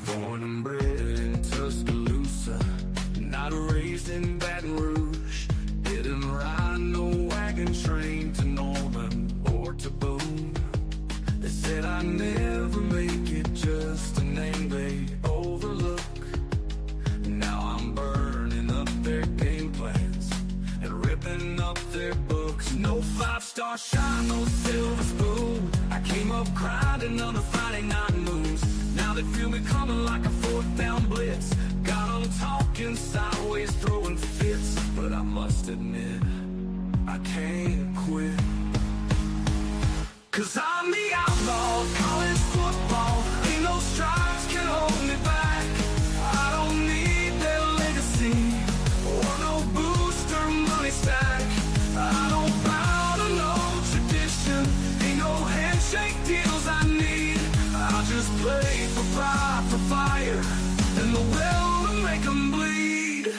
Born and bred in Tuscaloosa, not raised in Baton Rouge. Didn't ride no wagon train to Norman or to Boone. They said I'd never make it, just a name they overlook. Now I'm burning up their game plans and ripping up their books. No 5-star shine, no silver spoon. I came up grinding on the Friday night moves. Now they feel me coming like a 4th down blitz. Got 'em talking sideways, throwing fits. But I must admit, I can't quit. 'Cause I'm the outlaw of college football. Ain't no stripes can hold me back. I don't need their legacy or no booster money stack. I don't bow to no tradition. Ain't no handshake deals I need. I just play for pride, for fire, and the will to make 'em bleed.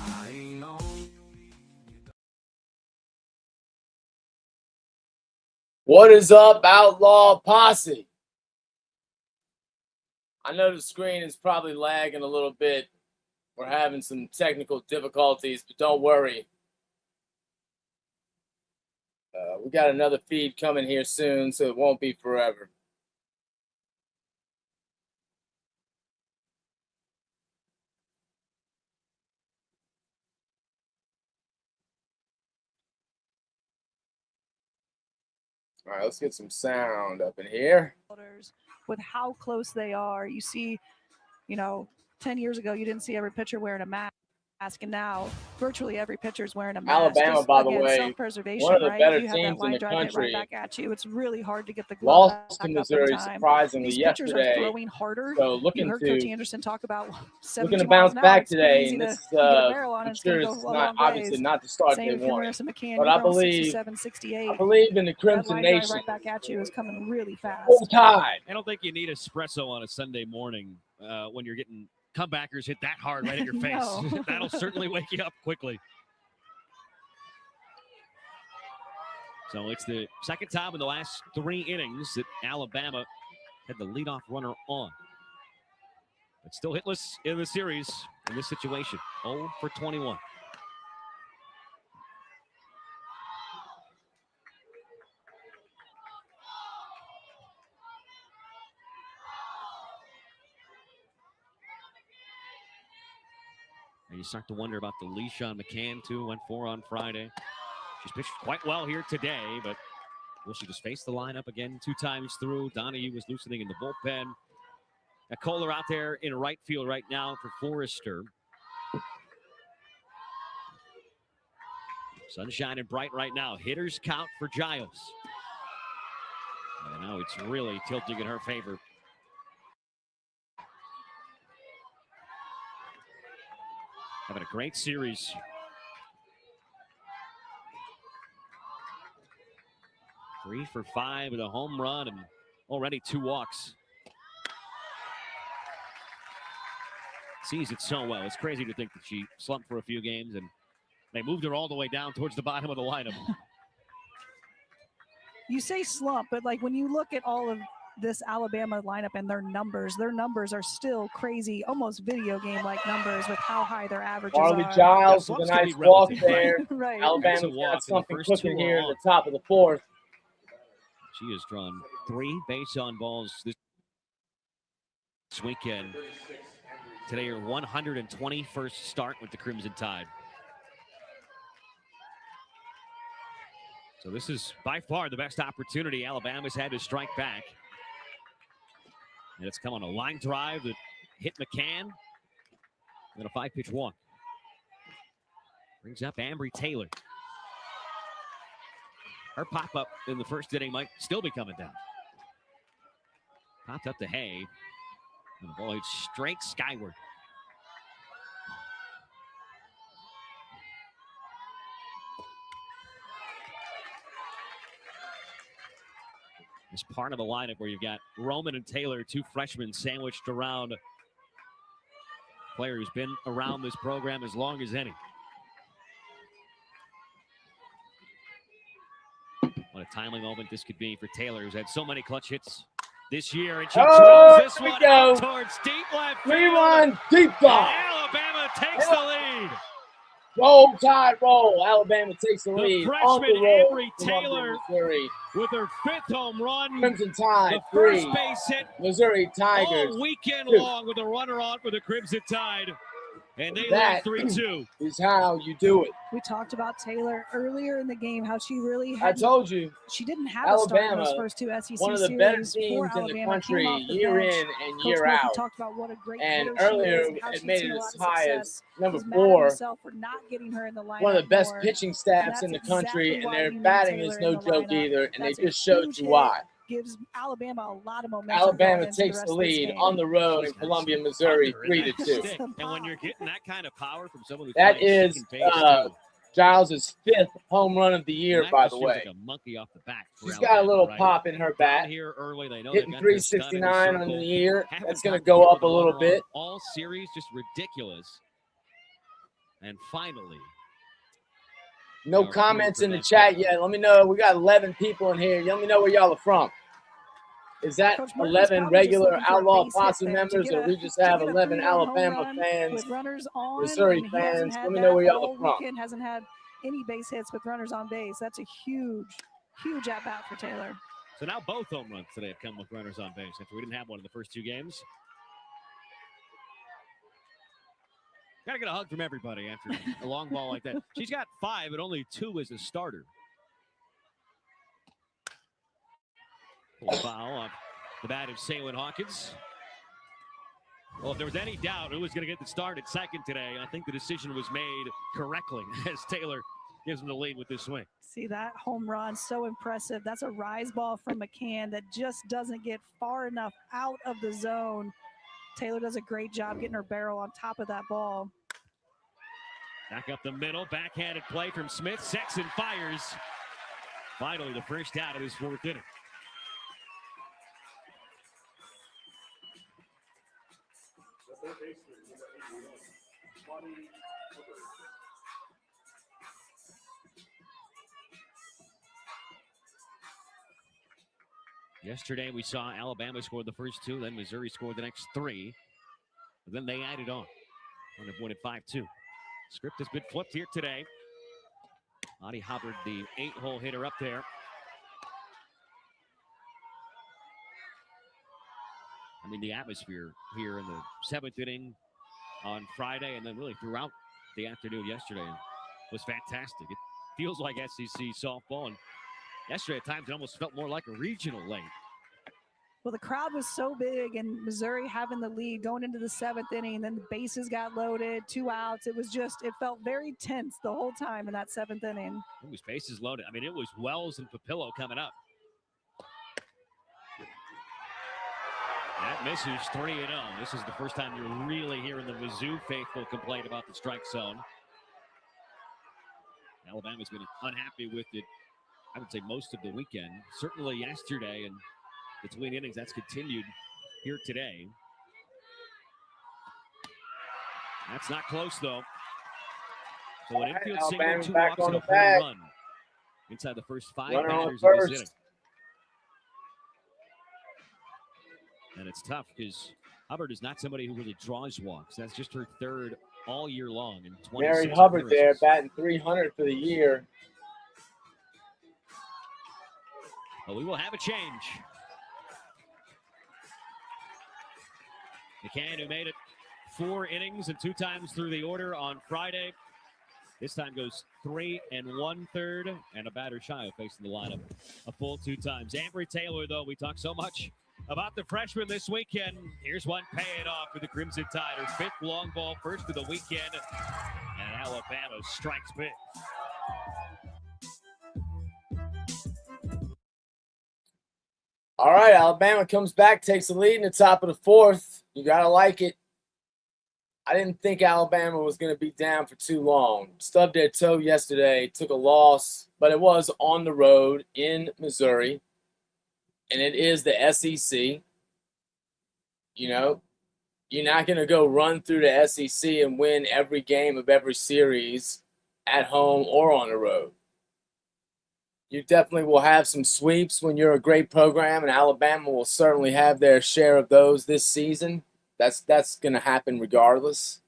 I ain't on. What is up, Outlaw Posse? I know the screen is probably lagging a little bit. We're having some technical difficulties, but don't worry. We got another feed coming here soon, so it won't be forever. All right, let's get some sound up in here. With how close they are, you see, 10 years ago, you didn't see every pitcher wearing a mask, and now virtually every pitcher is wearing a mask. Alabama, just, by the again, way, self-preservation, one of the right? better You have that teams in line the drive hit country. right back at you. It's really hard to get the glove Lost back to up Missouri in time. surprisingly These pitchers yesterday. are throwing harder. So You looking heard Coach to Anderson talk about looking 72 to bounce miles an hour. back It's pretty today, easy and to this is get a barrel on it. I'm It's sure going to it's go a not long obviously ways. not the start they Same for wanted, Marissa McCann. but You're I throwing believe 67, 68. in the That Crimson line drive Nation. right back at you is coming really fast. Full tide. I don't think you need espresso on a Sunday morning when you're getting comebackers hit that hard right at your face. No. That'll certainly wake you up quickly. So it's the second time in the last 3 innings that Alabama had the leadoff runner on. But still hitless in the series in this situation. 0 for 21. And you start to wonder about the leash on McCann, too. Went 4 on Friday. She's pitched quite well here today, but will she just face the lineup again 2 times through? Donahue was loosening in the bullpen. Kohler out there in right field right now for Forrester. Sun shining bright right now. Hitters count for Giles. And now it's really tilting in her favor. Having a great series. Three for 5 with a home run and already 2 walks. Sees it so well. It's crazy to think that she slumped for a few games and they moved her all the way down towards the bottom of the lineup. You say slump, but like when you look at all of this Alabama lineup and their numbers are still crazy, almost video game like numbers with how high their averages Harley are. Giles Yeah, with a slumps can nice be walk relative, there. Right. Alabama's It's a walk, got and the something first 2 cooking are here in on. the top of the 4th. She has drawn 3 base on balls this weekend. Today, her 121st start with the Crimson Tide. So this is by far the best opportunity Alabama's had to strike back. And it's come on a line drive that hit McCann. And a 5-pitch walk. Brings up Ambry Taylor. Her pop-up in the first inning might still be coming down. Popped up to Hay. And the ball hits straight skyward. It's part of the lineup where you've got Roman and Taylor, 2 freshmen sandwiched around player who's been around this program as long as any. What a timely moment this could be for Taylor, who's had so many clutch hits this year. And she drills this one out towards deep left field. 3-1 deep And ball. Alabama takes the lead. Roll Tide roll. Alabama takes the The lead. freshman on the road. Avery Taylor Missouri. with her 5th home run. Crimson Tide The first 3. base hit Missouri Tigers all weekend 2. long with a runner on for the Crimson Tide. And they That lead 3-2. is how you do it. We talked about Taylor earlier in the game, how she really I had. told you, She didn't have a start in those Alabama, first 2 SEC one of the series better for teams in the Alabama. country Came off the year bench. in and Coach year Murphy out. talked about what a great And hitter she earlier, is and how it she's made seen it a lot as of high success. as number He's mad at 4. himself for not getting her in the lineup One of the best more. pitching staffs that's in the country, exactly and why their you need batting Taylor is in no the joke lineup. either, and That's they a just showed huge you hit. why. Gives Alabama a lot of momentum. Alabama going into takes the the rest of this lead game. on the road in She's got Columbia, some Missouri, thunder in that 3-2. stick. And when you're getting that kind of power from someone who's That playing is second base, too, Giles' 5th home run of the year, that by just the feels way. like a monkey off the back for She's got a Alabama, little right? pop in her Down bat. here early, they know Hitting they've got their stud in the 369 on circle. the year. Haven't That's going to gotten go hit up with a a little runner on bit. all series, just ridiculous. And finally, No Our comments food in for the that chat game. yet. Let me know. We got 11 people in here. Let me know where y'all are from. Is that Coach Murphy's 11 probably just regular looking for a Outlaw base hit Posse there to members, get or a- we just to have get a 11 3-run home Alabama run fans? with runners on, Missouri and he hasn't fans, had let me that know where the y'all are whole from. weekend. Hasn't had any base hits with runners on base. That's a huge at bat for Taylor. so now both home runs today have come with runners on base after we didn't have one in the first 2 games. Got to get a hug from everybody after a long ball like that. She's got 5, but only 2 as a starter. Full foul off the bat of Saylin Hawkins. Well, if there was any doubt who was going to get the start at second today, I think the decision was made correctly as Taylor gives him the lead with this swing. See that home run, so impressive. That's a rise ball from McCann that just doesn't get far enough out of the zone. Taylor does a great job getting her barrel on top of that ball. Back up the middle, backhanded play from Smith. Sexton fires. Finally, the first out of his 4th inning. Yesterday, we saw Alabama score the first 2, then Missouri scored the next 3. And then they added on. And have won it 5-2. Script has been flipped here today. Audie Hubbard, the 8-hole hitter up there. I mean, the atmosphere here in the 7th inning on Friday and then really throughout the afternoon yesterday was fantastic. It feels like SEC softball. And yesterday, at times, it almost felt more like a regional late. Well, the crowd was so big, and Missouri having the lead going into the 7th inning, and then the bases got loaded, 2 outs. It felt very tense the whole time in that 7th inning. It was bases loaded. I mean, it was Wells and Papillo coming up. That misses 3-0. This is the first time you're really hearing the Mizzou faithful complain about the strike zone. Alabama's been unhappy with it, I would say, most of the weekend. Certainly yesterday, and between innings, that's continued here today. That's not close, though. So an infield single, Alabama 2 back walks, on and a the home bag. run inside the first 5 Runner on batters of this first. inning. And it's tough because Hubbard is not somebody who really draws walks. That's just her 3rd all year long in 26 Mary Hubbard there, appearances. batting 300 for the year. But we will have a change. McCann, who made it 4 innings and 2 times through the order on Friday, this time goes 3 1/3, and a batter shy of facing the lineup a full 2 times. Avery Taylor, though, we talk so much about the freshman this weekend. Here's one paying off for the Crimson Tide. Her 5th long ball, first of the weekend, and Alabama strikes big. All right, Alabama comes back, takes the lead in the top of the 4th. You got to like it. I didn't think Alabama was going to be down for too long. Stubbed their toe yesterday, took a loss, but it was on the road in Missouri, and it is the SEC. You know, You're not going to go run through the SEC and win every game of every series at home or on the road. You definitely will have some sweeps when you're a great program, and Alabama will certainly have their share of those this season. That's going to happen regardless.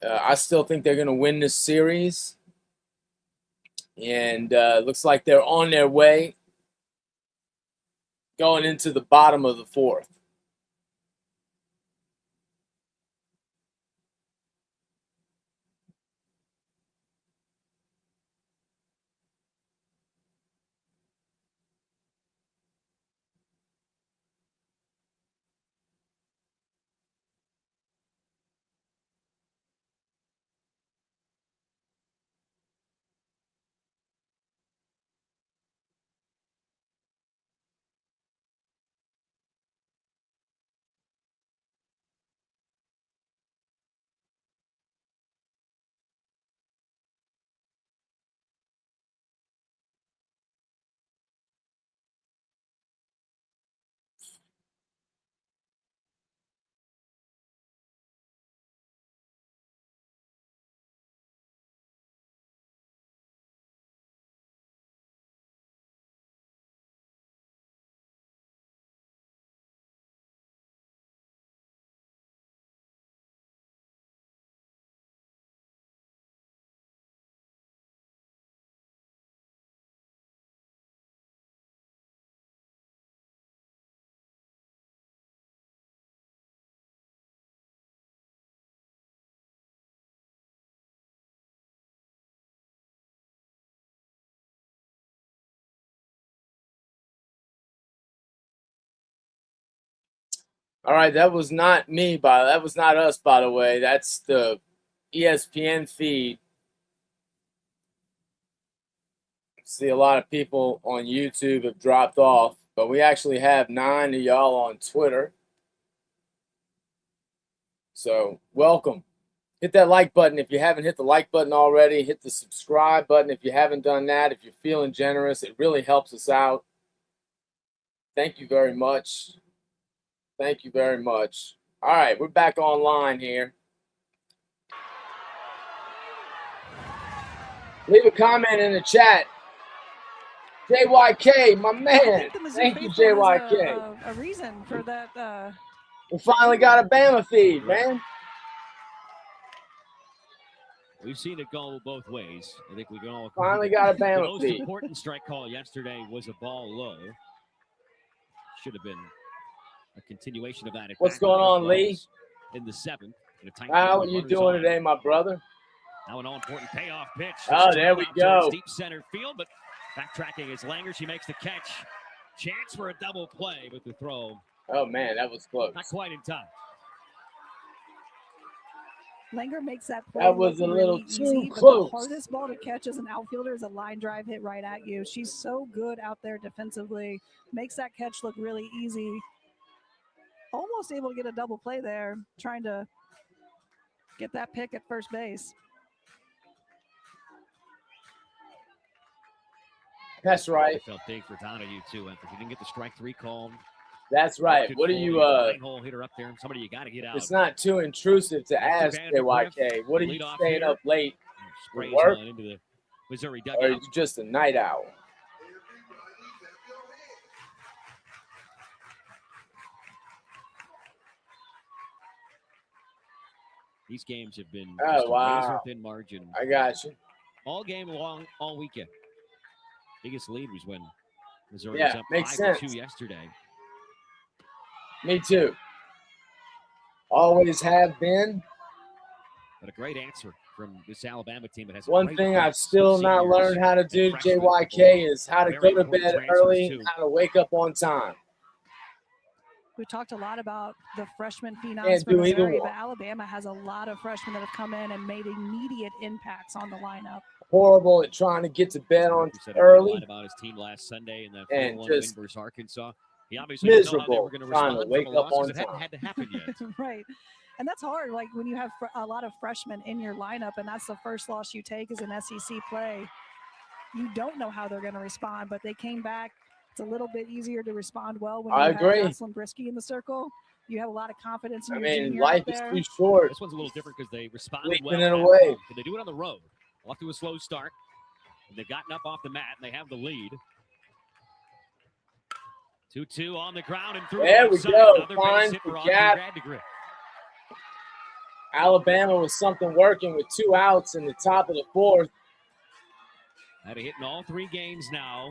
I still think they're going to win this series, and looks like they're on their way going into the bottom of the fourth. All right, that was not me, that was not us, by the way. That's the ESPN feed. See, a lot of people on YouTube have dropped off, but we actually have 9 of y'all on Twitter. So, welcome. Hit that like button if you haven't hit the like button already. Hit the subscribe button if you haven't done that. If you're feeling generous, it really helps us out. Thank you very much. Thank you very much. All right, we're back online here. Leave a comment in the chat. JYK, my man. Thank you, JYK. A reason for that. We finally got a Bama feed, man. We've seen it go both ways. I think we can all finally got a Bama feed. The most feed. important strike call yesterday was a ball low. Should have been a continuation of that. What's going on, Lee? In the 7th. How are you doing today, my brother? Now an all-important payoff pitch. Oh, there we go. Deep center field, but backtracking is Langer. She makes the catch. Chance for a double play with the throw. Oh, man, that was close. Not quite in time. Langer makes that play. That was a little really too easy, close. But the hardest ball to catch as an outfielder is a line drive hit right at you. She's so good out there defensively. Makes that catch look really easy. Almost able to get a double play there, trying to get that pick at first base. That's right. It felt big for Donahue, too. If you didn't get the strike 3 call. That's right. What are you hole hitter up there? Somebody you got to get out. It's not too intrusive to ask JYK. What are you staying up late? Work? Into the Missouri dugout. Or are you just a night owl? These games have been razor-thin margin. I got you. All game long, all weekend. Biggest lead was when Missouri was up 5-2 yesterday. Me too. Always have been. But a great answer from this Alabama team that has one thing I've still not learned how to do, JYK, is how to go to bed early and how to wake up on time. We talked a lot about the freshman phenoms for Missouri, but Alabama has a lot of freshmen that have come in and made immediate impacts on the lineup. Horrible at trying to get to bed on early. About his team last Sunday in the 4-1 win versus Arkansas. He obviously miserable trying to wake up on time. It hadn't had to happen yet. Right. And that's hard, like when you have a lot of freshmen in your lineup and that's the first loss you take as an SEC play. You don't know how they're going to respond, but they came back. It's a little bit easier to respond well when you have Jocelyn Brisky in the circle. You have a lot of confidence in I your mean, junior life out is there. too short. This one's a little different because they responded Leaking well. it at away. home. Can they do it on the road? Off to a slow start. They've gotten up off the mat and they have the lead. 2-2 on the ground and through. There we outside. go. Another base Finds hit the for Audrey gap. Vandegrift. Alabama with something working with 2 outs in the top of the 4th. Had a hit in all 3 games now.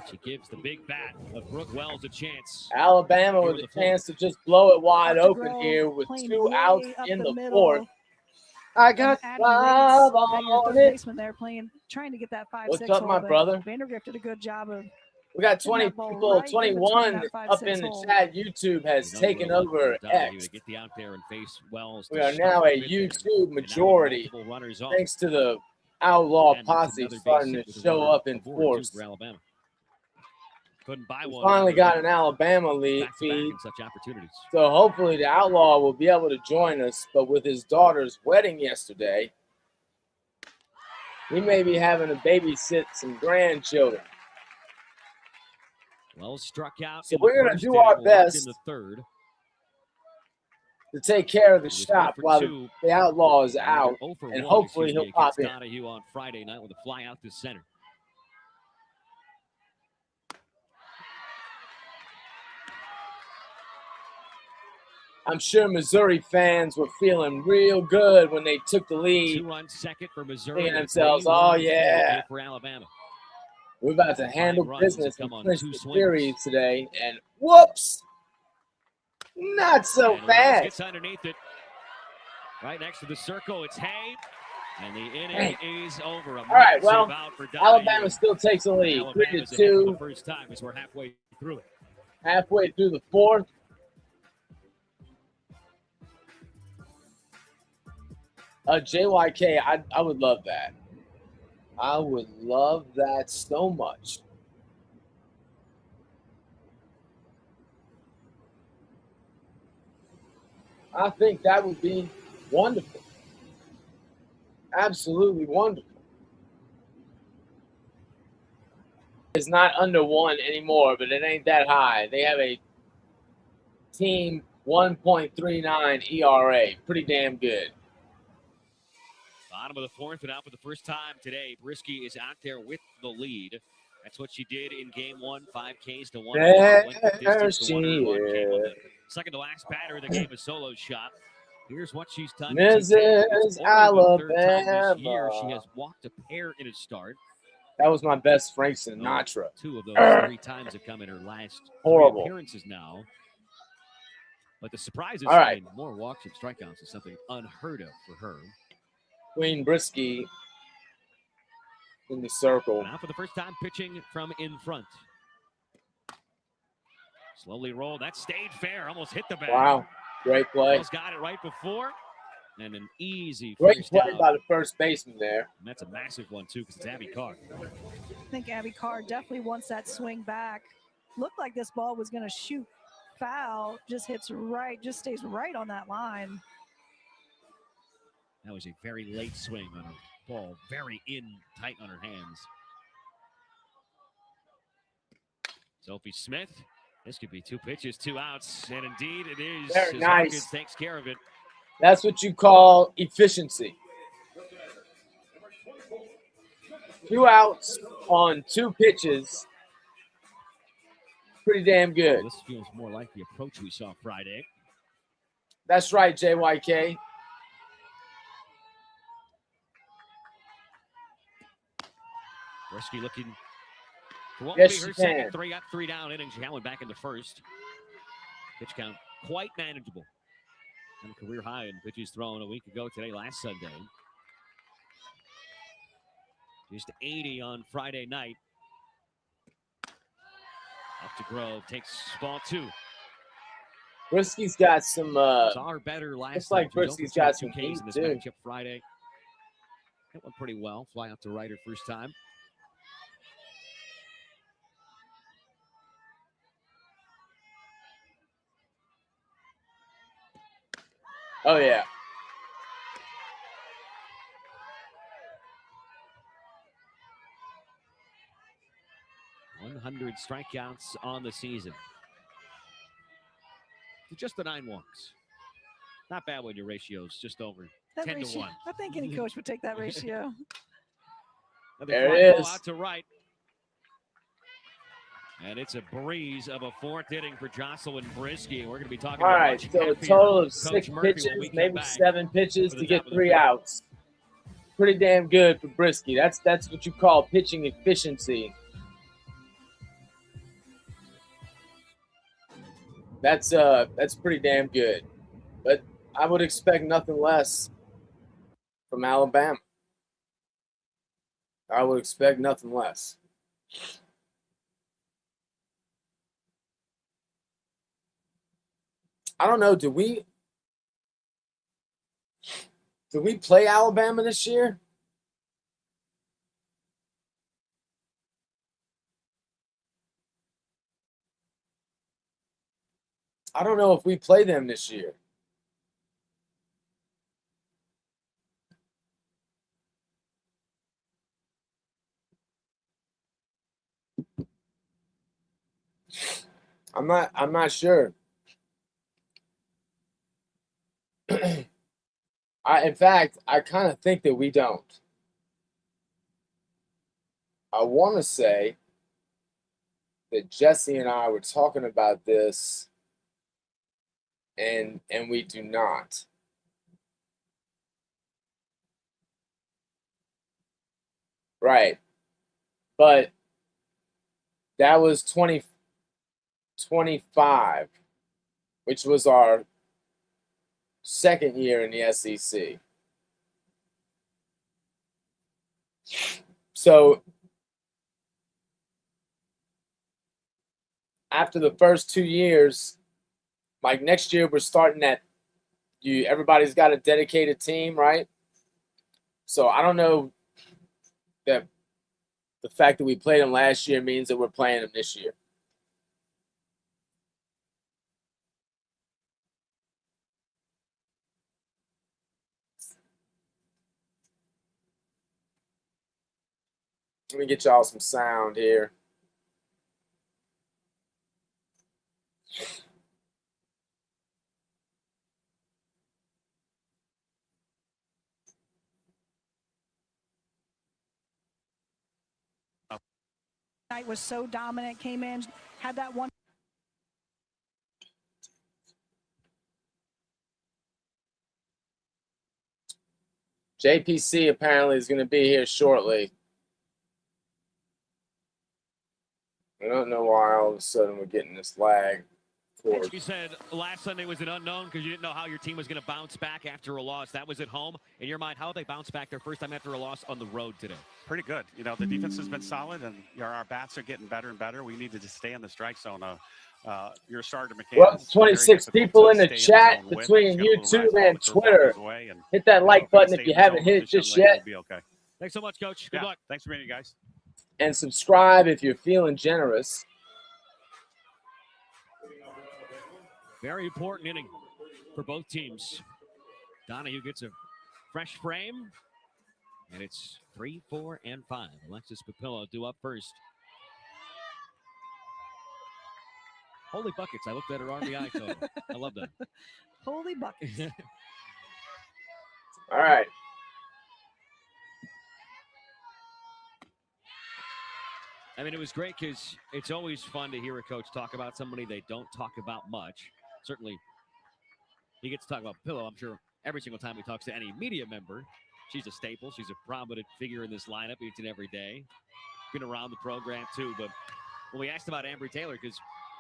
And she gives the big bat of Brooke Wells a chance. Alabama Here with in a the fourth. chance to just blow it wide Up to open Grove, here with playing 2 way outs up in the middle. 4th. I And got Addie 5 Yates, your on third it. baseman there, trying to get that 5-6 What's up, hole, my but brother? Vandegrift did a good job of We got hitting 20 that ball people, right in between 21 that up 5-6 in the hole. chat. YouTube has Another taken role over for Donahue X. to get the out there and face Wells. We to are start now the a fifth inning. YouTube And now with majority, multiple runners on. thanks to the Outlaw And that's posse another base starting hit to with a show runner up in aboard, too, force. for Alabama. Couldn't buy We one. finally Another got an Alabama lead back-to-back feed, in such opportunities. so hopefully the Outlaw will be able to join us. But with his daughter's wedding yesterday, he may be having to babysit some grandchildren. Wells struck out. So in the we're gonna first do inning, our left best in the third. to take care of the He was shop 0 for while 2. the Outlaw is Rather, out, 0 for and 1, hopefully excuse me, he'll pop against in. Donahue on Friday night with a fly out to center. I'm sure Missouri fans were feeling real good when they took the lead. 2-run second for Missouri. Thinking with themselves, 3 oh, runs yeah. here for Alabama. We're about to handle runs business have and come on clinch 2 the swings. series today. And whoops, not so And Wells fast. gets underneath it. Right next to the circle, it's Hay. And the inning is over. All right, well, out for Alabama still takes the lead, Alabama's ahead for 3-2, the first time as we're halfway through it. halfway through the 4th. JYK, I would love that. I would love that so much. I think that would be wonderful. Absolutely wonderful. It's not under 1 anymore, but it ain't that high. They have a team 1.39 ERA. Pretty damn good. Bottom of the 4th, and out for the first time today, Brisky is out there with the lead. That's what she did in game 1, 5 Ks to 1. There Went the distance to she 1 run, came on the is. second to last batter of the game, a solo shot. Here's what she's done. Mrs. It's only the 3rd time this year Alabama. she has walked a pair in a start. That was my best Frank Sinatra. 2 of those 3 times have come in her last 3 Horrible. appearances now. But the surprise is, All right. more walks and strikeouts is something unheard of for her. Queen Brisky in the circle. Now for the first time pitching from in front. Slowly rolled. That stayed fair. Almost hit the bag. Wow. Great play. Almost got it right before. And an easy Great first play down. by the first baseman there. And that's a massive one, too, because it's Abby Carr. I think Abby Carr definitely wants that swing back. Looked like this ball was going to shoot foul. Just hits right, just stays right on that line. That was a very late swing on her ball. Very in tight on her hands. Sophie Smith. This could be 2 pitches, 2 outs. And indeed it is. Very As nice. Hawkins takes care of it. That's what you call efficiency. 2 outs on 2 pitches. Pretty damn good. This feels more like the approach we saw Friday. That's right, JYK. Brisky looking for what Yes, will be her she can. second 3 up, 3 down inning. She went back in the first. Pitch count quite manageable. And a career high in pitches thrown a week ago today, last Sunday. Just 80 on Friday night. Up to Grove, takes ball 2. Brisky's got some Saw her better last looks like night. She Brisky's was 0 got for some 2 heat, Ks in this too. matchup Friday. Hit one pretty well. Fly out to right her first time. oh yeah. 100 strikeouts on the season. just the 9 walks. Not bad when your ratio's just over That 10 to ratio, 1. I think any coach would take that ratio. Another There fly it ball is. out to right. And it's a breeze of a 4th inning for Jocelyn Brisky. And we're going to be talking All about right, much so a happier total of Coach 6 Murphy when pitches, we come maybe back 7 pitches for to the get top of the 3 fifth. outs. Pretty damn good for Brisky. That's what you call pitching efficiency. That's pretty damn good. But I would expect nothing less from Alabama. I would expect nothing less. I don't know. Do we play Alabama this year? I don't know if we play them this year. I'm not sure. In fact, I kind of think that we don't. I want to say that Jesse and I were talking about this, and we do not. Right. But that was 2025, which was our second year in the SEC. So after the first 2 years, like next year, we're starting at everybody's got a dedicated team, right? So I don't know that the fact that we played them last year means that we're playing them this year. Let me get y'all some sound here. Night was so dominant, came in, had that one. JPC apparently is going to be here shortly. I don't know why all of a sudden we're getting this lag. You said last Sunday was an unknown because you didn't know how your team was going to bounce back after a loss. That was at home. In your mind, how did they bounce back their first time after a loss on the road today? Pretty good. You know, the defense has been solid, and our bats are getting better and better. We needed to stay in the strike zone. Your starter, McCann. Well, 26 people in the chat between YouTube and Twitter. Hit that like button if you haven't hit it just yet. Okay. Thanks so much, Coach. Good luck. Thanks for being here, guys. And subscribe if you're feeling generous. Very important inning for both teams. Donahue gets a fresh frame, and it's 3, 4, and 5. Alexis Papillo due up first. Holy buckets. I looked at her RBI total. I love that. Holy buckets. All right. I mean, it was great because it's always fun to hear a coach talk about somebody they don't talk about much. Certainly, he gets to talk about Pillow. I'm sure every single time he talks to any media member, she's a staple. She's a prominent figure in this lineup each and every day. Been around the program, too. But when we asked about Ambry Taylor, because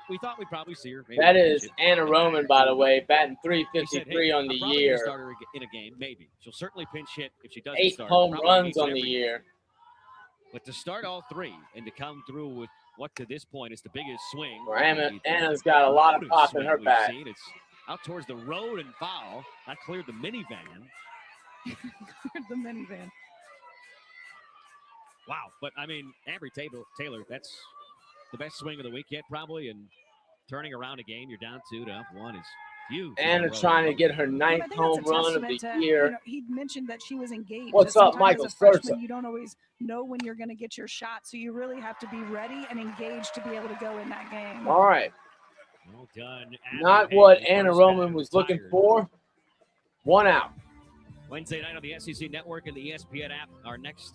we thought we'd probably see her. That is Anna Roman, by the way, batting .353 said, hey, on the I'm probably year. Gonna start her in a game, maybe. She'll certainly pinch hit if she doesn't 8 start. home Probably runs means it on the every year. game. But to start all 3 and to come through with what to this point is the biggest swing. Well, Anna's got a lot of pop in her bat. It's out towards the road and foul. That cleared the minivan. Cleared the minivan. Wow. But, I mean, Ambry Taylor, that's the best swing of the week yet, probably. And turning around a game, you're down 2 to up 1 is huge. Anna trying to get her 9th home run of the year. You know, he mentioned that she was engaged. What's up, Michael? As a freshman, you don't always know when you're going to get your shot, so you really have to be ready and engaged to be able to go in that game. All right. Well done. Not Abby what Hay, Anna first Roman down, was looking tired. for. 1 out. Wednesday night on the SEC Network and the ESPN app. Our next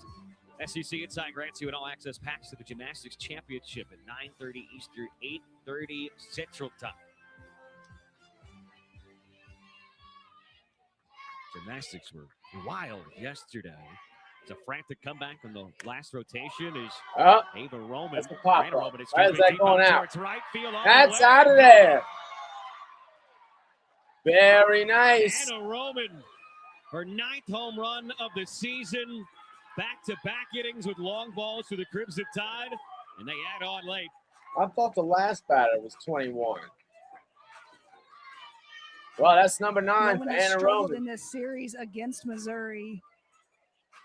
SEC Inside grants you an all-access pass to the Gymnastics Championship at 9:30 Eastern, 8:30 Central Time. Gymnastics were wild yesterday. It's a frantic comeback from the last rotation is Oh, Ava Roman. that's a pop Brandon up. Roman, Why is that deep going out? towards right field all the That's way. out of there. Very nice. Anna Roman, her 9th home run of the season. Back-to-back innings with long balls for the Crimson Tide, and they add on late. I thought the last batter was 21. Well, that's number 9 Roman for has Anna struggled Roman. in this series against Missouri,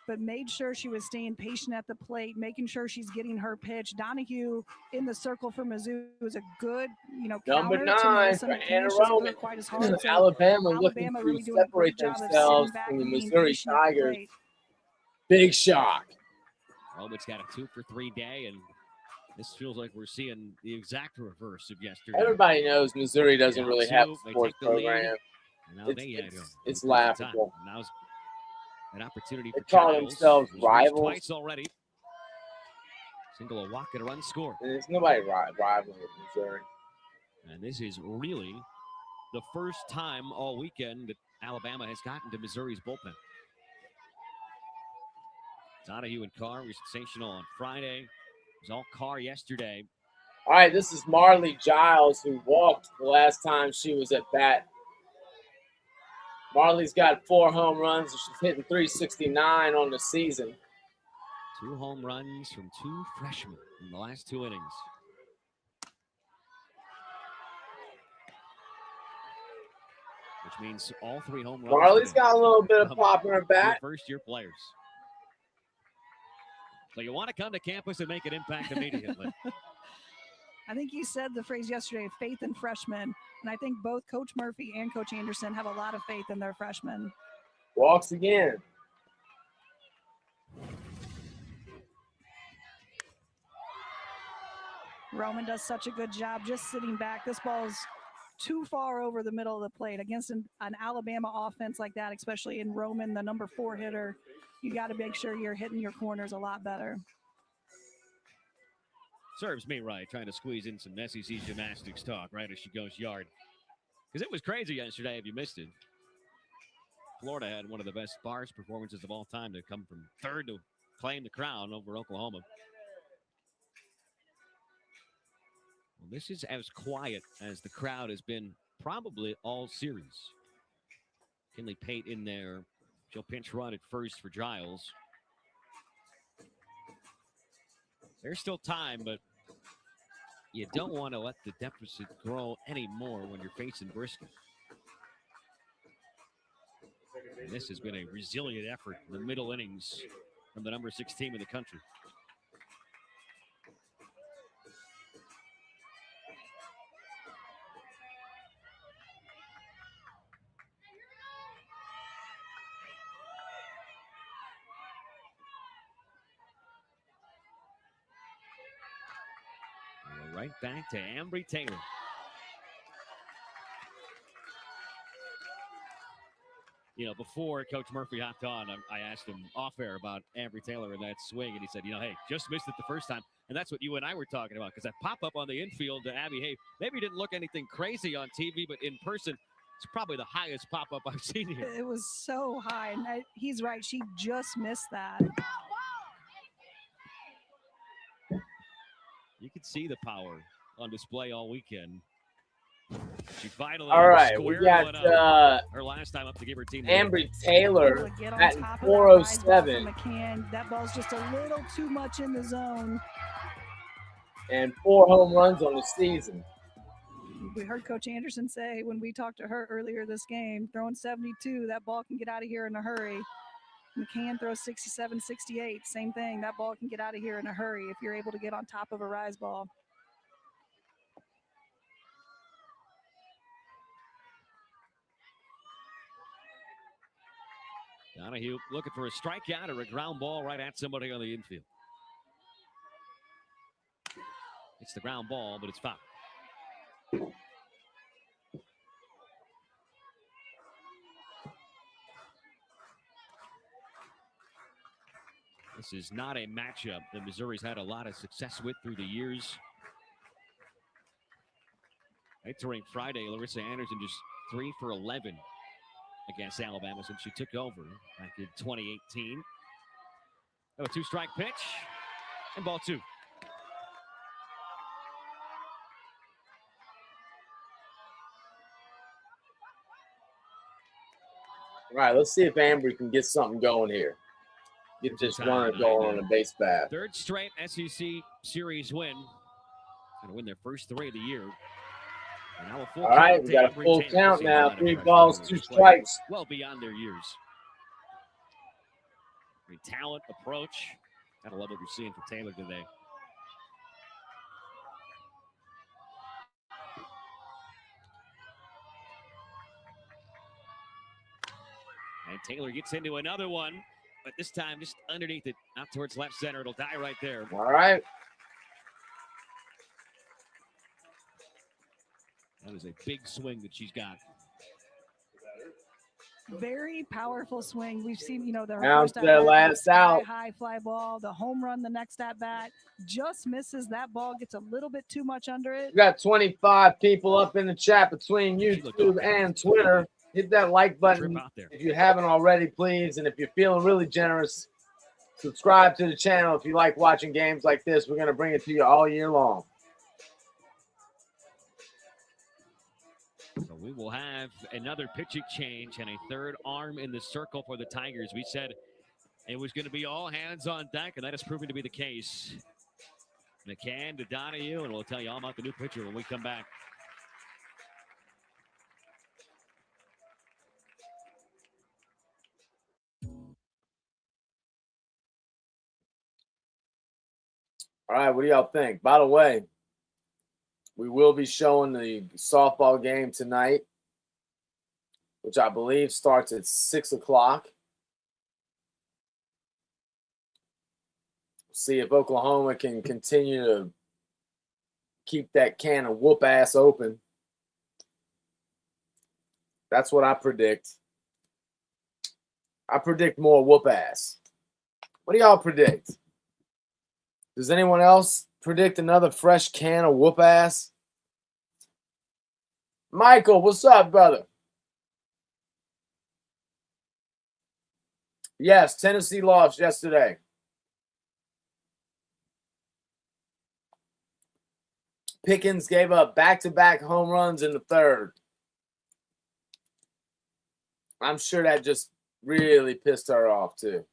but made sure she was staying patient at the plate, making sure she's getting her pitch. Donahue in the circle for Mizzou was a good, Number counter 9 to Melissa for McCann. Anna She doesn't Roman. work quite as hard. So Alabama looking Alabama to really doing a separate great job of themselves sitting back from the and being Missouri patient at the Tigers. plate. Big shock. Roman's got a 2-for-3 day, and this feels like we're seeing the exact reverse of yesterday. Everybody knows Missouri doesn't Down really 2, have a they sports take the lead. program. And now It's Crimson laughable. Tide. Now's an opportunity They for call Giles, themselves who's reached rivals. twice already. Single, a walk, and a run score. And there's nobody rivaling with Missouri. And this is really the first time all weekend that Alabama has gotten to Missouri's bullpen. Donahue and Carr were sensational on Friday. It was all Carr yesterday. All right, this is Marley Giles, who walked the last time she was at bat. Marley's got 4 home runs, and she's hitting 369 on the season. 2 home runs from 2 freshmen in the last 2 innings. Which means all 3 home runs. Marley's today got a little bit of come pop in her from bat. First-year players. So you want to come to campus and make an impact immediately. I think you said the phrase yesterday, faith in freshmen. And I think both Coach Murphy and Coach Anderson have a lot of faith in their freshmen. Walks again. Roman does such a good job just sitting back. This ball's too far over the middle of the plate against an Alabama offense like that, especially in Roman, the number 4 hitter. You got to make sure you're hitting your corners a lot better. Serves me right, trying to squeeze in some SEC gymnastics talk right as she goes yard. Because it was crazy yesterday if you missed it. Florida had one of the best bars performances of all time to come from 3rd to claim the crown over Oklahoma. Well, this is as quiet as the crowd has been probably all series. Kinley Pate in there. She'll pinch run at first for Giles. There's still time, but you don't want to let the deficit grow anymore when you're facing Brisket. And this has been a resilient effort in the middle innings from the number 6 team in the country. Right back to Ambry Taylor. You know, before Coach Murphy hopped on, I asked him off air about Ambry Taylor and that swing, and he said, hey, just missed it the first time. And that's what you and I were talking about, because that pop-up on the infield to Abby Hay maybe didn't look anything crazy on TV, but in person, it's probably the highest pop-up I've seen here. It was so high, and he's right. She just missed that. You could see the power on display all weekend. She finally All right, we squared got one up. Her last time up to give her team. Ambry Taylor Get on at top of that 407 rise ball from McCann. That ball's just a little too much in the zone. and 4 home runs on the season. We heard Coach Anderson say when we talked to her earlier this game, throwing 72, that ball can get out of here in a hurry. McCann throws 67, 68. Same thing. That ball can get out of here in a hurry if you're able to get on top of a rise ball. Donahue looking for a strikeout or a ground ball right at somebody on the infield. It's the ground ball, but it's foul. This is not a matchup that Missouri's had a lot of success with through the years. Entering Friday, Larissa Anderson just 3 for 11 against Alabama since she took over back in 2018. A 2-strike pitch and ball 2. All right, let's see if Ambry can get something going here. Get this runner going on the base path. Third straight SEC series win. Going to win their first 3 of the year. And now a full All right, we got a full count now. 3 balls, 2 strikes. Well beyond their years. Great talent, approach. Gotta love what we're seeing from Taylor today. And Taylor gets into another one, but this time just underneath it, not towards left center. It'll die right there. All right. That is a big swing that she's got. Very powerful swing. We've seen, the Bounce first that last out. high fly ball, the home run, the next at bat, just misses. That ball gets a little bit too much under it. We got 25 people up in the chat between YouTube and Twitter. Hit that like button if you haven't already, please. And if you're feeling really generous, subscribe to the channel if you like watching games like this. We're going to bring it to you all year long. So we will have another pitching change and a third arm in the circle for the Tigers. We said it was going to be all hands on deck, and that has proven to be the case. McCann to Donahue, and we'll tell you all about the new pitcher when we come back. All right, what do y'all think? By the way, we will be showing the softball game tonight, which I believe starts at 6 o'clock. See if Oklahoma can continue to keep that can of whoop ass open. That's what I predict. I predict more whoop ass. What do y'all predict? Does anyone else predict another fresh can of whoop ass? Michael, what's up, brother? Yes, Tennessee lost yesterday. Pickens gave up back-to-back home runs in the third. I'm sure that just really pissed her off, too.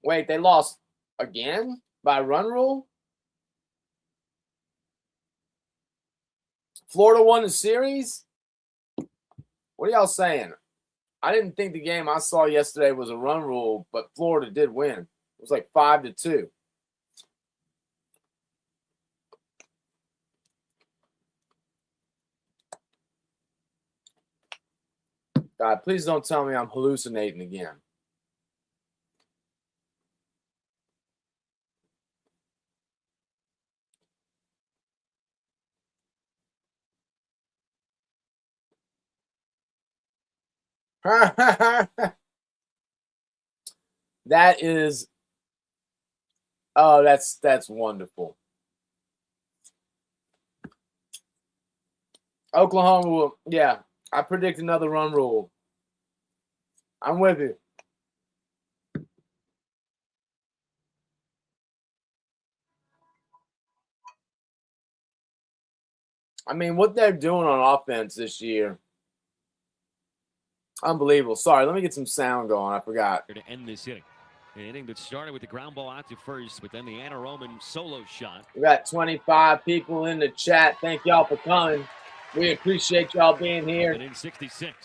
Wait, they lost again by run rule? Florida won the series? What are y'all saying? I didn't think the game I saw yesterday was a run rule, but Florida did win. It was like 5-2. God, please don't tell me I'm hallucinating again. That is, oh, that's wonderful. Oklahoma will, yeah, I predict another run rule. I'm with you. I mean, what they're doing on offense this year, unbelievable. Sorry, let me get some sound going. I forgot. To end this inning. An inning that started with the ground ball out to first, but then the Anna Roman solo shot. We got 25 people in the chat. Thank y'all for coming. We appreciate y'all being here. In 66.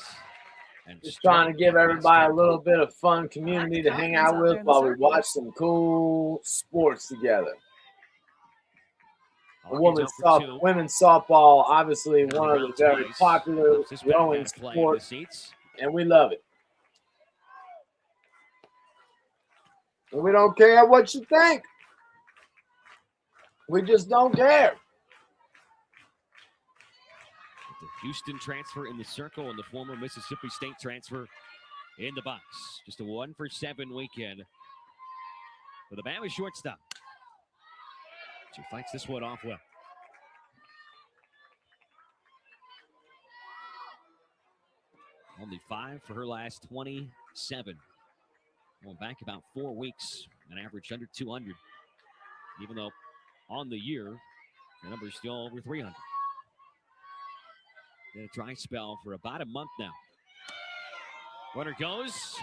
And just trying to give everybody a little bit of fun community to hang out with while we watch some cool sports together. Women's softball, obviously one of the very popular growing sports, and we love it. And we don't care what you think. We just don't care. The The Houston transfer in the circle and the former Mississippi State transfer in the box. Just a 1-for-7 weekend for the Bama shortstop. She fights this one off well. Only 5 for her last 27. Going back about 4 weeks, an average under 200. Even though on the year, the number is still over 300. In a dry spell for about a month now. Runner goes.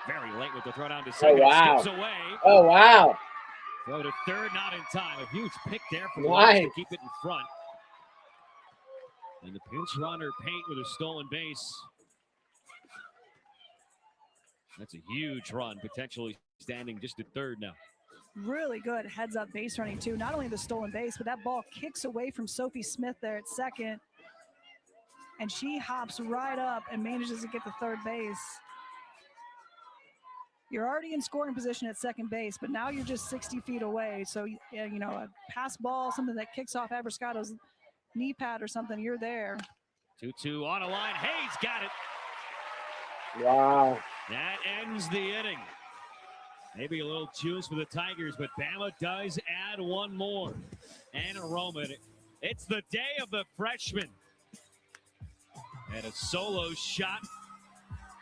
Very late with the throw down to second. wow. Skips away. Oh, wow. Throw to third, not in time. A huge pick there from Nice. to keep it in front. And the pinch runner Paint with a stolen base. That's a huge run, potentially standing just at third now. Really good heads-up base running, too. Not only the stolen base, but that ball kicks away from Sophie Smith there at second. And she hops right up and manages to get to third base. You're already in scoring position at second base, but now you're just 60 feet away. So, you know, a pass ball, something that kicks off Abriscato's knee pad or something, you're there. 2-2 on a line. Hayes got it. Wow. That ends the inning. Maybe a little juice for the Tigers, but Bama does add one more. Anna Roman. It's the day of the freshman. And a solo shot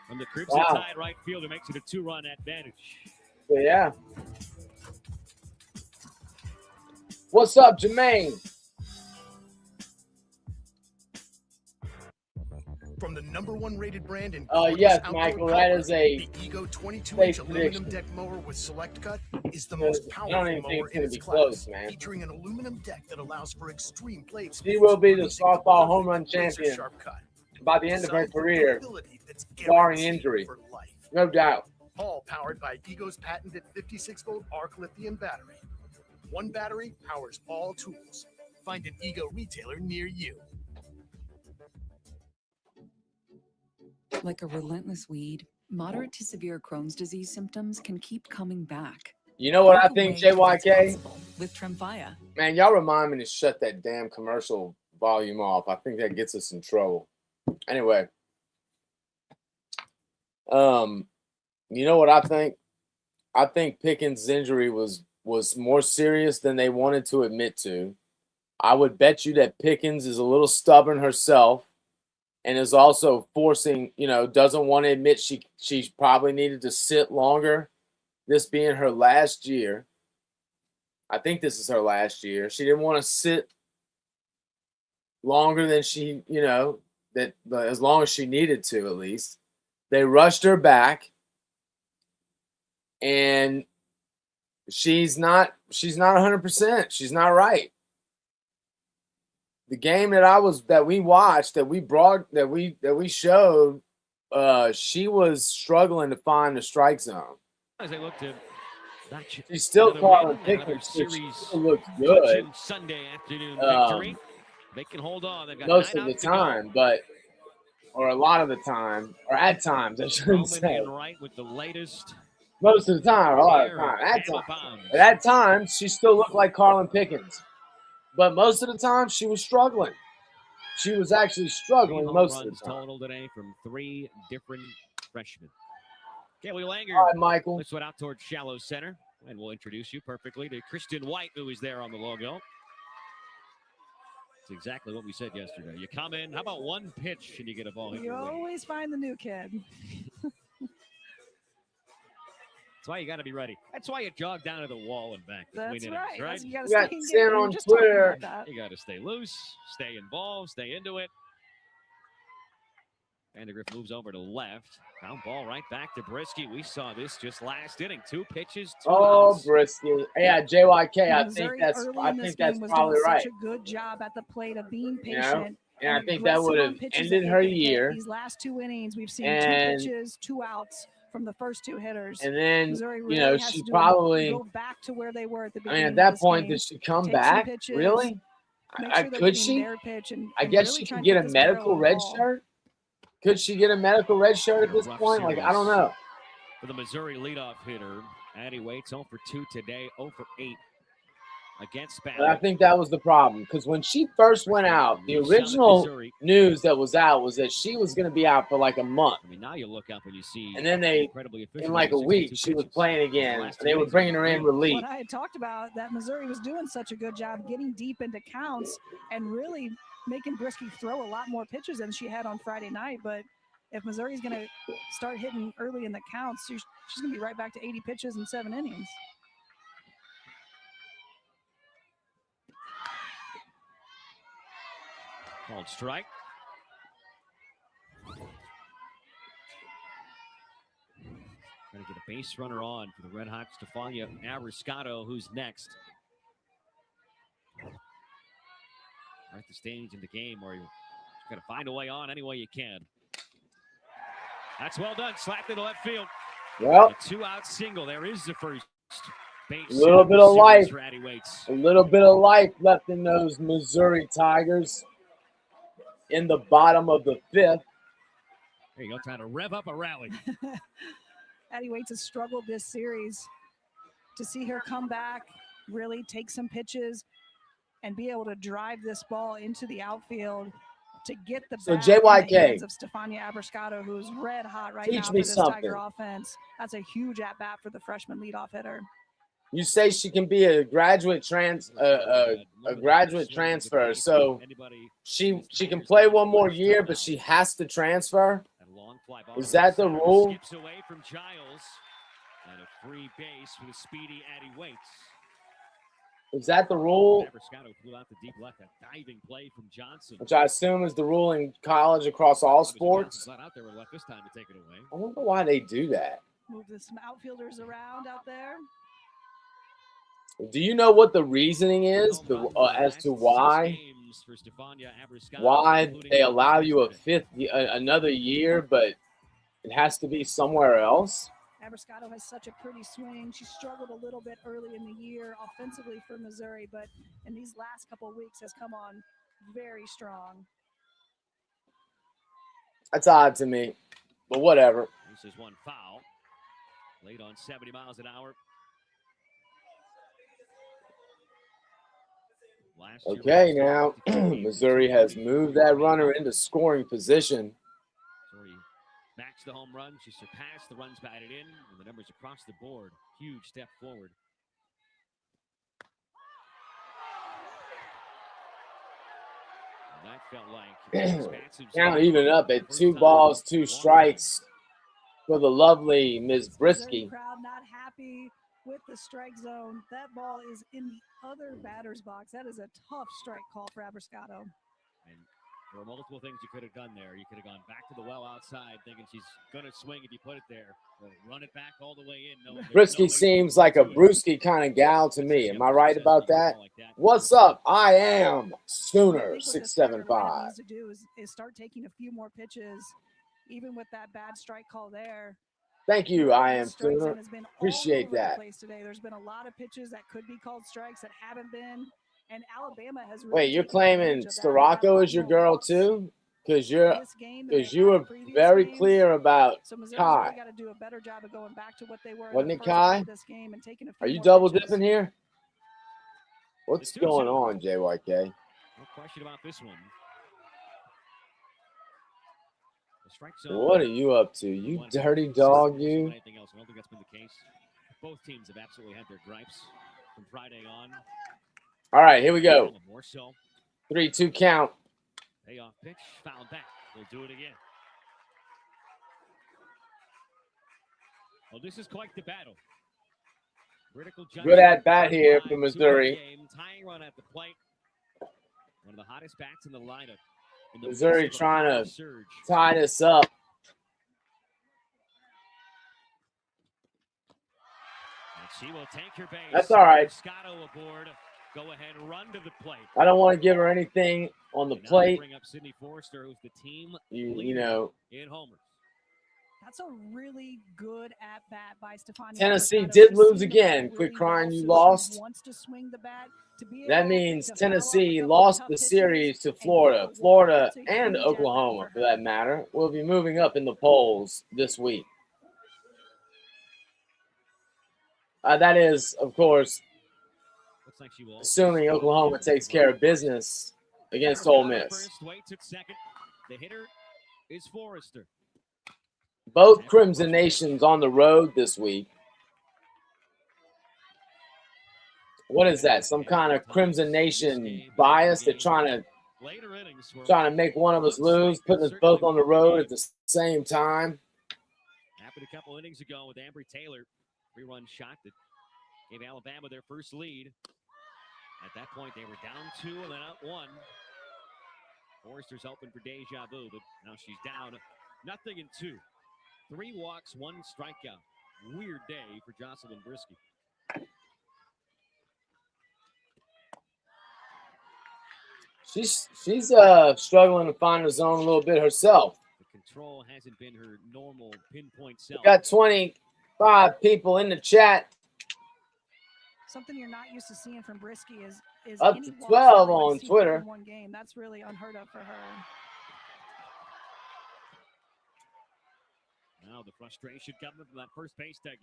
from the Crimson Tide right fielder makes it a 2-run advantage. Yeah. What's up, Jermaine? From the #1 rated brand in yes, Michael, that is a the Ego 22-inch aluminum prediction. deck mower with Select Cut is the most I don't powerful even think mower it's in going to its be class, close, man. featuring an aluminum deck that allows for extreme blade She will be the producing softball home run laser champion sharp cut. by the end of her Designed for career, durability that's barring guaranteed injury. for life. No doubt. All powered by Ego's patented 56-volt arc lithium battery. One battery powers all tools. Find an Ego retailer near you. Like a relentless weed, moderate to severe Crohn's disease symptoms can keep coming back. You know what I Walk think, away from what's JYK? possible with Tremfya. Man, y'all remind me to shut that damn commercial volume off. I think that gets us in trouble. Anyway. You know what I think? I think Pickens' injury was more serious than they wanted to admit to. I would bet you that Pickens is a little stubborn herself and is also forcing, doesn't want to admit she probably needed to sit longer. This being her last year. I think this is her last year. She didn't want to sit longer than she, as long as she needed to at least. They rushed her back. And she's not 100%. She's not right. The game that we watched, that we showed, she was struggling to find the strike zone. As they look to She's still calling Pickens. She still looks good Sunday afternoon victory. They can hold on. They've got most 9 of the outs to time, or a lot of the time, or at times, I shouldn't Roman say. in right with the latest. Most of the time, a lot of the time. At times, she still looked like Carlin Pickens. But most of the time, she was struggling. She was actually struggling most of the time. Total today from 3 different freshmen. Kelly Langer. All right, Michael. Let's went out towards shallow center. And we'll introduce you perfectly to Christian White, who is there on the logo. It's exactly what we said yesterday. You come in, how about one pitch and you get a ball hit? You always find the new kid. That's why you got to be ready. That's why you jog down to the wall and back. That's innings, right. right? You got got to stay Sin on just Twitter. about that. You got to stay loose, stay involved, stay into it. Vandegrift moves over to left. Found ball right back to Brisky. We saw this just last inning. 2 pitches, 2 outs. Brisky. Yeah, JYK. I Missouri think early in this game was probably doing right. Such a good job at the plate of being You know? patient. And I think that aggressive would on have pitches ended that her they could hit. year. These last 2 innings, we've seen And- 2 pitches, 2 outs from the first 2 hitters. And then, Missouri really has she to probably, go back to where they were at the I beginning. mean, at of that this point, game, did she come take some back? pitches, Really? make sure they're Could getting she? their pitch and guess really she try could and get put a this barrel medical on the red ball. shirt. Could she get a medical red shirt at this Rough point? Like, I don't series. know. For the Missouri leadoff hitter, Addie Waits 0 for 2 today, 0 for 8 against But I Banner. think that was the problem because when she first went out, the From Summit, original Missouri. news that was out was that she was going to be out for like a month. I mean, now you look up and you see, And then they, incredibly efficient in like a over week, 62 she was pitches. playing The again. last And they were innings bringing of her the in field. relief. What I had talked about, that Missouri was doing such a good job getting deep into counts and really making Brisky throw a lot more pitches than she had on Friday night. But if Missouri's going to start hitting early in the counts, she's going to be right back to 80 pitches in 7 innings. Called strike. Trying to get a base runner on for the Red Hot Stefania Abriscato, who's next. Right at the stage in the game where you got to find a way on any way you can. That's well done. Slapped into left field. Well, A 2-out single. There is the first base. a little of bit the of life. series for Addie Waits. A little bit of life left in those Missouri Tigers in the bottom of the 5th. There you go, trying to rev up a rally. Addie Waits has struggled this series. To see her come back, really take some pitches, and be able to drive this ball into the outfield to get the So, bat in the JYK, hands of Stefania Abriscato, who's red hot right teach now for me this something. Tiger offense. That's a huge at bat for the freshman leadoff hitter. You say she can be a graduate graduate transfer. So she can play one more year, but she has to transfer. Is that the rule? Skips away from Giles, and a free base for the speedy Addie Waits. Is that the rule? Abriscato flew out the deep left, a diving play from Johnson. Which I assume is the rule in college across all sports. Not out there with left this time to take it away. I wonder why they do that. Move some outfielders around out there. Do you know what the reasoning is as to why they allow you another year, but it has to be somewhere else? Abriscato has such a pretty swing. She struggled a little bit early in the year offensively for Missouri, but in these last couple of weeks has come on very strong. That's odd to me, but whatever. This is one foul. Late on 70 miles an hour. Okay, now Missouri has moved that runner into scoring position. Missouri matched the home run. She surpassed the runs batted in, and the numbers across the board. Huge step forward. And that felt like now even up at 2 balls, 2 strikes for the lovely Ms. Brisky. Crowd not happy with the strike zone. That ball is in the other batter's box. That is a tough strike call for Abriscato. And there were multiple things you could have done there. You could have gone back to the well outside, thinking she's going to swing if you put it there, or run it back all the way in. Brisky seems like a Brewski kind of gal to me. Am I right about that? What's up? I am Sooner 675. Needs to do is start taking a few more pitches, even with that bad strike call there. Thank you, I am Sooner. Appreciate that. Today. There's been a lot of pitches that could be called strikes that haven't been, and Alabama has. Really Wait, you're claiming Storako is your girl too? Because you were very clear about Kai. Got to do a better job of going back to what they were. Wasn't it Kai? This game and taking a few Are you more double pitches. dipping here? What's going on, JYK? No question about this one. What are you up to? You dirty dog, you. Anything else? I don't think that's been the case. Both teams have absolutely had their gripes from Friday on. All right, here we go. More so. 3-2 count. Payoff pitch, fouled back. They'll do it again. Well, this is quite the battle. Good at bat here for Missouri. Tying run at the plate. One of the hottest bats in the lineup. Missouri trying to tie this up. She will take her base. That's all right. Aboard. Go ahead, run to the plate. I don't want to give her anything on the plate. Bring up Sydney Forrester, who's the team you know. In homers. That's a really good at bat by Stefania. Tennessee did lose again. Quit crying, you lost. Wants to swing the bat. That means Tennessee lost the series to Florida. Florida and Oklahoma, for that matter, will be moving up in the polls this week. That is, of course, Looks like she will. assuming Oklahoma takes care of business against Ole Miss. First, Wade took second. The hitter is Forrester. Both Crimson Nations on the road this week. What is that? Some kind of Crimson Nation bias? They're trying to make one of us lose, putting us both on the road at the same time. Happened a couple innings ago with Ambry Taylor. Three-run shot that gave Alabama their first lead. At that point, they were down 2 and then up 1. Forrester's hoping for deja vu, but now she's down 0-2. 3 walks, 1 strikeout. Weird day for Jocelyn Brisky. She's struggling to find the zone a little bit herself. The control hasn't been her normal pinpoint self. We got 25 people in the chat. Something you're not used to seeing from Brisky is Up any to walks 12 in one on season Twitter. in one game. That's really unheard of for her. Now the frustration coming from that first base dugout.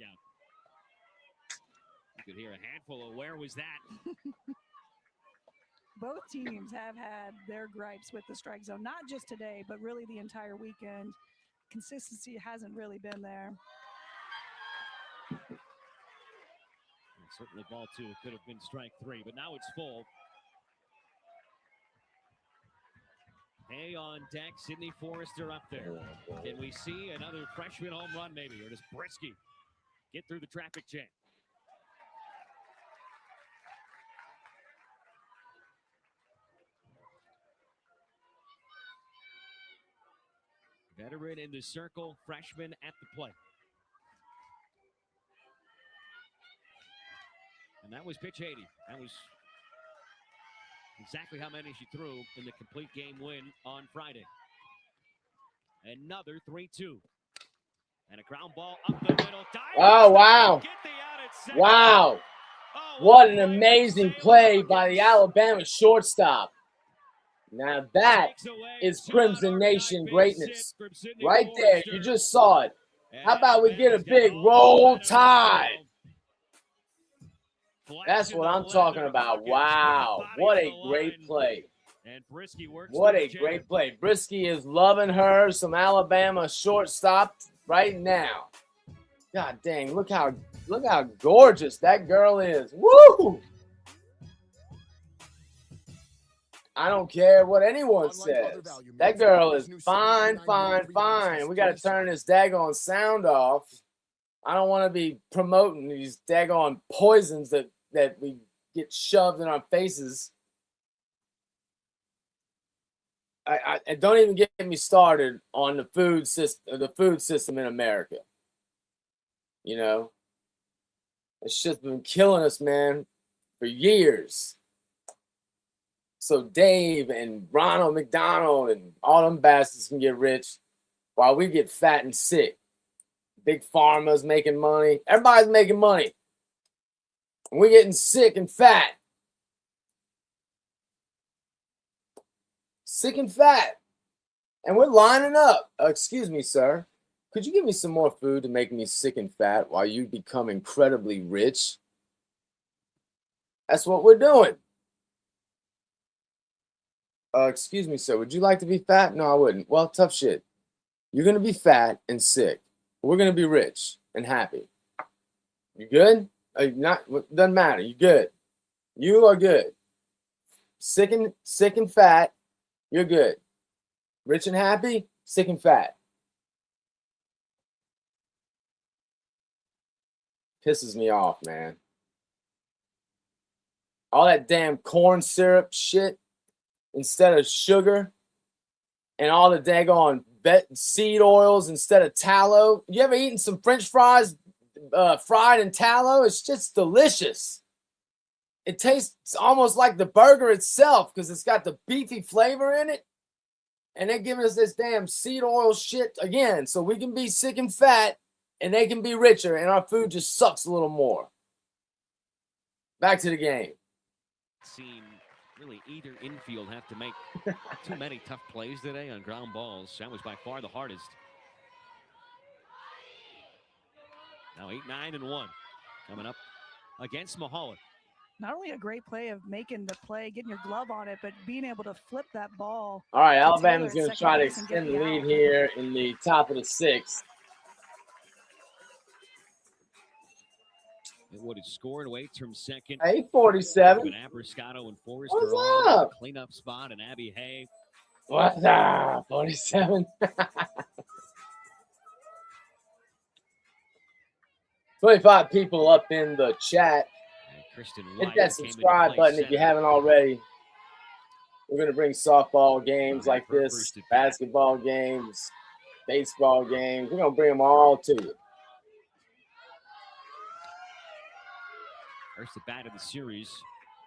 You could hear a handful of where was that? Both teams have had their gripes with the strike zone, not just today, but really the entire weekend. Consistency hasn't really been there. And certainly ball 2 could have been strike 3, but now it's full. Hay on deck, Sydney Forrester up there. Can we see another freshman home run maybe, or does Brisky get through the traffic jam? Veteran in the circle, freshman at the plate. And that was pitch 80. That was exactly how many she threw in the complete game win on Friday. Another 3-2. And a ground ball up the middle. Oh, wow. Wow. What an amazing play by the Alabama shortstop. Now that is Crimson Nation greatness. Right there. You just saw it. How about we get a big roll tide? That's what I'm talking about. Wow. What a great play. What a great play. Brisky is loving her some Alabama shortstop right now. God dang, look how gorgeous that girl is. Woo! I don't care what anyone says. That girl is fine, fine, fine. We got to turn this daggone sound off. I don't want to be promoting these daggone poisons that we get shoved in our faces. I don't even get me started on the food system in America. You know, it's just been killing us, man, for years. So Dave and Ronald McDonald and all them bastards can get rich while we get fat and sick. Big pharma's making money. Everybody's making money. And we're getting sick and fat. Sick and fat. And we're lining up. Excuse me, sir. Could you give me some more food to make me sick and fat while you become incredibly rich? That's what we're doing. Excuse me, sir. Would you like to be fat? No, I wouldn't. Well, tough shit. You're going to be fat and sick. We're going to be rich and happy. You good? Doesn't matter. You good. You are good. Sick and fat, you're good. Rich and happy, sick and fat. Pisses me off, man. All that damn corn syrup shit instead of sugar, and all the daggone seed oils instead of tallow. You ever eaten some French fries fried in tallow? It's just delicious. It tastes almost like the burger itself because it's got the beefy flavor in it. And they're giving us this damn seed oil shit again so we can be sick and fat and they can be richer and our food just sucks a little more. Back to the game. Seen really either infield have to make too many tough plays today on ground balls. That was by far the hardest. Now 8-9-1 coming up against Mulholland. Not only a great play of making the play, getting your glove on it, but being able to flip that ball. All right, to Alabama's Taylor going at to try to second base and get extend the the lead out. here in the top of the 6th. Wood has scored away from second. 8:47. When Abrascato and Forrester What's are on up? the cleanup spot, and Abby Hay. What's up? 47. 25 people up in the chat. And Kristen Hit White that came into subscribe play button if you center. haven't already. We're going to bring softball games like this, basketball games, baseball games. We're going to bring them all to you. First at bat of the series.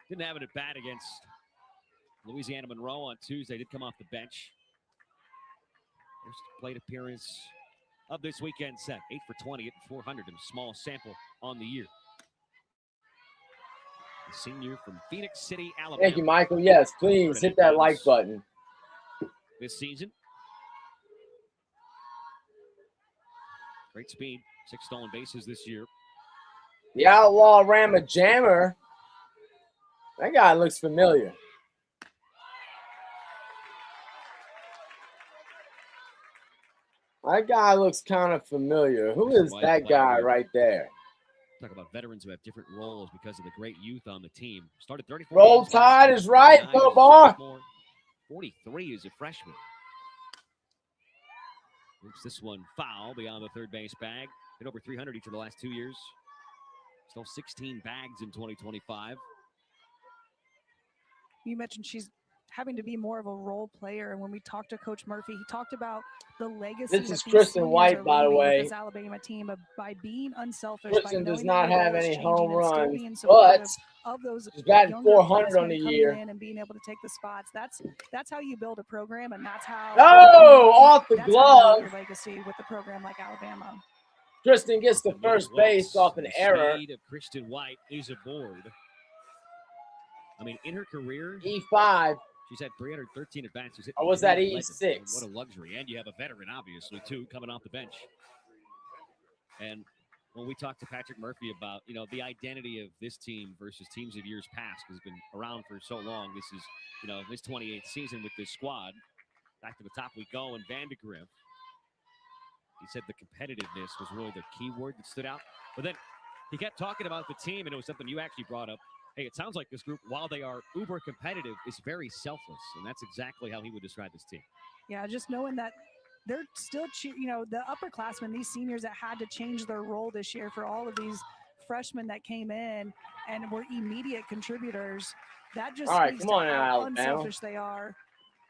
Didn't have it at bat against Louisiana Monroe on Tuesday. Did come off the bench. First plate appearance of this weekend set. 8 for 20, hitting 400 in a small sample on the year. The senior from Phoenix City, Alabama. Thank you, Michael. Yes, please hit that like button. This season. Great speed. 6 stolen bases this year. The Outlaw Rama Jammer. That guy looks familiar. That guy looks kind of familiar. Who is that guy right there? Talk about veterans who have different roles because of the great youth on the team. Started 34. Roll Tide is right, go bar. 43 is a freshman. Oops, this one foul beyond the third base bag. Hit over 300 each of the last 2 years. Stole 16 bags in 2025. You mentioned she's having to be more of a role player. And when we talked to Coach Murphy, he talked about the legacy. This is Kristen White, by the way. This Alabama team by being unselfish. Kristen by does not have any home runs, being but of those she's batting younger 400 on the freshmen year. coming in and being able to take the spots. That's how you build a program, and that's how. Oh, off the that's how you build glove. your legacy with a program like Alabama. Kristen gets to first base off an The error. speed of Kristen White is aboard. I mean, in her career, E5. she's had 313 at bats. Or was that 311. E6? What a luxury. And you have a veteran, obviously, too, coming off the bench. And when we talked to Patrick Murphy about, the identity of this team versus teams of years past, has been around for so long. This is, his 28th season with this squad. Back to the top we go, and Vandegrift. He said the competitiveness was really the key word that stood out. But then he kept talking about the team, and it was something you actually brought up. Hey, it sounds like this group, while they are uber competitive, is very selfless. And that's exactly how he would describe this team. Yeah, just knowing that they're still, the upperclassmen, these seniors that had to change their role this year for all of these freshmen that came in and were immediate contributors. That just speaks to how unselfish they are,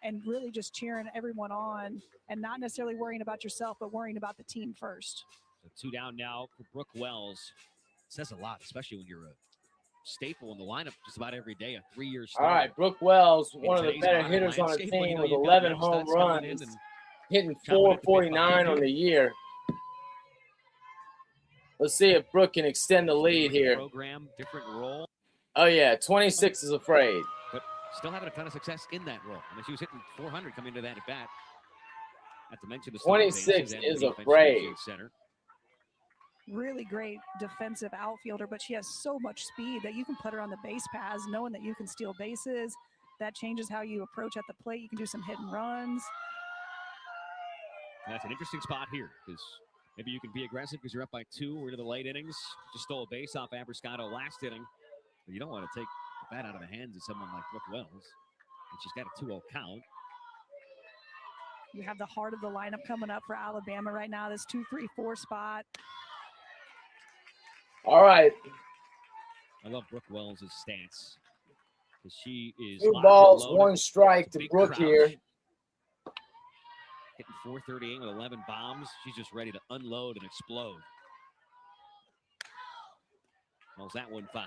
and really just cheering everyone on and not necessarily worrying about yourself, but worrying about the team first. So 2 down now for Brooke Wells. It says a lot, especially when you're a staple in the lineup just about every day, a 3-year start. All right, Brooke Wells, one of the better hitters on the team with 11 home runs, hitting 449 on the year. Let's see if Brooke can extend the lead here. Program, different role. Oh, yeah, 26 is afraid. But still having a ton of success in that role. I mean, she was hitting 400 coming into that at bat. Not to mention the 26 is afraid. Center. Really great defensive outfielder, but she has so much speed that you can put her on the base paths, knowing that you can steal bases. That changes how you approach at the plate. You can do some hit and runs. And that's an interesting spot here, because maybe you can be aggressive because you're up by 2. We're to the late innings. Just stole a base off Abrascato last inning. But you don't want to take the bat out of the hands of someone like Brooke Wells. And she's got a 2-0 count. You have the heart of the lineup coming up for Alabama right now, this 2-3-4 spot. All right. I love Brooke Wells' stance, because she is 2 balls, 1 strike to Brooke here. Hitting 438 with 11 bombs. She's just ready to unload and explode. Calls that one foul.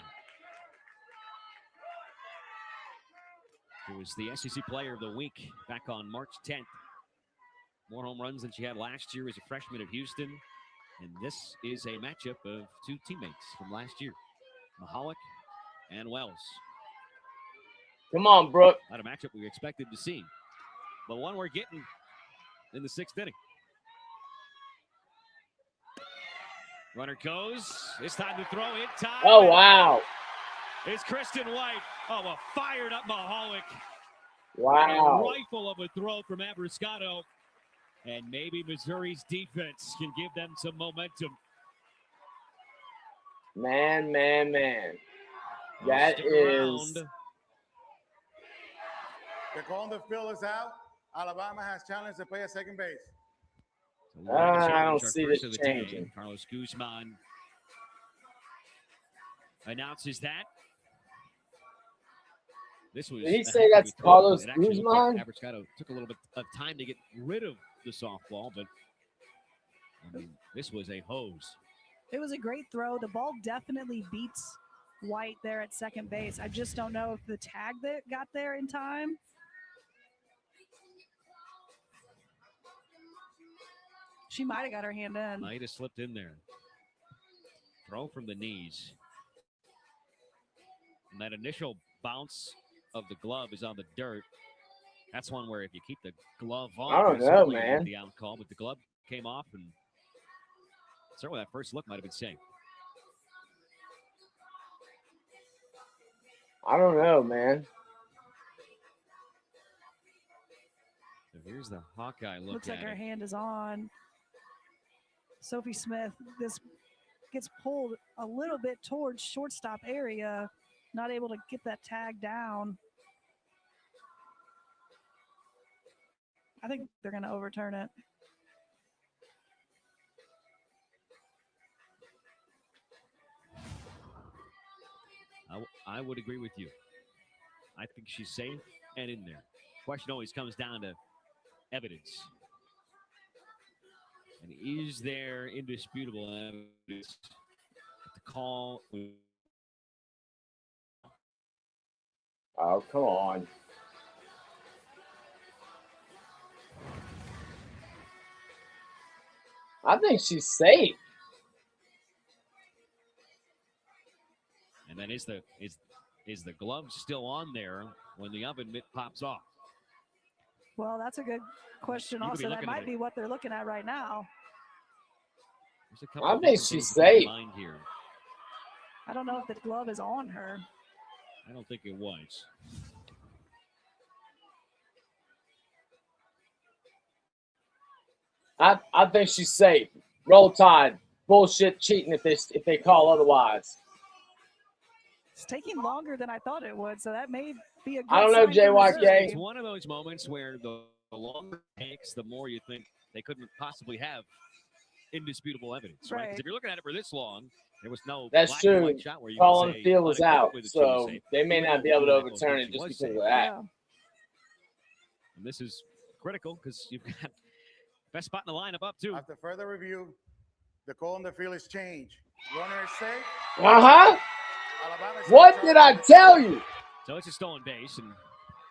It was the SEC Player of the Week back on March 10th. More home runs than she had last year as a freshman at Houston. And this is a matchup of 2 teammates from last year, Mahalik and Wells. Come on, Brooke. Not a matchup we expected to see, but one we're getting in the 6th inning. Runner goes. It's time to throw in time. Oh, wow. is Kristen White. Oh, a fired up Mahalik. Wow. A rifle of a throw from Abrascato. And maybe Missouri's defense can give them some momentum. Man. That Stick is. around. The call on the field is out. Alabama has challenged to play at second base. So I don't our see first this of the day. changing. Carlos Guzman announces that. This was. Did he a say heck of that's a throw. Carlos It actually looked Guzman? like Abrascato took a little bit of time to get rid of the softball, but I mean, this was a hose. It was a great throw. The ball definitely beats White there at second base. I just don't know if the tag that got there in time. She might have got her hand in. Might have slipped in there. Throw from the knees. And that initial bounce of the glove is on the dirt. That's one where if you keep the glove on, I don't you know, certainly get man. the out call, but the glove came off, and certainly that first look might have been safe. I don't know, man. So here's the Hawkeye look Looks at like her it. hand is on. Sophie Smith, this gets pulled a little bit towards shortstop area, not able to get that tag down. I think they're going to overturn it. I would agree with you. I think she's safe and in there. Question always comes down to evidence. And is there indisputable evidence that the call? Oh, come on. I think she's safe. And then is the glove still on there when the oven mitt pops off? Well, that's a good question. You could be Also, that looking at might it. be what they're looking at right now. There's a couple I of think different she's things to keep in safe. mind here. I don't know if the glove is on her. I don't think it was. I think she's safe. Roll Tide. Bullshit cheating if they call otherwise. It's taking longer than I thought it would, so that may be a good I don't know, sign for JYK. Missouri. It's one of those moments where the longer it takes, the more you think they couldn't possibly have indisputable evidence, right? 'Cause Right. if you're looking at it for this long, there was no That's black and true. white shot where you Call can on say the field was out, unequivocally that she was so safe. they may Even not though be able to Michaels overturn thinks it she just was because of safe. that. Yeah. And this is critical because you've got best spot in the lineup up too. After further review, the call on the field is changed. Runner is safe. Uh-huh. Alabama is What in did charge. I tell you? So it's a stolen base and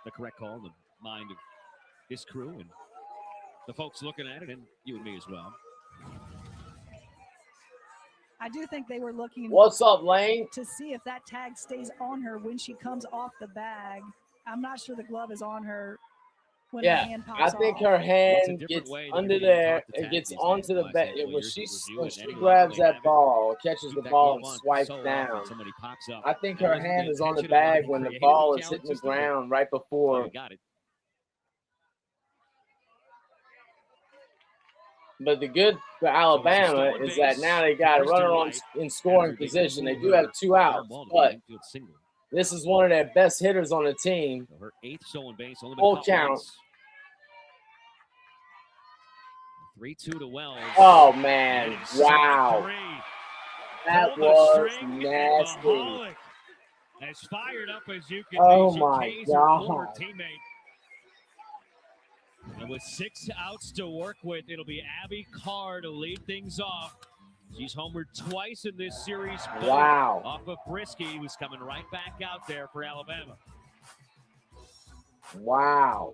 the correct call in the mind of this crew and the folks looking at it, and you and me as well. I do think they were looking What's up, Lane? to see if that tag stays on her when she comes off the bag. I'm not sure the glove is on her when Yeah, the hand I pops think off. her Well, it's a hand different gets way that under you're being there. taught to It tag gets these onto days, the Wes. back. Well, When years she of review when at she any level, grabs they that have it. ball, catches Keep the that ball, glove and on swipes so often down. somebody pops up. I think That her wasn't hand is on the intention. It bag wasn't when the creative ball is challenge hitting the system, but- ground right Oh, before. you got it. But the good for Alabama is that now they got a runner on in scoring position. They do have two outs, but this is one of their best hitters on the team. So her 8th stolen base, only been Full caught count. once. 3-2 to Wells. Oh man! And strike Wow, three. that Pulled the was string, and nasty. Mahalik, as fired up as you can Oh be, she my tased her former God. teammate. And with 6 outs to work with, it'll be Abby Carr to lead things off. She's homered twice in this series. both Wow. Off of Brisky, who's coming right back out there for Alabama. Wow.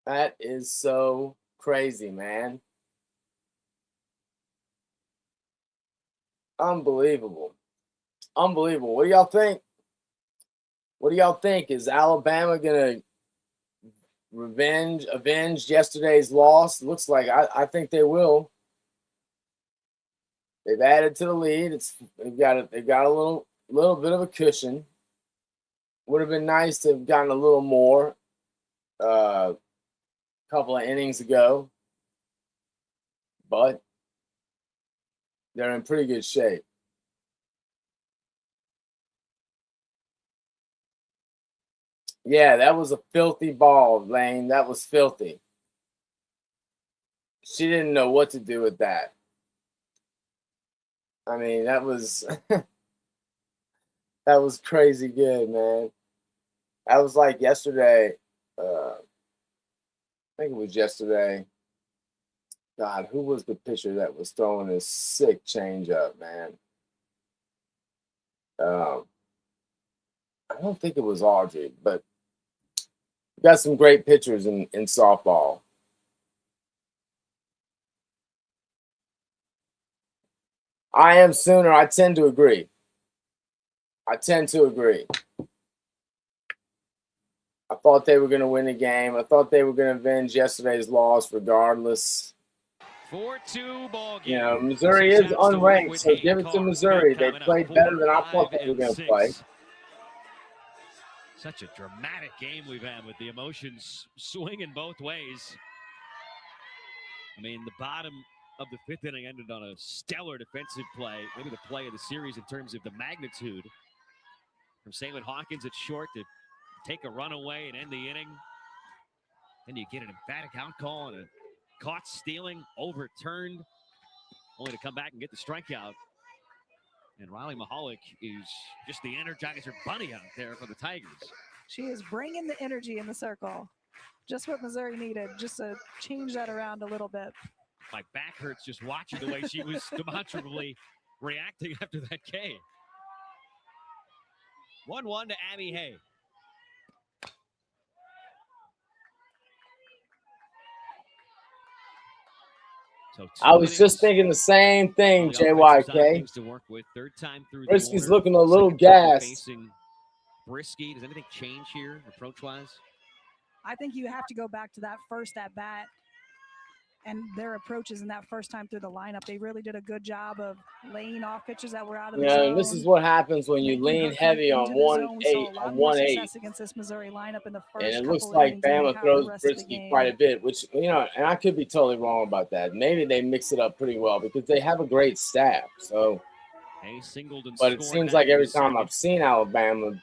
That is so crazy, man. Unbelievable. Unbelievable. What do y'all think? What do y'all think? Is Alabama going to avenge yesterday's loss? Looks like I think they will. They've added to the lead. They've got a little bit of a cushion. Would have been nice to have gotten a little more a couple of innings ago, but they're in pretty good shape. Yeah, that was a filthy ball, Lane. That was filthy. She didn't know what to do with that. I mean, that was that was crazy good, man. That was like yesterday. I think it was yesterday. God, who was the pitcher that was throwing this sick changeup, man? I don't think it was Audrey, but we got some great pitchers in softball. I am Sooner. I tend to agree. I thought they were going to win the game. I thought they were going to avenge yesterday's loss regardless. 4-2 ball game. You know, Missouri is unranked, so give it to Missouri. They played better than I thought they were going to play. Such a dramatic game we've had with the emotions swinging both ways. I mean, the bottom of the fifth inning ended on a stellar defensive play, maybe the play of the series in terms of the magnitude. From Salem Hawkins at short to take a run away and end the inning. Then you get an emphatic out call and a caught stealing, overturned, only to come back and get the strikeout. And Riley Mahalik is just the Energizer Bunny out there for the Tigers. She is bringing the energy in the circle. Just what Missouri needed, just to change that around a little bit. My back hurts just watching the way she was demonstrably reacting after that K. 1-1 to Abby Hay. So I was just thinking the same thing, JYK. To work with. Third time through Brisky's looking a little gassed. Brisky. Does anything change here approach-wise? I think you have to go back to that first at-bat and their approaches in that first time through the lineup. They really did a good job of laying off pitches that were out of the zone. And this is what happens when you lean heavy on 1-8 against this Missouri lineup in the first. And it looks like Bama throws Brisky quite a bit, which, you know, and I could be totally wrong about that. Maybe they mix it up pretty well because they have a great staff. So, but it seems like every time I've seen Alabama,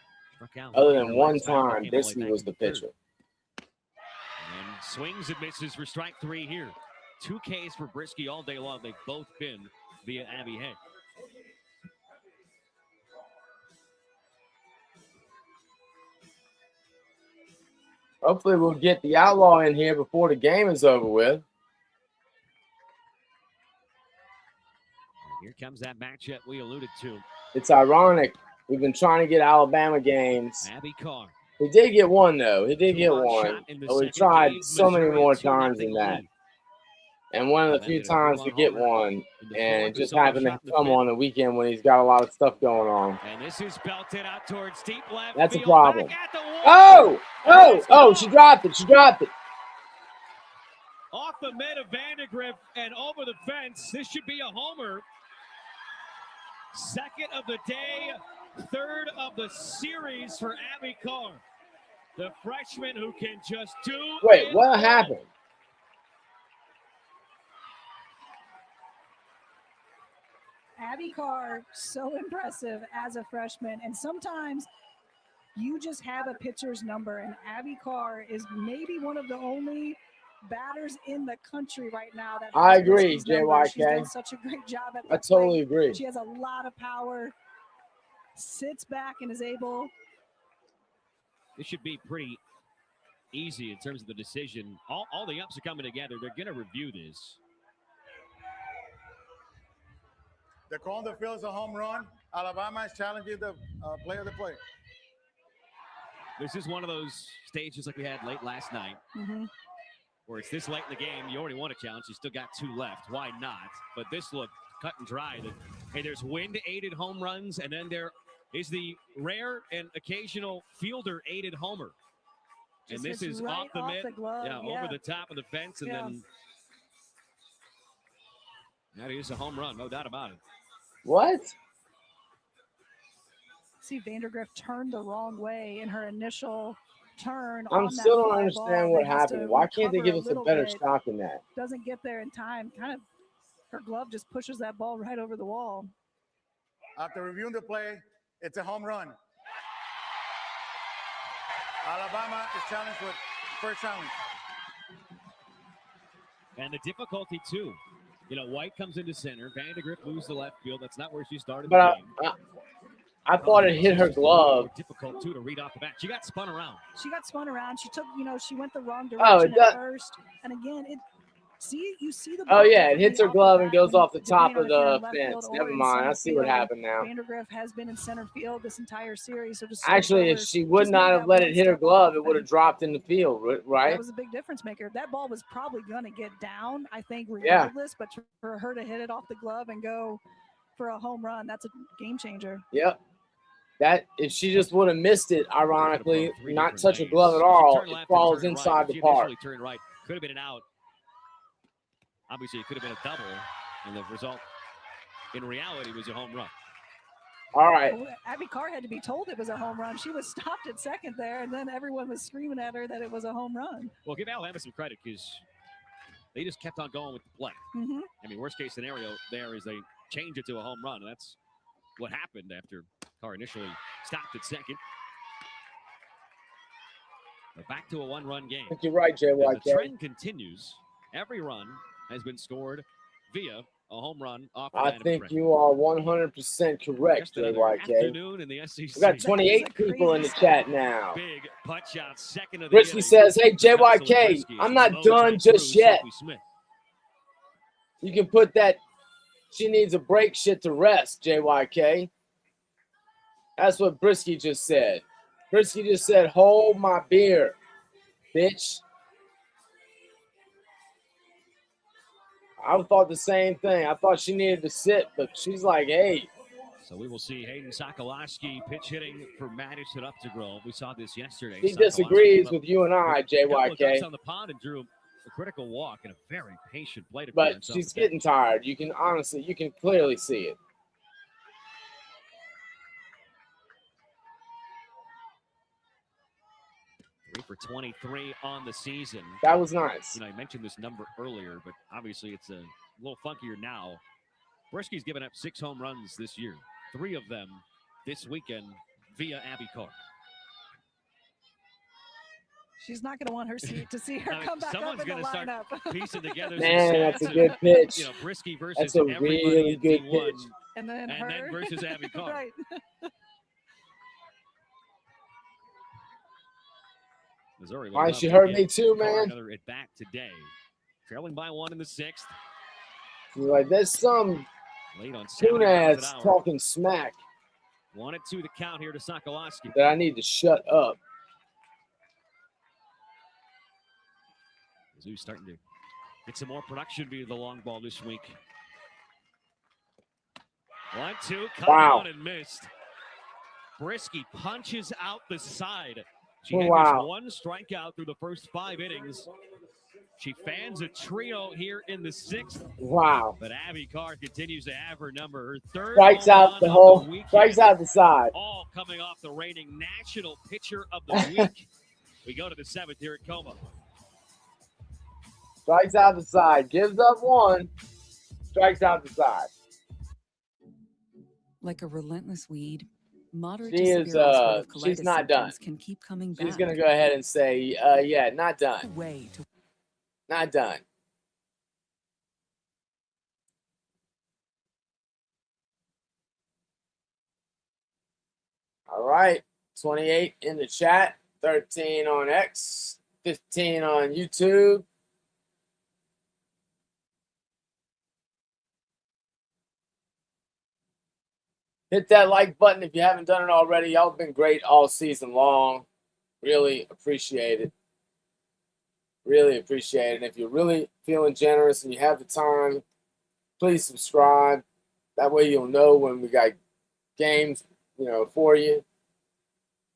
other than one time, Brisky was the pitcher. And swings and misses for strike three here. 2 Ks for Brisky all day long. They've both been via Abby Hay. Hopefully we'll get the Outlaw in here before the game is over with. Here comes that matchup we alluded to. It's ironic. We've been trying to get Alabama games. Abby Carr. He did get one, though. He did get one. But we tried so many more times than that. And one of the few times we get one, and it just happened to come on the weekend when he's got a lot of stuff going on. And this is belted out towards deep left. That's a problem. Oh, she dropped it. Off the mid of Vandegrift and over the fence. This should be a homer. Second of the day, third of the series for Abby Carr. The freshman who can just do. Wait, what happened? Abby Carr, so impressive as a freshman. And sometimes you just have a pitcher's number. And Abby Carr is maybe one of the only batters in the country right now that I agree, JYK. She's done such a great job at the I totally agree. She has a lot of power, sits back and is able. This should be pretty easy in terms of the decision. All the ups are coming together. They're going to review this. The call on the field is a home run. Alabama is challenging the play of the play. This is one of those stages like we had late last night, where it's this late in the game. You already won a challenge. You still got 2 left. Why not? But this looked cut and dry. Hey, there's wind-aided home runs, and then there is the rare and occasional fielder-aided homer. And this is right off the mid, glove, over the top of the fence, and then That is a home run, no doubt about it. What? See, Vandergrift turned the wrong way in her initial turn. I'm on still that don't fly understand ball what that has to happened. Why can't they recover give us a little better bit. shot than that? Doesn't get there in time. Kind of, her glove just pushes that ball right over the wall. After reviewing the play, it's a home run. Alabama is challenged with first challenge. And the difficulty, too. You know, White comes into center. Vandergrift moves to left field. That's not where she started But the game. I thought it hit her glove. Difficult, too, to read off the bat. She got spun around. She got spun around. She took, she went the wrong Oh, direction it does. at first. And again, you see the Oh, ball yeah, it hits her differently off the glove and bat goes when- off the top depending of on if you're the in left field fence. or Never in mind. I center see what field. happened now. Vandergrift has been in center field this entire series. So just Actually, if she would not have let it hit her glove, it would have dropped in the field, right? That was a big difference maker. That ball was probably going to get down, I think, Yeah. regardless. But for her to hit it off the glove and go for a home run, that's a game changer. Yep. That if she just would have missed it, ironically, not touch her glove at all, it falls inside the park. Turned right. Could have been an out. Obviously, it could have been a double, and the result, in reality, was a home run. All right. Well, Abby Carr had to be told it was a home run. She was stopped at second there, and then everyone was screaming at her that it was a home run. Well, give Alabama some credit because they just kept on going with the play. Mm-hmm. I mean, worst case scenario there is they change it to a home run. And that's what happened after Carr initially stopped at second. But back to a one-run game. I think you're right, JYK. The trend continues. Every run has been scored via a home run off the I bat. think you are 100% correct, JYK. Afternoon in the SEC. We got 28 people in the chat now. Big putt shot, second of the Richie inning. says, hey, JYK, Brisky. I'm not Mows done right just through yet. Sophie Smith. You can put that she needs a break shit to rest, JYK. That's what Brisky just said. Brisky just said, hold my beer, bitch. I thought the same thing. I thought she needed to sit, but she's like, hey. So we will see Hayden Sokolowski pitch hitting for Madison Updegrove. We saw this yesterday. He disagrees with you and I, JYK. On the pond and drew a critical walk and a very patient plate. But she's getting tired. You can clearly see it. For 23 on the season. That was nice. You know, I mentioned this number earlier, but obviously it's a little funkier now. Brisky's given up 6 home runs this year, 3 of them this weekend via Abby Carr. She's not going to want to see her come back up in the lineup. Piecing together. Man, that's a good pitch. You know, Brisky versus that's a really good pitch. And then versus Abby Carr. Right. Missouri. All right, she heard me too, man. Another at bat today, trailing by 1 in the 6th. She's like, there's some tune ass talking smack. 1-2 the count here to Sokolowski. That I need to shut up. Mizzou's starting to get some more production via the long ball this week. 1-2, cut on and missed. Brisky punches out the side. She had just 1 strikeout through the first 5 innings. She fans a trio here in the 6th. Wow. But Abby Carr continues to have her number. Her 3rd strikes out the whole, strikes out the side. All coming off the reigning national pitcher of the week. We go to the 7th here at Como. Strikes out the side. Gives up 1. Strikes out the side. Like a relentless weed, moderate she to is, severe she's not done. can keep coming back. She's going to go ahead and say, yeah, not done. Not done. All right. 28 in the chat, 13 on X, 15 on YouTube. Hit that like button if you haven't done it already. Y'all have been great all season long. Really appreciate it. Really appreciate it. And if you're really feeling generous and you have the time, please subscribe. That way you'll know when we got games, for you.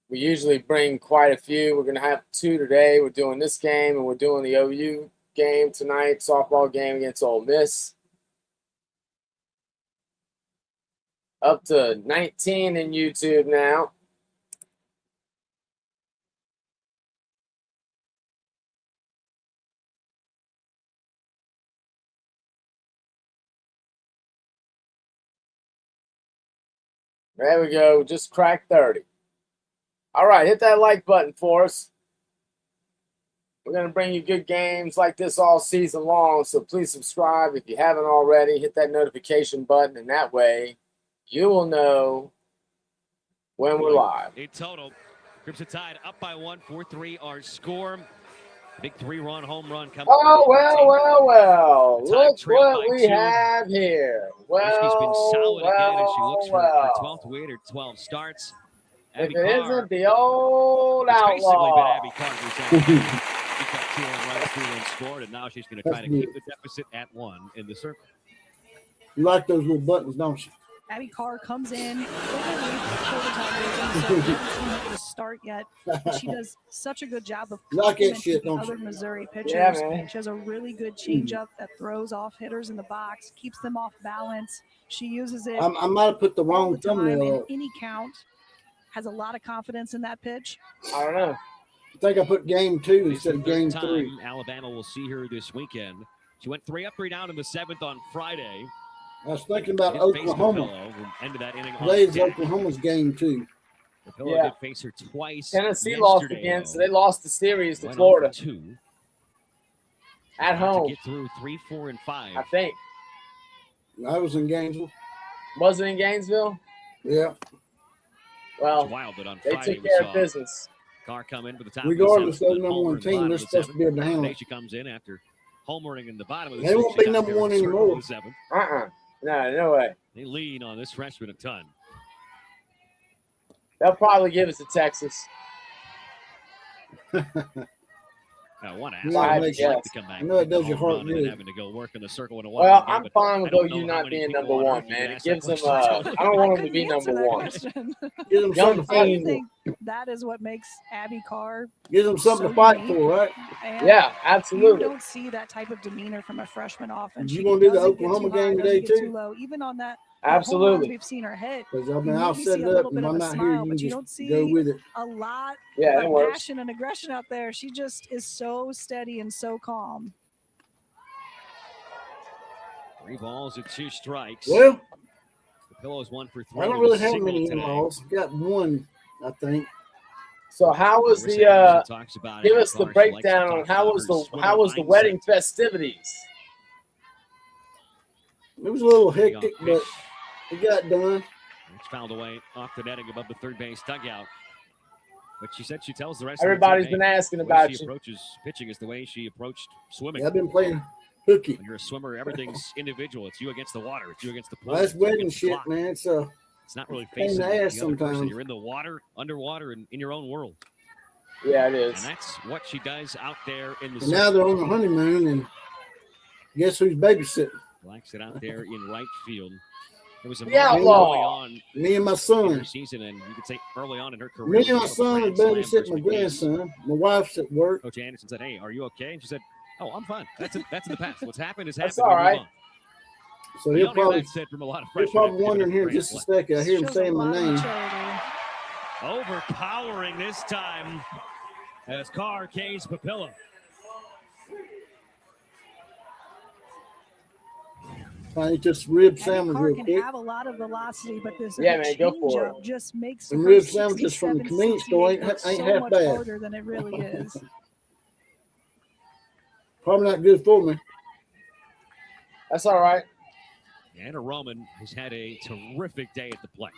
We usually bring quite a few. We're going to have 2 today. We're doing this game, and we're doing the OU game tonight, softball game against Ole Miss. Up to 19 in YouTube now. There we go. Just cracked 30. All right, hit that like button for us. We're going to bring you good games like this all season long, so please subscribe if you haven't already. Hit that notification button, and that way you will know when we're live. In total, Crimson Tide up by 1, 4-3 our score. Big 3-run home run coming. Oh, well. The Look Tide trail what by we 2. have here. Whiskey's been solid again as she looks for her well. 12th win or 12 starts. If Abby it Carr, isn't the old it's basically been outlaw. Abby Carr who's she got 2 runs, 3 runs scored, and now she's going to try to keep the deficit at 1 in the circle. You like those little buttons, don't you? Abby Carr comes in before the Tigers, so we haven't seen her get a start yet. But she does such a good job of Like that complementing shit, the don't other you? Missouri pitchers. Yeah, man. She has a really good changeup that throws off hitters in the box, keeps them off balance. She uses it I might have put the all wrong the time thumbnail in up. any count. Has a lot of confidence in that pitch. I don't know. I think I put game 2 It's instead the of game third 3. time Alabama will see her this weekend. She went 3 up, 3 down in the 7th on Friday. I was thinking about Did face Oklahoma. Papillo, who ended that inning on Today is deck. Oklahoma's game 2. Papillo Yeah. did face her twice. Tennessee lost yesterday, again, though. so they lost the series to Went Florida 0-2. at To home, get through 3, 4, and 5. I think. I was in Gainesville. Was it in Gainesville? Yeah. Well, It's wild that on they Friday took we care of saw business. Carr come in for the top Regardless of of the the 7th, number homer one in the team, bottom they're of the supposed to be able to 7th. handle Today it. she comes in after homering in the bottom of the They 6th. won't She be got number there one in the circle anymore. of the 7th. No way. They lean on this freshman a ton. They'll probably give us to Texas. I want to Yeah, ask I her make if she'd like sense. to come back. I know it and hit does the your home heart run and good. having to go work in the circle in a Well, one-on-one I'm game, fine but with I don't OU know how not many being people number on 1, earth you man. could It ask gives that them. question to. I don't want them to couldn't be answer number that 1. question. Give them Young something to I fight for. think that is what makes Abby Carr. Give them something to so fight unique. for, right? And Yeah, you absolutely. don't see that type of demeanor from a freshman offense. You She gonna do the doesn't get Oklahoma too high, game doesn't today, get too? too low. Even on that home runs Absolutely. we've seen her hit, Because I you mean, I'll maybe set see it a up, little and bit if of I'm a not here, smile, you but can you just don't see go with it. a lot Yeah, it of works. passion and aggression out there. She just is so steady and so calm. 3 balls and 2 strikes. Well, The Pillow's 1 for 3. I don't with a really have single many today. in-laws. Got one, I think. So how was Marissa the? Anderson talks about Give Abby us the Carr. She likes to breakdown on talk how about was her the swimmer mindset. wedding festivities? It was a little Leading off hectic, pitch. but it got done. It's fouled away off the netting above the third base dugout. But she said she tells the rest Everybody's of the team, been asking the way about she you. approaches pitching is the way she approached swimming. Yeah, I've been playing hooky. When you're a swimmer, everything's individual. It's you against the water. It's you against the pool. Well, that's it's you wedding against the shit, clock. man. It's It's not really pain in facing the the ass other person. sometimes. You're in the water, underwater, and in your own world. Yeah, it And is. that's what she does out there in the and now they're on the honeymoon, and guess who's babysitting? Likes it out there in right field. It was a The moment outlaw. early on Me and my in her son. season, and you could say early on in her career. Me and my she son had is a grand slam babysitting versus my McKee. grandson. My wife's at work. Coach Anderson said, "Hey, are you okay?" And she said, "Oh, I'm fine. That's in the past. What's happened is That's happened. all We move right. on." So You he'll don't hear probably that said from a lot of You're freshmen. probably after wondering giving here up in a just a grand second. I hear him Shows a saying my lot of name. maturity. slam. Overpowering this time as Carr Case Papilla. I eat this rib Abby sandwich Carr real can quick. have a lot of velocity, but this Yeah, man, go for changeup it. just makes Them her rib sandwiches from the 67, convenience store 68 look ain't so half much bad. harder than it really is. Probably not good for me. That's all right. Anna Roman has had a terrific day at the plate.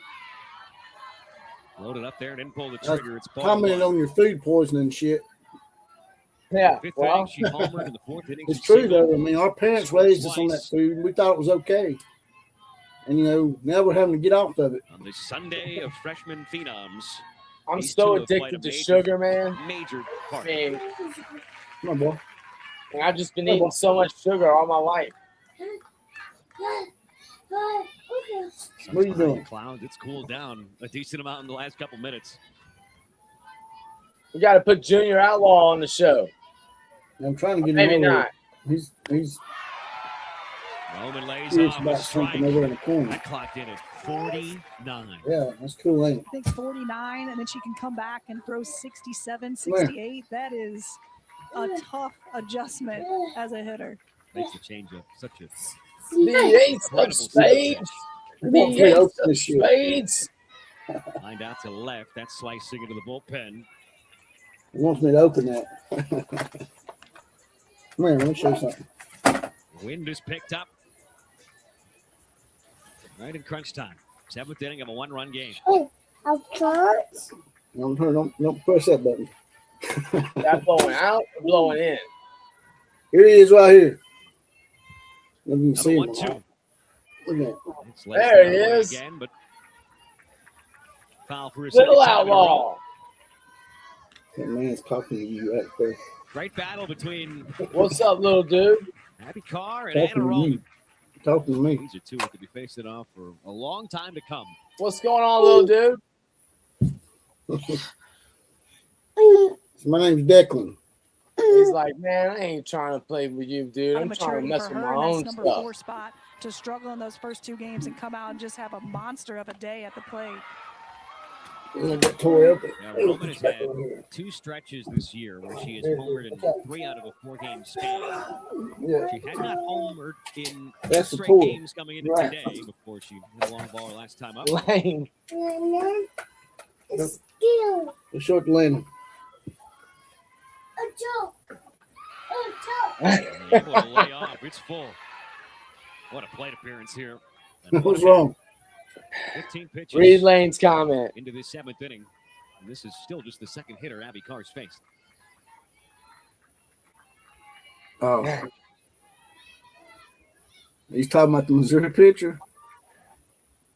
Loaded up there and didn't pull the trigger. It's ball Commented one. on your food poisoning shit. Yeah. Fifth Well, inning, she homered in the fourth inning. It's she true singled. though. I mean, our parents raised us on that food. We thought it was okay, and now we're having to get off of it. On the Sunday of freshman phenoms, I'm these so two have played a addicted to major- sugar, man. major I part. mean, Come on, boy. and I've just been eating so much sugar all my life. What are you doing? Clouds, it's cooled down a decent amount in the last couple minutes. We got to put Junior Outlaw on the show. I'm trying to get him Maybe over. not. He's Roman lays serious off a about strike. something over in the corner. That clocked in at 49. Yeah, that's cool, ain't it? I think 49, and then she can come back and throw 67, 68. That is a tough adjustment as a hitter. Makes the change of such a The ace of incredible spades. He wants me The to ace open of this shit. spades. line out to left. That's slicing into the bullpen. He wants me to open that. Come here, let me show you something. Wind is picked up. Right in crunch time. 7th inning of a 1-run game. Don't press that button. That blowing out or blowing in? Here he is right here. Let me see Number him. 1-2. Look at that. It's There he away is. again, but foul for a Little second time in a row. outlaw. That man's talking to you right there. Great battle between What's up, little dude? Abby Carr and Talking Anna to Roman. you. Talking to me. These are two who could be facing off for a long time to come. What's going on, little dude? My name's Declan. He's like, man, I ain't trying to play with you, dude. I'm trying to Maturity mess for with her my in own this number stuff. 4 spot to struggle in those first 2 games and come out and just have a monster of a day at the plate. I got tore up. Now, Roman has had 2 stretches this year where she has homered in 3 out of a 4-game span. Yeah. She had not homered in That's the straight pull. games coming into Right. today before she hit a long ball her last time up. Lane. Let's show it to Lennon. Able to lay off. It's full. What a plate appearance here. And What's one wrong? 15 pitches Read Lane's comment. into this 7th inning. And this is still just the second hitter Abby Carr's faced. Oh. He's talking about the Missouri pitcher.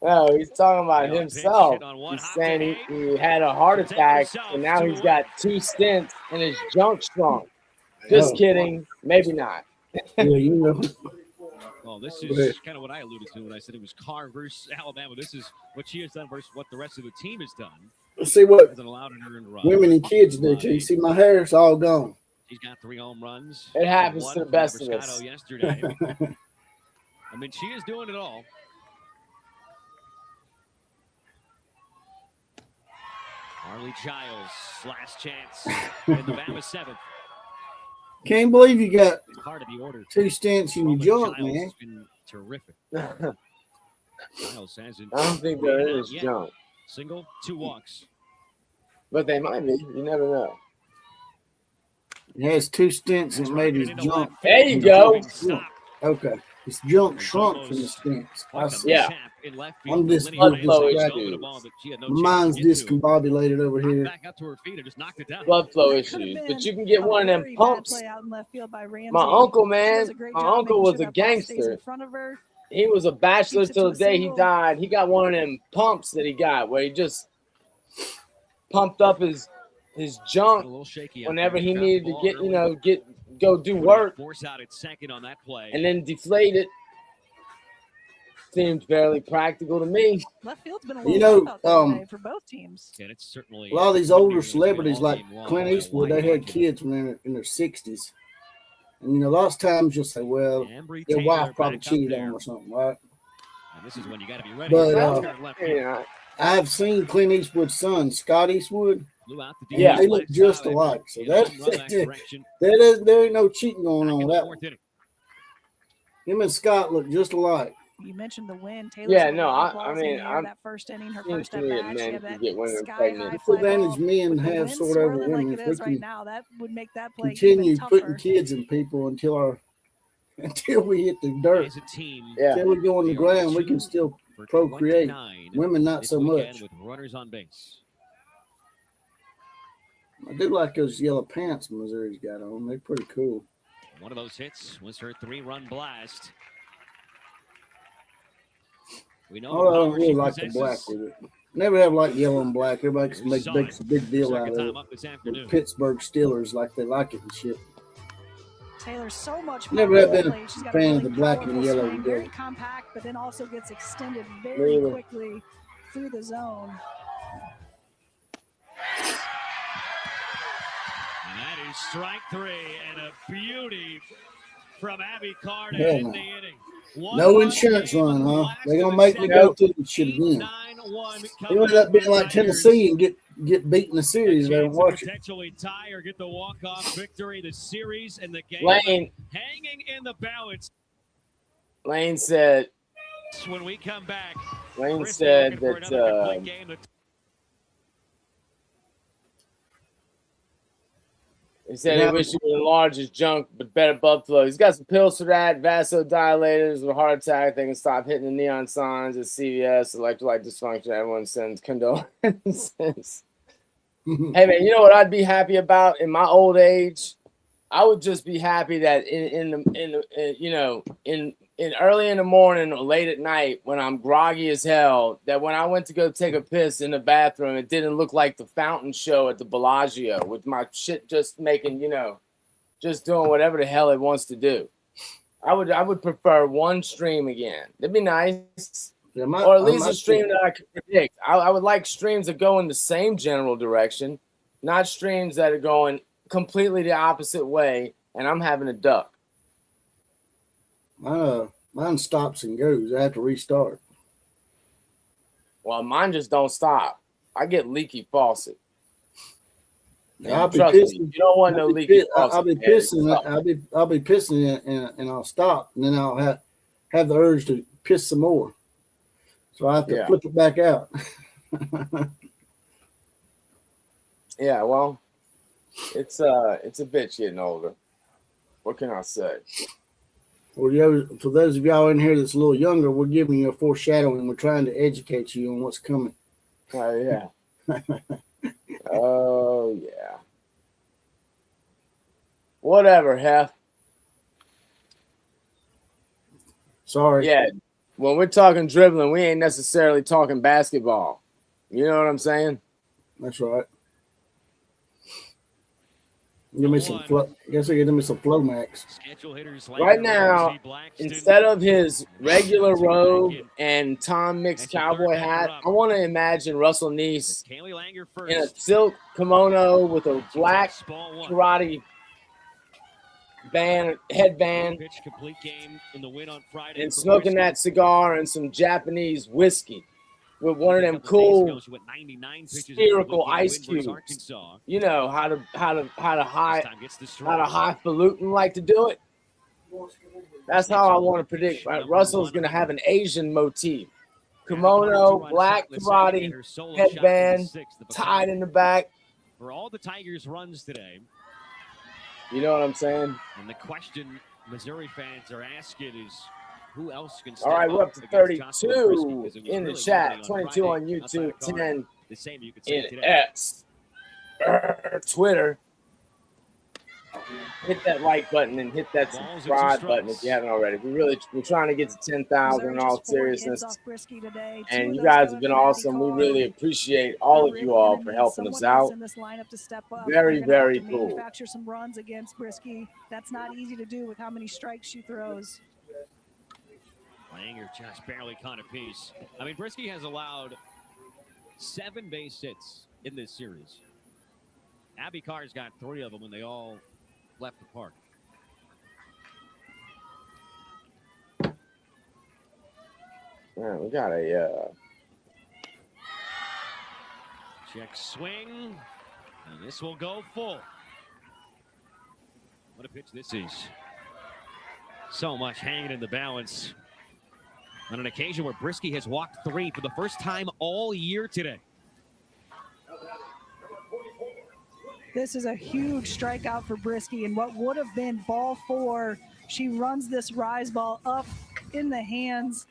No, he's talking about Well, himself. pitch hit on one He's hop saying to he had a heart Protect attack yourself, and now 2 he's got 2 stents and his junk shrunk. Just Oh. kidding. Maybe not. Yeah, you know. Well, this Go ahead. is kind of what I alluded to when I said it was Carr versus Alabama. This is what she has done versus what the rest of the team has done. Let's see what Hasn't allowed an earned run. women and kids do too. You see my hair? It's all gone. She's got 3 home runs. It happens One to the from best of Brascato us. yesterday. I mean, she is doing it all. Harley Giles, last chance in the Bama 7th. Can't believe you got Part of the order. 2 stents in your Roman junk, Giles man. has been terrific. Giles hasn't. I don't think there beaten is out yet. junk. Single, 2 walks. But they might be. You never know. He has 2 stents that made his junk. There you go. Stop. Okay. His junk shrunk from the stents. I Like a see. Yeah. mishap in left I'm field. just Linnea blood Lance flow was issues. over the ball, but she had no chance Mine's to get to it. discombobulated over Hopped here. back up to her feet and just knocked it down. Blood flow That could have issues. been But you can get a one of them very bad pumps. play out in left field by Ramsey. My uncle, She man, does a great my job uncle making was sure a that ball stays gangster. in front of her. He was a bachelor Keeps it till to the a day he single. died. He got one of them pumps that he got where he just pumped up his A junk little shaky out whenever there. he Got needed the to ball get, early. go do Put a work Force out at second on that play. and then deflate it. Seems fairly practical to me. Left field's been a You little know, rough out there today for both teams. And it's certainly A lot of these wouldn't older even be celebrities all like game long Clint by a Eastwood, wide they had margin. kids when they're in their 60s. And, you know, lots of times you'll say, well, Ambry their Taylor wife probably back up cheated on there. them or something, right? And this is when you got to be ready. But, Left field, left field. Yeah. I've seen Clint Eastwood's son, Scott Eastwood. Blew out the Yeah. defense They look left just side. alike. So Hit a home that, run that direction. there ain't no cheating going Back on in with the that. 4th inning. Him and Scott look just alike. You mentioned the win. Taylor's Yeah, hit a no, lot of I balls in mean, the air I'm- that first inning, her seems first to at me that bat. She men had can that get women sky pregnant. high It's fly advantage ball. men With the have wind sort over swirling women. like If it we is right can now, that would make that play continue even putting tougher. kids in people until we hit the dirt. As a team, Yeah. Until we go on the we are ground, we 2 can still for procreate. 29 Women not this so weekend much. with runners on base. I do like those yellow pants Missouri's got on. They're pretty cool. One of those hits was her 3-run blast. We know Oh, I the don't power really she like the possesses. black with it. Never have liked yellow and black. Everybody Here's makes Sonic. a big deal out Second of time it. up this The afternoon. Pittsburgh Steelers like they like it and shit. Taylor's so much Never power have on the been a plate. She's got fan a of really the black and powerful yellow swing, together. very compact, but then also gets extended very Neither. quickly through the zone. And that is strike 3 and a beauty from Abby Carr to Hell end no. the inning. No insurance run, huh? They're gonna make me go through this shit again. They end up being like Tennessee and get beat in the series. They don't watch it. Potentially tie or get the walk-off victory. The series and the game Lane hanging in the balance. Lane said When we come back, Lane Brisbane said looking for another that complete game. he said he wish he would enlarge his junk, but better blood flow. He's got some pills for that, vasodilators with a heart attack. They can stop hitting the neon signs at CVS, electrolyte dysfunction. Everyone sends condolences. Hey, man, you know what I'd be happy about in my old age? I would just be happy that in early in the morning or late at night when I'm groggy as hell, that when I went to go take a piss in the bathroom, it didn't look like the fountain show at the Bellagio with my shit just making, just doing whatever the hell it wants to do. I would prefer one stream again. That'd be nice. Or at least a stream that I could predict. I would like streams that go in the same general direction, not streams that are going completely the opposite way, and I'm having a duck. Mine stops and goes. I have to restart. Well, mine just don't stop. I get leaky faucet. I'll be Trust pissing. me, you don't want no leaky faucet. I'll be pissing. I'll be pissing and I'll stop, and then I'll have the urge to piss some more. So I have to flip it back out. Yeah, well, it's a bitch getting older. What can I say? Well, for those of y'all in here that's a little younger, we're giving you a foreshadowing. We're trying to educate you on what's coming. Oh, yeah. Oh, yeah. Whatever, Hef. Sorry. Yeah, when we're talking dribbling, we ain't necessarily talking basketball. You know what I'm saying? That's right. Give me some flow. I guess I give me some Flow Max. Right now, instead of his regular robe and Tom Mix cowboy hat, I want to imagine Russell Neese in a silk kimono with a black karate headband and smoking that cigar and some Japanese whiskey with one of them cool spherical ice cubes. You know how to highfalutin like to do it. That's how I want to predict. Right? Russell's gonna have an Asian motif. Kimono, black karate headband, tied in the back. For all the Tigers runs today. You know what I'm saying? And the question Missouri fans are asking is, who else can all right, we're up to 32 in the chat, 22 on YouTube, 10 in X, Twitter. Hit that like button and hit that subscribe button if you haven't already. We're trying to get to 10,000 in all seriousness. And you guys have been awesome. We really appreciate all of you all for helping us out. Very, very cool. Manufacture some runs against Brisky. That's not easy to do with how many strikes she throws. Langer just barely caught a piece. I mean, Brisky has allowed 7 base hits in this series. Abby Carr's got 3 of them, and they all left the park. Yeah, we got a check swing, and this will go full. What a pitch this is. So much hanging in the balance. On an occasion where Brisky has walked 3 for the first time all year today. This is a huge strikeout for Brisky, and what would have been ball 4, she runs this rise ball up in the hands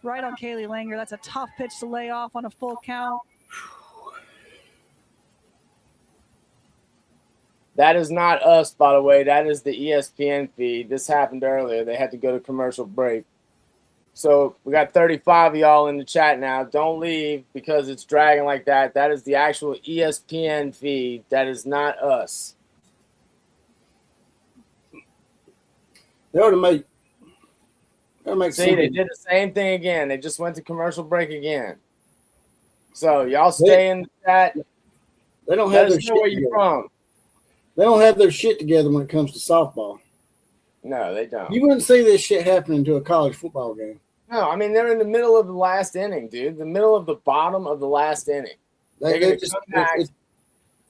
right on Kaylee Langer. That's a tough pitch to lay off on a full count. That is not us, by the way. That is the ESPN feed. This happened earlier. They had to go to commercial break. So we got 35 of y'all in the chat now. Don't leave because it's dragging like that. That is the actual ESPN feed. That is not us. They ought to make See, they did the same thing again. They just went to commercial break again. So y'all stay in the chat. They don't have their shit where you from. They don't have their shit together when it comes to softball. No, they don't. You wouldn't see this shit happening to a college football game. No, I mean they're in the middle of the last inning, dude. The middle of the bottom of the last inning. They just,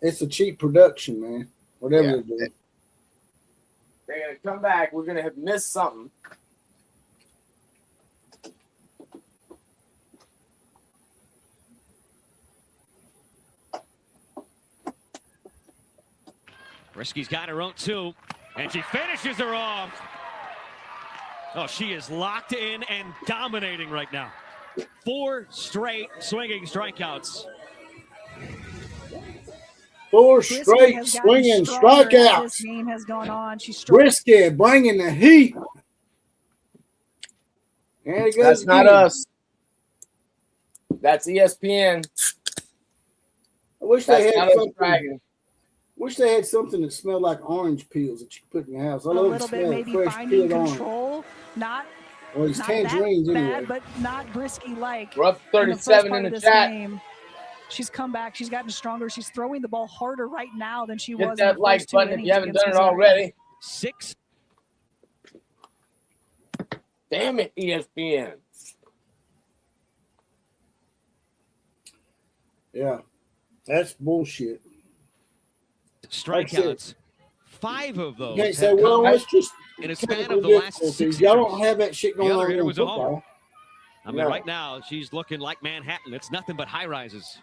it's a cheap production, man. Whatever they're doing. They're gonna come back. We're gonna have missed something. Brisky's got her own two, and she finishes her off. Oh, she is locked in and dominating right now. 4 straight swinging strikeouts. 4 straight swinging strikeouts. This game has gone on. She's Brisky bringing the heat. And it goes That's not us. That's ESPN. I wish That's they had not us something. bragging. Wish they had something that smelled like orange peels that you could put in your house. I a love the little bit smell of maybe fresh finding peeled orange. control. Not Well, it's not tangerines that anyway. bad, but not Brisky-like. We're up in the first 37 part in of the this chat. game. She's come back. She's gotten stronger. She's throwing the ball harder right now than she Hit was in that the like first 2 button if innings you haven't against done it Missouri. already. 6. Damn it, ESPN. Yeah, that's bullshit. Strikeouts. 5 of those. You can't say, have well, come it's just in a span technical of the last difficulties. 6 Y'all innings. don't have that shit The going other on hitter in was a homer. football. I mean, No. right now, she's looking like Manhattan. It's nothing but high rises.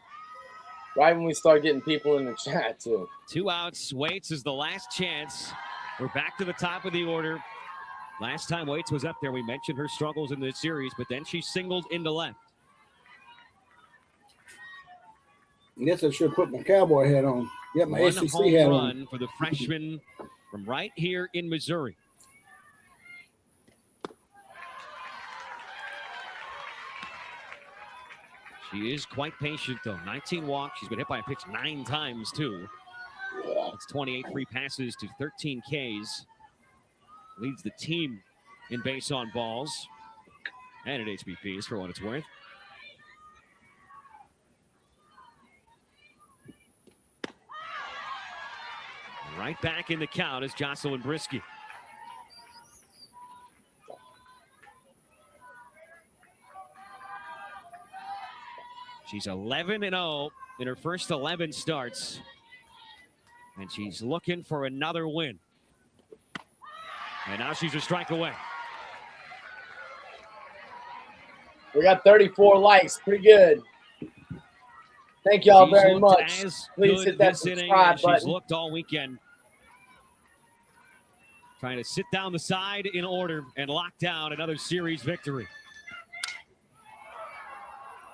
Right when we start getting people in the chat, too. 2 outs. Waits is the last chance. We're back to the top of the order. Last time Waits was up there, we mentioned her struggles in this series, but then she singled into left. I guess I should have put my cowboy hat on. Get my 1 SEC home hat run on. for the freshman from right here in Missouri. She is quite patient, though. 19 walks. She's been hit by a pitch 9 times, too. That's 28 free passes to 13 Ks. Leads the team in base on balls and at HBPs for what it's worth. Right back in the count is Jocelyn Brisky. She's 11-0 in her first 11 starts. And she's looking for another win. And now she's a strike away. We got 34 likes. Pretty good. Thank y'all very much. Please hit that subscribe She's button. looked all weekend. Trying to sit down the side in order and lock down another series victory.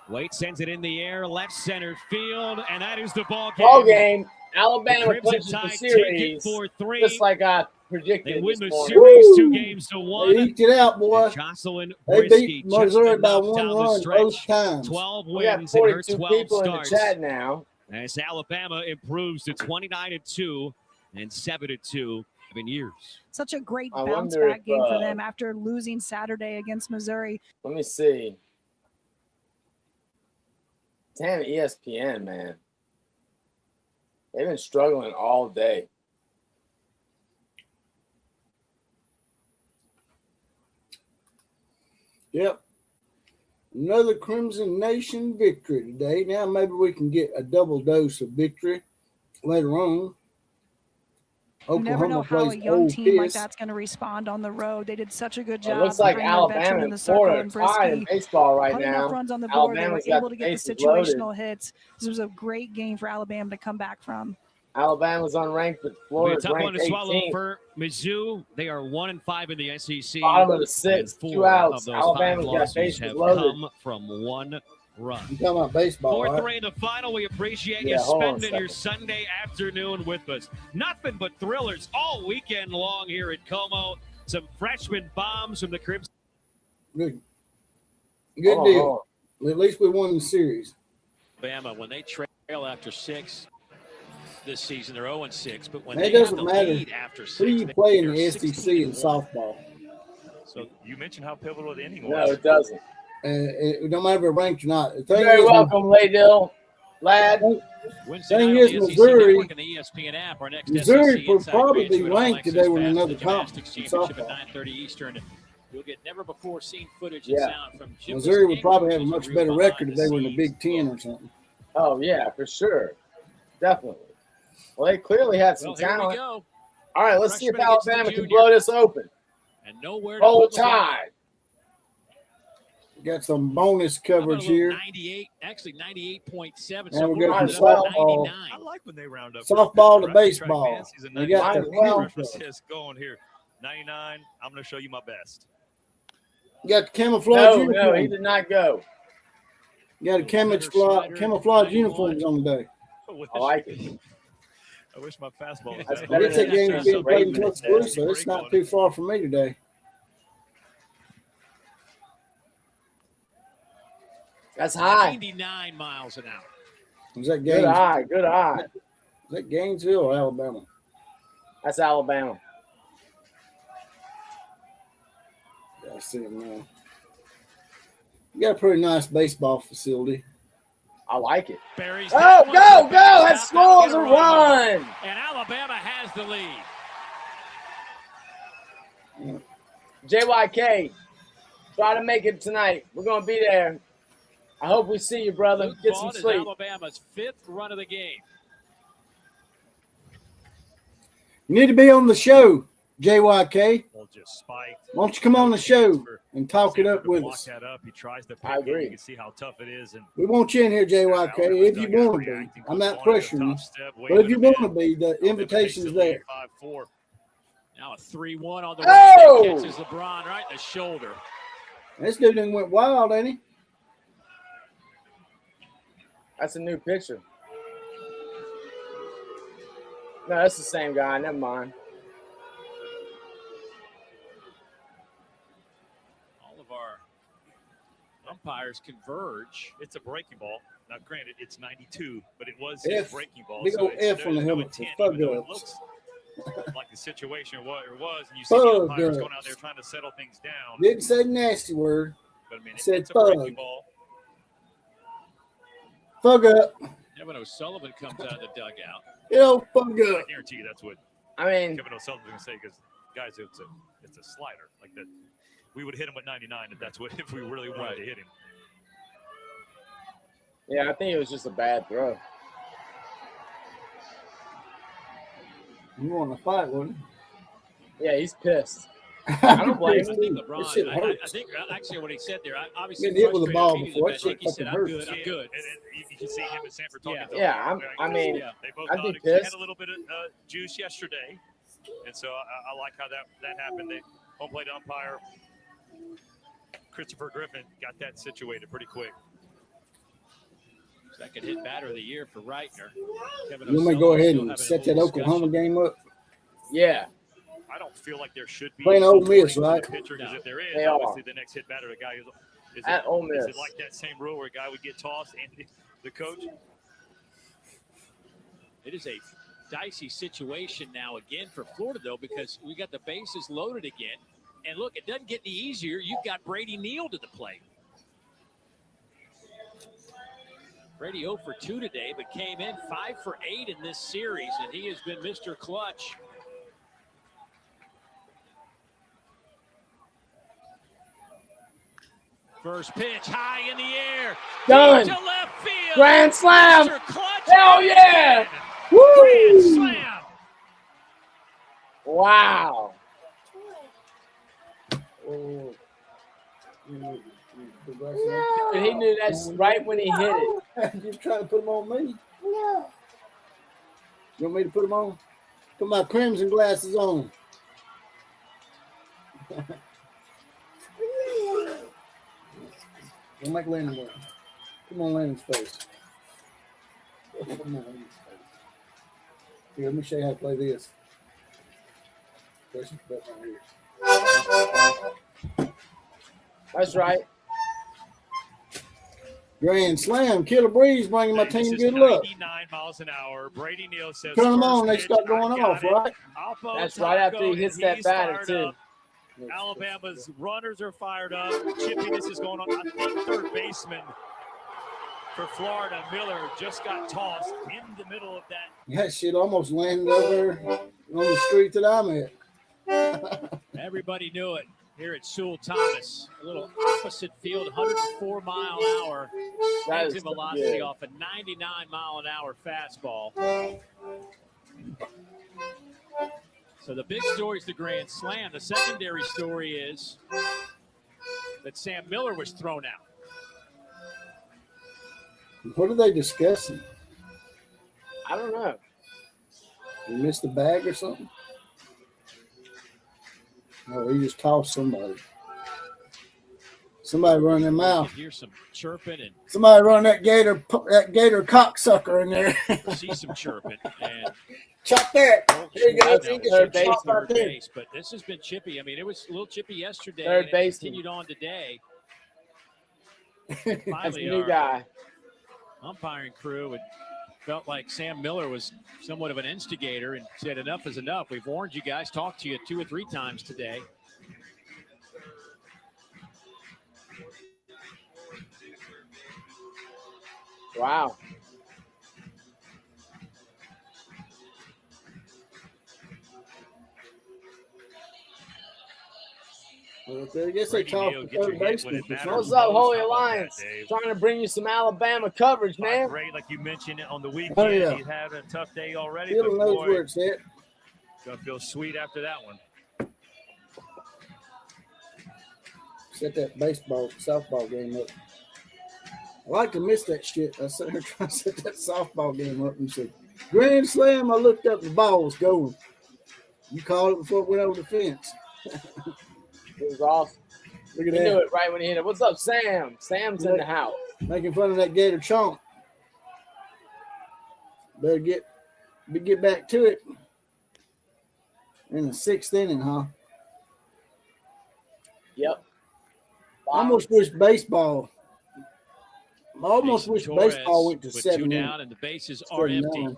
Waite sends it in the air, left center field, and that is the ball game. Ball game. Alabama The clinches Crimson the Tide series, take it for 3. just like I predicted. They win this the morning. series 2-1. They eked it out, boy. And Jocelyn They Brisky beat Missouri just by enough 1 down the run stretch. both times. 12 We got wins in her 42 12 people starts. in the chat now. As Alabama improves to 29-2 and 7-2 in years. Such a great I bounce wonder back if, game for them after losing Saturday against Missouri. Let me see. Damn, ESPN, man. They've been struggling all day. Yep. Another Crimson Nation victory today. Now maybe we can get a double dose of victory later on. You never know how a plays young Ole team like Miss. that's going to respond on the road. They did such a good It job. looks like behind their veteran Alabama in and the circle Florida and are tied in Brisky. baseball right Put now. enough runs on the board. Alabama's They got were able to get the bases loaded. situational hits. This was a great game for Alabama to come back from. Alabama's unranked, but It'll be a Florida's tough one ranked to swallow 18th. for Mizzou. They are 1-5 in the SEC. Bottom of the and sixth, 4 2 outs. of those Alabama's 5 got losses bases have loaded. come from 1 run. You talking about baseball, 4-3 right? in the final. We appreciate Yeah, you hold on a spending your second. Sunday afternoon with us. Nothing but thrillers all weekend long here at Como. Some freshman bombs from the Crimson. Good. Good Hold on, deal. hold on. At least we won the series. Alabama, when they trail after 6 this season, they're 0-6. But when It they have doesn't the matter lead after 6, who you they- play in they're the SEC in 16-1. softball. So you mentioned how pivotal the inning No, was. it doesn't. It don't matter if they're ranked or not. The You're thing very is, welcome, Laydell. Lad. Wednesday Thing night on is, the SEC Missouri- Network and the ESPN app. Our next Missouri SEC would Inside probably Transfer be with All ranked Access today with Pass to another the conference Gymnastics in Championship softball. at 9:30 Eastern. You'll get never before seen footage and Yeah. sound from Jim Missouri would probably have a English, much real better behind record if the they were in the scenes Big Ten look. or something. Oh yeah, for sure, definitely. Well, they clearly had some Well, here we talent. go. All right, let's see if Freshman against the Alabama can junior. blow this open. And nowhere to Roll put the ball. Tide. Got some bonus How about a coverage little here. 98, actually 98.7. And So we'll we're go to rounded up to softball. 99. I like when they round up. Softball to Track baseball. fancies and We got the 99. well. Freshman says, going here. 99, I'm going to show you my best. You got the camouflage No, uniform. he did not go. You got the camouflage uniforms on today. I like it. I wish my fastball was That's that I better guess than that game is being played in Raven. Tuscaloosa. It's not too far from me today. That's high. 99 miles an hour. Was that Good Gainesville? eye. Good eye. Is that Gainesville or Alabama? That's Alabama. Yeah, I see it now. You got a pretty nice baseball facility. I like it. Barry's Oh, go, go! That scores a run. And Alabama has the lead. JYK, try to make it tonight. We're gonna be there. I hope we see you, brother. Luke Get some Vaughn is sleep. Alabama's 5th run of the game. You need to be on the show, JYK. Ball just spiked. Why don't you come on the show and talk it up with Block us? that up. He tries to I pick it. agree. You can see how tough it is. And We want you in here, JYK, if you want to be. I'm not pressuring you. But if you want to be, the invitation's there. 5-4. Now a 3-1 on the Oh! way. Catches LeBron right in the shoulder. This dude done went wild, ain't he? That's a new picture. No, that's the same guy. Never mind. All of our umpires converge. It's a breaking ball. Now, granted, it's 92, but it was F. a breaking ball. Big so old it's- F on the there's no helmet for intent, fuck even though it ups. looks like the situation was. And you see Fuck the umpires going ups. out there trying to settle things down. Didn't say nasty word. But I mean, Said it's a breaking fug. ball. Fuck up. Kevin O'Sullivan comes out of the dugout. Fuck I up. guarantee you that's what I mean, Kevin O'Sullivan's going to say because, guys, it's a slider. Like that. We would hit him at 99 if we really wanted to hit him. yeah, I think it was just a bad throw. You want to fight, wouldn't Yeah, he's pissed. you? I don't blame I him. think That LeBron, shit I hurts. think actually what he said there, obviously Getting hit with a ball frustrated before, immediately, that but I shit think he said, fucking I'm hurts. good, I'm good. And you can see him and Sanford talking. to Yeah, him. I mean, Yeah. They both I'd got be it. He had pissed. a little bit of juice yesterday, and so I like how that happened. The home plate umpire Christopher Griffin got that situated pretty quick. Second hit batter of the year for Reitner. Kevin You want me to go O'Sullivan ahead still and having a set that little Oklahoma discussion. game up? Yeah. I don't feel like there should be Playing Ole Miss, warnings to right? the pitcher, because if there is, They are. obviously the next hit batter, the guy is At Ole is Miss. it like that same rule where a guy would get tossed and the coach? It is a dicey situation now again for Florida, though, because we got the bases loaded again. And look, it doesn't get any easier. You've got Brady Neal to the plate. Brady 0 for 2 today, but came in 5 for 8 in this series, and he has been Mr. Clutch. First pitch high in the air. Done. Deep to left field. Grand slam. Mr. Clutch Hell yeah. again. Woo. Grand slam. Wow. Oh. And he knew that's right when he hit it. You trying to put them on me? No. You want me to put them on? Put my crimson glasses on. Don't make Landon win. Come on, Landon's face. Come on, Landon's face. Here, let me show you how to play this. Press this button right here. That's right. Grand slam. Killer Breeze bringing my This team is good luck. 99 miles an hour. Brady Neal says, Turn them first on. They pitch, start I going got off, it. right? Alphonse That's right after he Marco, hits and that he's batter, fired too. up. Alabama's runners are fired up. Chippiness is going on. I think third baseman for Florida. Miller just got tossed in the middle of that. That shit almost landed over on the street that I'm at. Everybody knew it here at Sewell Thomas. A little opposite field, 104 mile an hour exit velocity off a 99 mile an hour fastball. So the big story is the grand slam. The secondary story is that Sam Miller was thrown out. What are they discussing? I don't know. You missed the bag or something? No, he just tossed somebody. Somebody run their mouth. Hear some chirping and Somebody run that gator cocksucker in there. see some chirping. And Chop that. Here you go. Third base, third base, but this has been chippy. I mean, it was a little chippy yesterday. Third and it base continued on today. That's Finally, the new our guy. umpiring crew felt like Sam Miller was somewhat of an instigator and said, enough is enough. We've warned you guys, talked to you 2 or 3 times today. Wow. Well, I guess they Brady tossed Neal, the get your third hit when baseman. it matters. What's up, Holy How about that, Alliance? Dave? Trying to bring you some Alabama coverage, man. Great, like you mentioned on the weekend. Oh, yeah. He had a tough day already, Still but knows boy, where it's at. gonna feel sweet after that one. Set that softball game up. I like to miss that shit. I sat here trying to set that softball game up and said, grand slam. I looked up, the ball was going. You called it before it went over the fence. It was awesome. Look He at knew that. it right when he hit it. What's up, Sam? Sam's in the house. Making fun of that gator chomp. Better get back to it. In the 6th inning, huh? Yep. I almost wish baseball. I almost Jason wish Torres baseball went to with 7 2 innings. down and the bases instead are of empty. 9.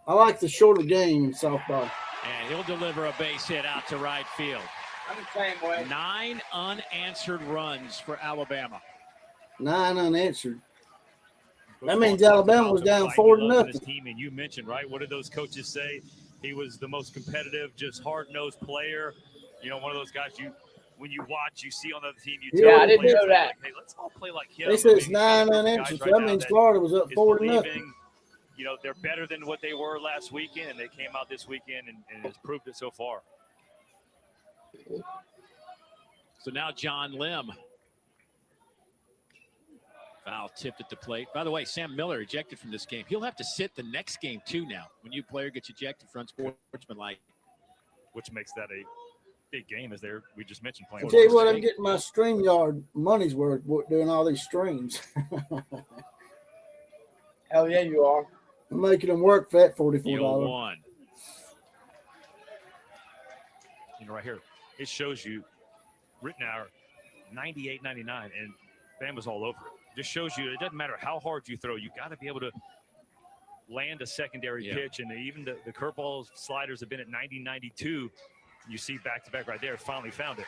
I like the shorter game in softball. And he'll deliver a base hit out to right field. I'm the same way. 9 unanswered runs for Alabama. 9 unanswered. Coach That means Walker Alabama was talked about down the 4 to fighting love in his nothing. team, and you mentioned, right? What did those coaches say? He was the most competitive, just hard-nosed player. You know, one of those guys when you watch, you see on the other team. You Yeah, tell I the didn't players, know that. Like, hey, let's all play like him. They said it's I mean, he's one of 9 those guys unanswered. right That now means that Florida was up is 4 to nothing. believing, you know, they're better than what they were last weekend, and they came out this weekend and has proved it so far. So now John Lim. Foul tipped at the plate. By the way, Sam Miller ejected from this game. He'll have to sit the next game too now when you player gets ejected for unsportsmanlike. Which makes that a big game, as we just mentioned. I Playing tell you what, Florida I'm State. getting my StreamYard money's worth doing all these streams. Hell yeah, you are. I'm making them work for that $44. 0-1. You know, right here, it shows you written hour 98, 99, and Bama's all over it. Just shows you it doesn't matter how hard you throw, you got to be able to land a secondary pitch. And even the curveballs, sliders have been at 90, 92. You see back to back right there. Finally found it.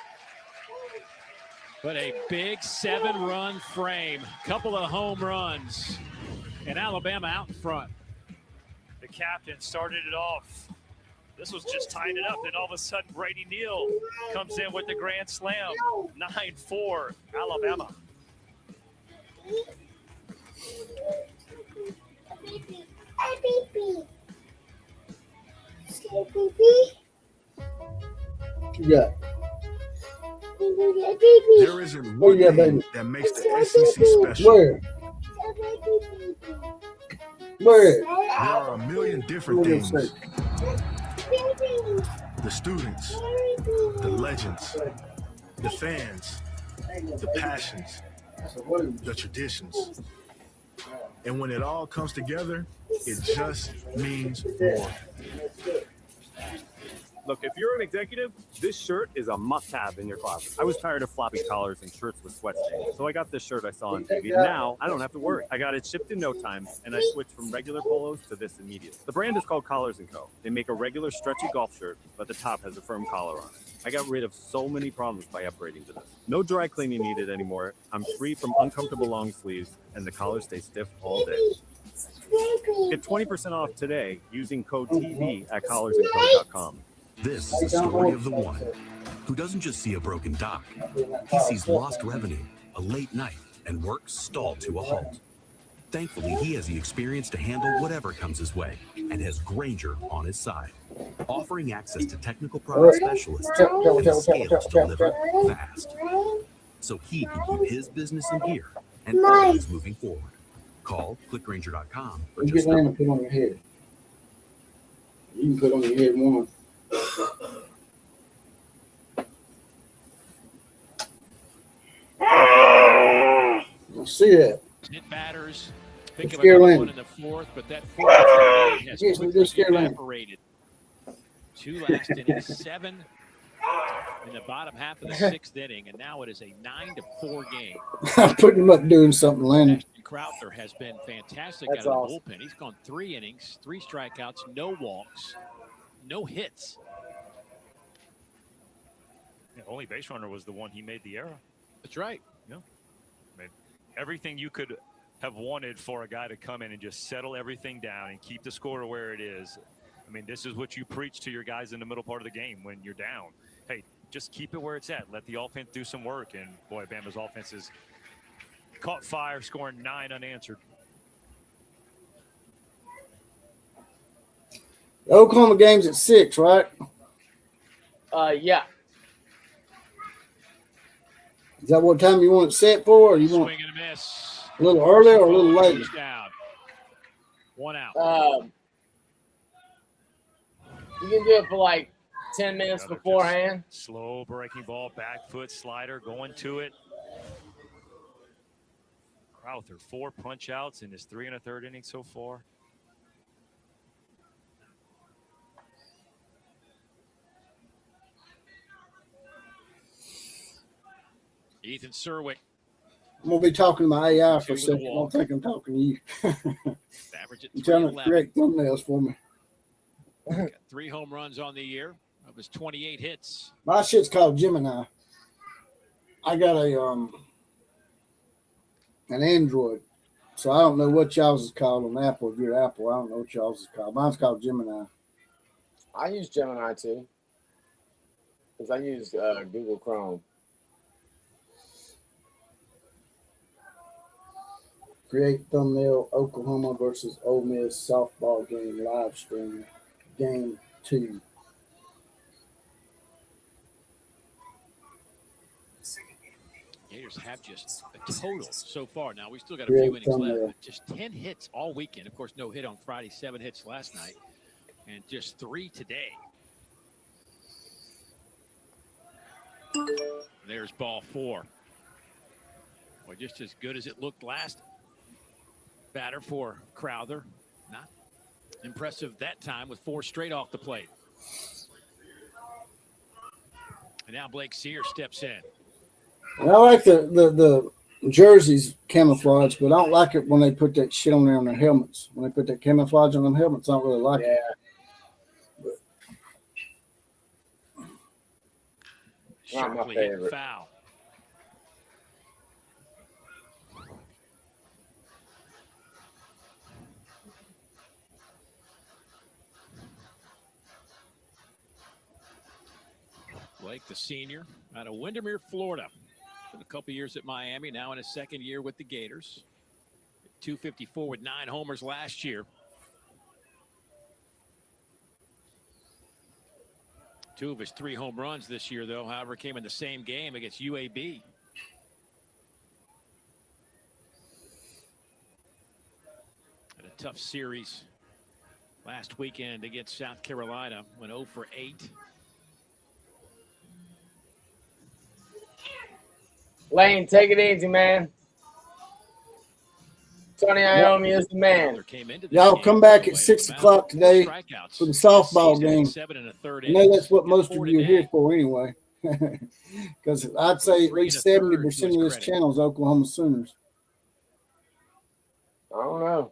But a big 7-run frame, couple of home runs, and Alabama out in front. The captain started it off. This was just tying it up, and all of a sudden Brady Neal comes in with the grand slam. 9-4, Alabama. Yeah. There isn't Oh, one yeah, thing baby. that makes the SEC special. Where? Where? There are a million different What do you things. say? The students, the legends, the fans, the passions, the traditions. And when it all comes together, it just means more. Look, if you're an executive, this shirt is a must-have in your closet. I was tired of floppy collars and shirts with sweat stains, so I got this shirt I saw on TV. Now, I don't have to worry. I got it shipped in no time, and I switched from regular polos to this immediately. The brand is called Collars & Co. They make a regular stretchy golf shirt, but the top has a firm collar on it. I got rid of so many problems by upgrading to this. No dry cleaning needed anymore. I'm free from uncomfortable long sleeves, and the collars stay stiff all day. Get 20% off today using code TV at collarsandco.com. This is the story of the one who doesn't just see a broken dock. He sees lost revenue, a late night, and work stalled to a halt. Thankfully, he has the experience to handle whatever comes his way and has Grainger on his side, offering access to technical product specialists and the scale to deliver fast, so he can keep his business in gear and always moving forward. Call clickgrainger.com for You just get land to put on your head. You can put on your head one. I see that. Hit batters. Think of Scare another Lane. one in the fourth, but that fourth has Yes, we quickly just Scare Lane. evaporated. 2 last innings, 7 in the bottom half of the 6th inning, and now it is a 9-4 game. I'm putting him up doing something, Landon. Crowther has been fantastic That's out of awesome. the bullpen. He's gone 3 innings, 3 strikeouts, no walks, no hits. Yeah, only base runner was the one he made the error. That's right. Yeah. I mean, everything you could have wanted for a guy to come in and just settle everything down and keep the score where it is. I mean, this is what you preach to your guys in the middle part of the game when you're down. Hey, just keep it where it's at. Let the offense do some work. And boy, Bama's offense has caught fire, scoring 9 unanswered. The Oklahoma game's at 6, right? Yeah. Is that what time you want it set for, or you want Swing and a miss. a little earlier or a little later? Down. 1 out. You can do it for like 10 minutes Another beforehand. just slow breaking ball, back foot slider, going to it. Crowther, 4 punch outs in his 3 1/3 inning so far. Ethan Serwick. I'm gonna be talking to my AI for a Two with a second. I walk. don't think I'm talking to you. Average at You're trying to 311. create thumbnails for me. Got 3 home runs on the year of his 28 hits. My shit's called Gemini. I got a an Android, so I don't know what y'all's is called on Apple. If you're Apple, I don't know what y'all's is called. Mine's called Gemini. I use Gemini too. Because I use Google Chrome. Create thumbnail Oklahoma versus Ole Miss softball game live stream. Game 2. Gators have just a total so far. Now, we still got a Great few innings left, thumbnail. but just 10 hits all weekend. Of course, no hit on Friday, 7 hits last night, and just 3 today. There's ball 4. Well, just as good as it looked last batter for Crowther. Not impressive that time with 4 straight off the plate. And now Blake Sear steps in. And I like the jerseys camouflage, but I don't like it when they put that shit on there on their helmets. When they put that camouflage on them helmets, I don't really like it. Not my Sharply hit favorite. foul. Blake, the senior, out of Windermere, Florida. Spent a couple years at Miami, now in his 2nd year with the Gators. 254 with 9 homers last year. 2 of his 3 home runs this year, though, however, came in the same game against UAB. Had a tough series last weekend against South Carolina, went 0 for 8. Lane, take it easy, man. Tony Iommi is the man. Y'all come back at 6 o'clock today for the softball game. I know that's what most of you are here for anyway. Because I'd say at least 70% of this channel is Oklahoma Sooners. I don't know.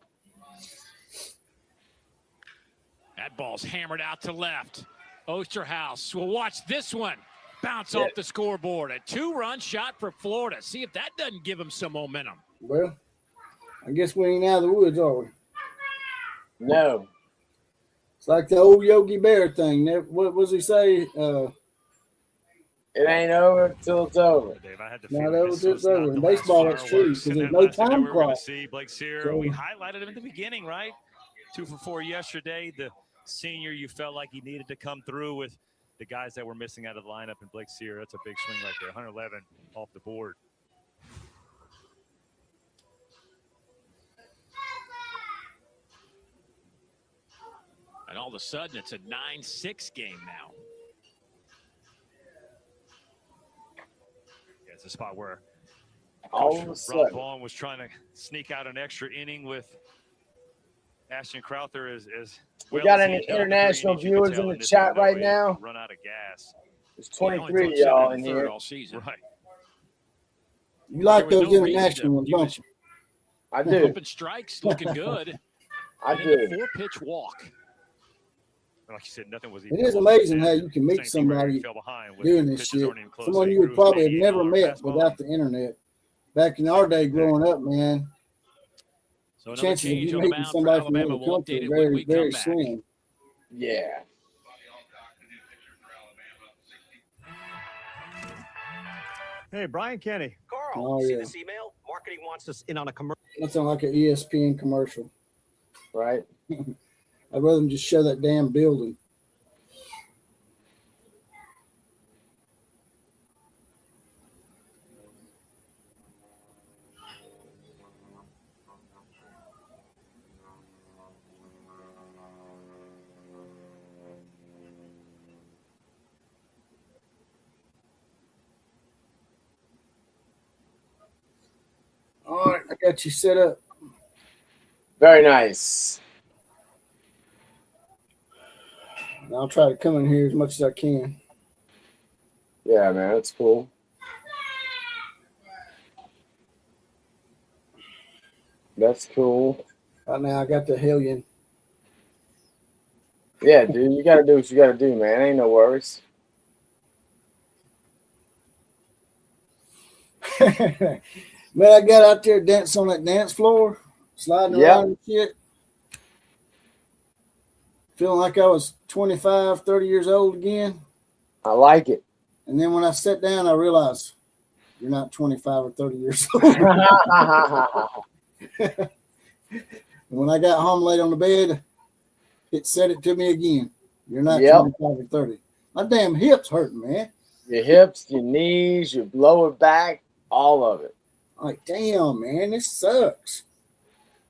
That ball's hammered out to left. Osterhaus will watch this one bounce off the scoreboard. A 2-run shot for Florida. See if that doesn't give them some momentum. Well, I guess we ain't out of the woods, are we? No. It's like the old Yogi Bear thing. What was he say? It ain't over till it's over. Dave, I had to Not feel over this till was it's over. not In the baseball, last that's true, fireworks. because And there's then no last I knew time we were going clock. to see Blake Sear. So- We highlighted him at the beginning, right? 2 for 4 yesterday. The senior, you felt like he needed to come through with the guys that were missing out of the lineup. And Blake Sear, that's a big swing right there. 111 off the board. And all of a sudden, it's a 9-6 game now. Yeah, it's a spot where All of a Rob sudden. Vaughn was trying to sneak out an extra inning with Ashton Crowther as We well got as any he dealt with international 3 innings. You could viewers tell in the this chat one, right he now? Run out of gas. There's He only 23 thrown y'all 7 in 1/3 here. all season. Right. You like There was those no reason international to ones, use don't you? I do. Open strikes looking good. I And then do. the 4-pitch walk. Like you said, nothing was It even is close. amazing how you can meet Same thing where somebody he fell behind with doing this pitches shit. aren't even close. Someone He you would threw probably have 88 never mile met fastball. without the internet. Back in our day growing up, man, So another chances of change you on the meeting mound for somebody from Alabama. another We'll country update are it when very, we come very back. slim. Yeah. Hey, Brian Kenny. Oh, yeah. email? Marketing wants us in on a commercial. That sounds like an ESPN commercial. Right? I'd rather them just show that damn building. All right, I got you set up. Very nice. And I'll try to come in here as much as I can. Yeah, man, that's cool. That's cool. Right now, I got the Hellion. Yeah, dude, you gotta do what you gotta do, man. Ain't no worries. Man, I got out there dancing on that dance floor, sliding Yep. around and shit. Feeling like I was 25, 30 years old again. I like it. And then when I sat down, I realized you're not 25 or 30 years old. And when I got home late on the bed, it said it to me again. You're not Yep. 25 or 30. My damn hips hurting, man. Your hips, your knees, your lower back, all of it. Like, damn, man, this sucks.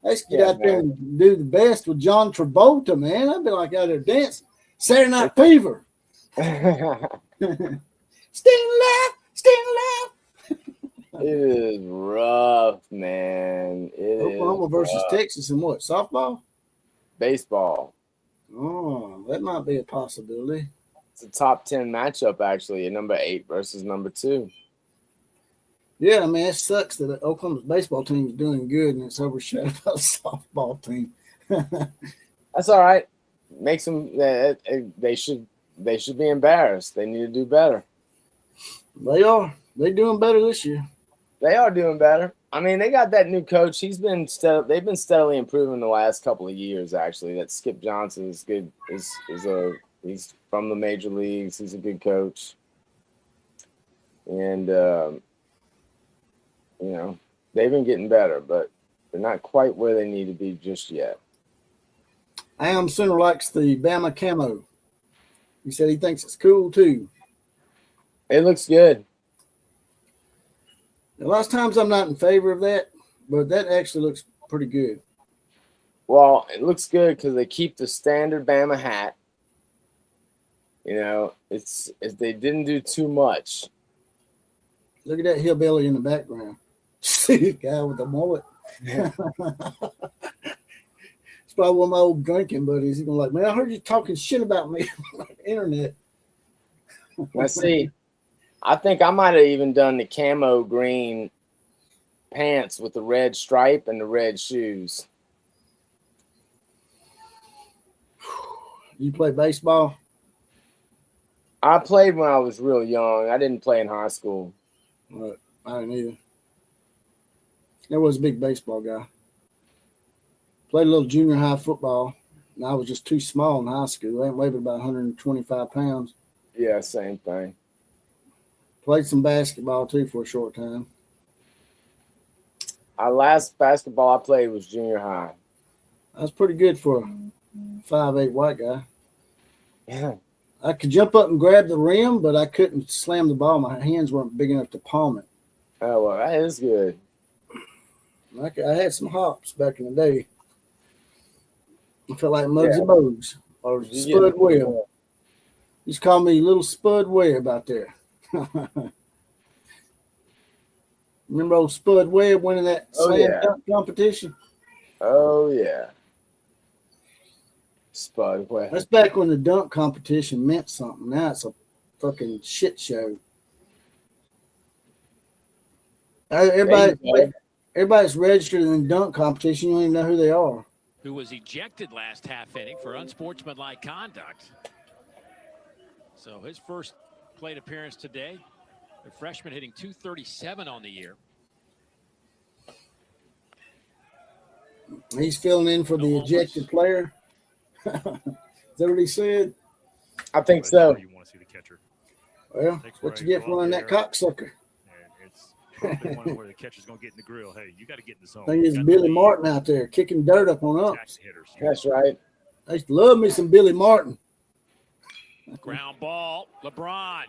Let's get Yeah, out there and do the best with John Travolta, man. I've been like out there dancing. Saturday Night Fever. Staying alive, staying alive. It is rough, man. It Oklahoma is versus rough. Texas in what? Softball? Baseball. Oh, that might be a possibility. It's a top 10 matchup, actually. Number 8 versus number 2. Yeah, I mean, it sucks that Oklahoma's baseball team is doing good and it's overshadowed by the softball team. That's all right. Makes them. They should be embarrassed. They need to do better. They are. They're doing better this year. They are doing better. I mean, they got that new coach. They've been steadily improving the last couple of years. Actually, that Skip Johnson is good. He's from the major leagues. He's a good coach, and you know, they've been getting better, but they're not quite where they need to be just yet. Am Center likes the Bama camo. He said he thinks it's cool too. It looks good. A lot of times I'm not in favor of that, but that actually looks pretty good. Well, it looks good because they keep the standard Bama hat. You know, it's they didn't do too much. Look at that hillbilly in the background. See the guy with the mullet. It's probably one of my old drinking buddies. He's gonna like, man, I heard you talking shit about me on the internet. Let's see. I think I might have even done the camo green pants with the red stripe and the red shoes. You play baseball? I played when I was real young. I didn't play in high school. But I didn't either. I was a big baseball guy. Played a little junior high football, and I was just too small in high school. I weighed about 125 pounds. Yeah, same thing. Played some basketball, too, for a short time. Our last basketball I played was junior high. I was pretty good for a 5'8" white guy. Yeah. I could jump up and grab the rim, but I couldn't slam the ball. My hands weren't big enough to palm it. Oh, well, that is good. I had some hops back in the day. I felt like Muggsy Bogues or Spud Webb. Just call me Little Spud Webb out there. Remember old Spud Webb winning that slam dunk competition? Oh, yeah. Spud Webb. That's back when the dunk competition meant something. Now it's a fucking shit show. Everybody's registered in the dunk competition. You don't even know who they are. Who was ejected last half inning for unsportsmanlike conduct. So his first plate appearance today. The freshman hitting .237 on the year. He's filling in for the ejected player. Is that what he said? I think so. You want to see the catcher. Well, what you get for running that cocksucker. It's probably one where the catcher's going to get in the grill. Hey, you got to get in the zone. I think it's Billy Martin out there kicking dirt up on ups. That's right. I used to love me some Billy Martin. Ground ball. LeBron.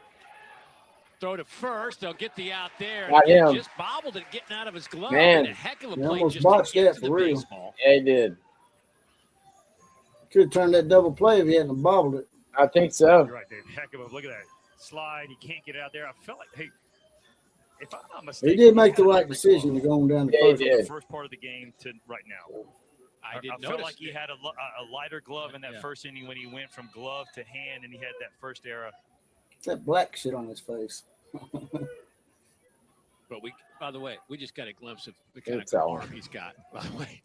Throw to first. They'll get the out there. Got him. Just bobbled it getting out of his glove. Man. And a heck of a He play almost just botched to get that to for the real. baseball. Yeah, he did. Could have turned that double play if he hadn't bobbled it. I think so. You're right, Dave. Heck of a look at that slide. He can't get out there. I felt like, hey, if I'm not mistaken, He did make the right decision to go on down the first. from the first part of the game to right now. I didn't felt notice like he had a lighter glove in that first inning when he went from glove to hand, and he had that first era. That black shit on his face. But by the way, we just got a glimpse of the kind It's of all. arm he's got. By the way,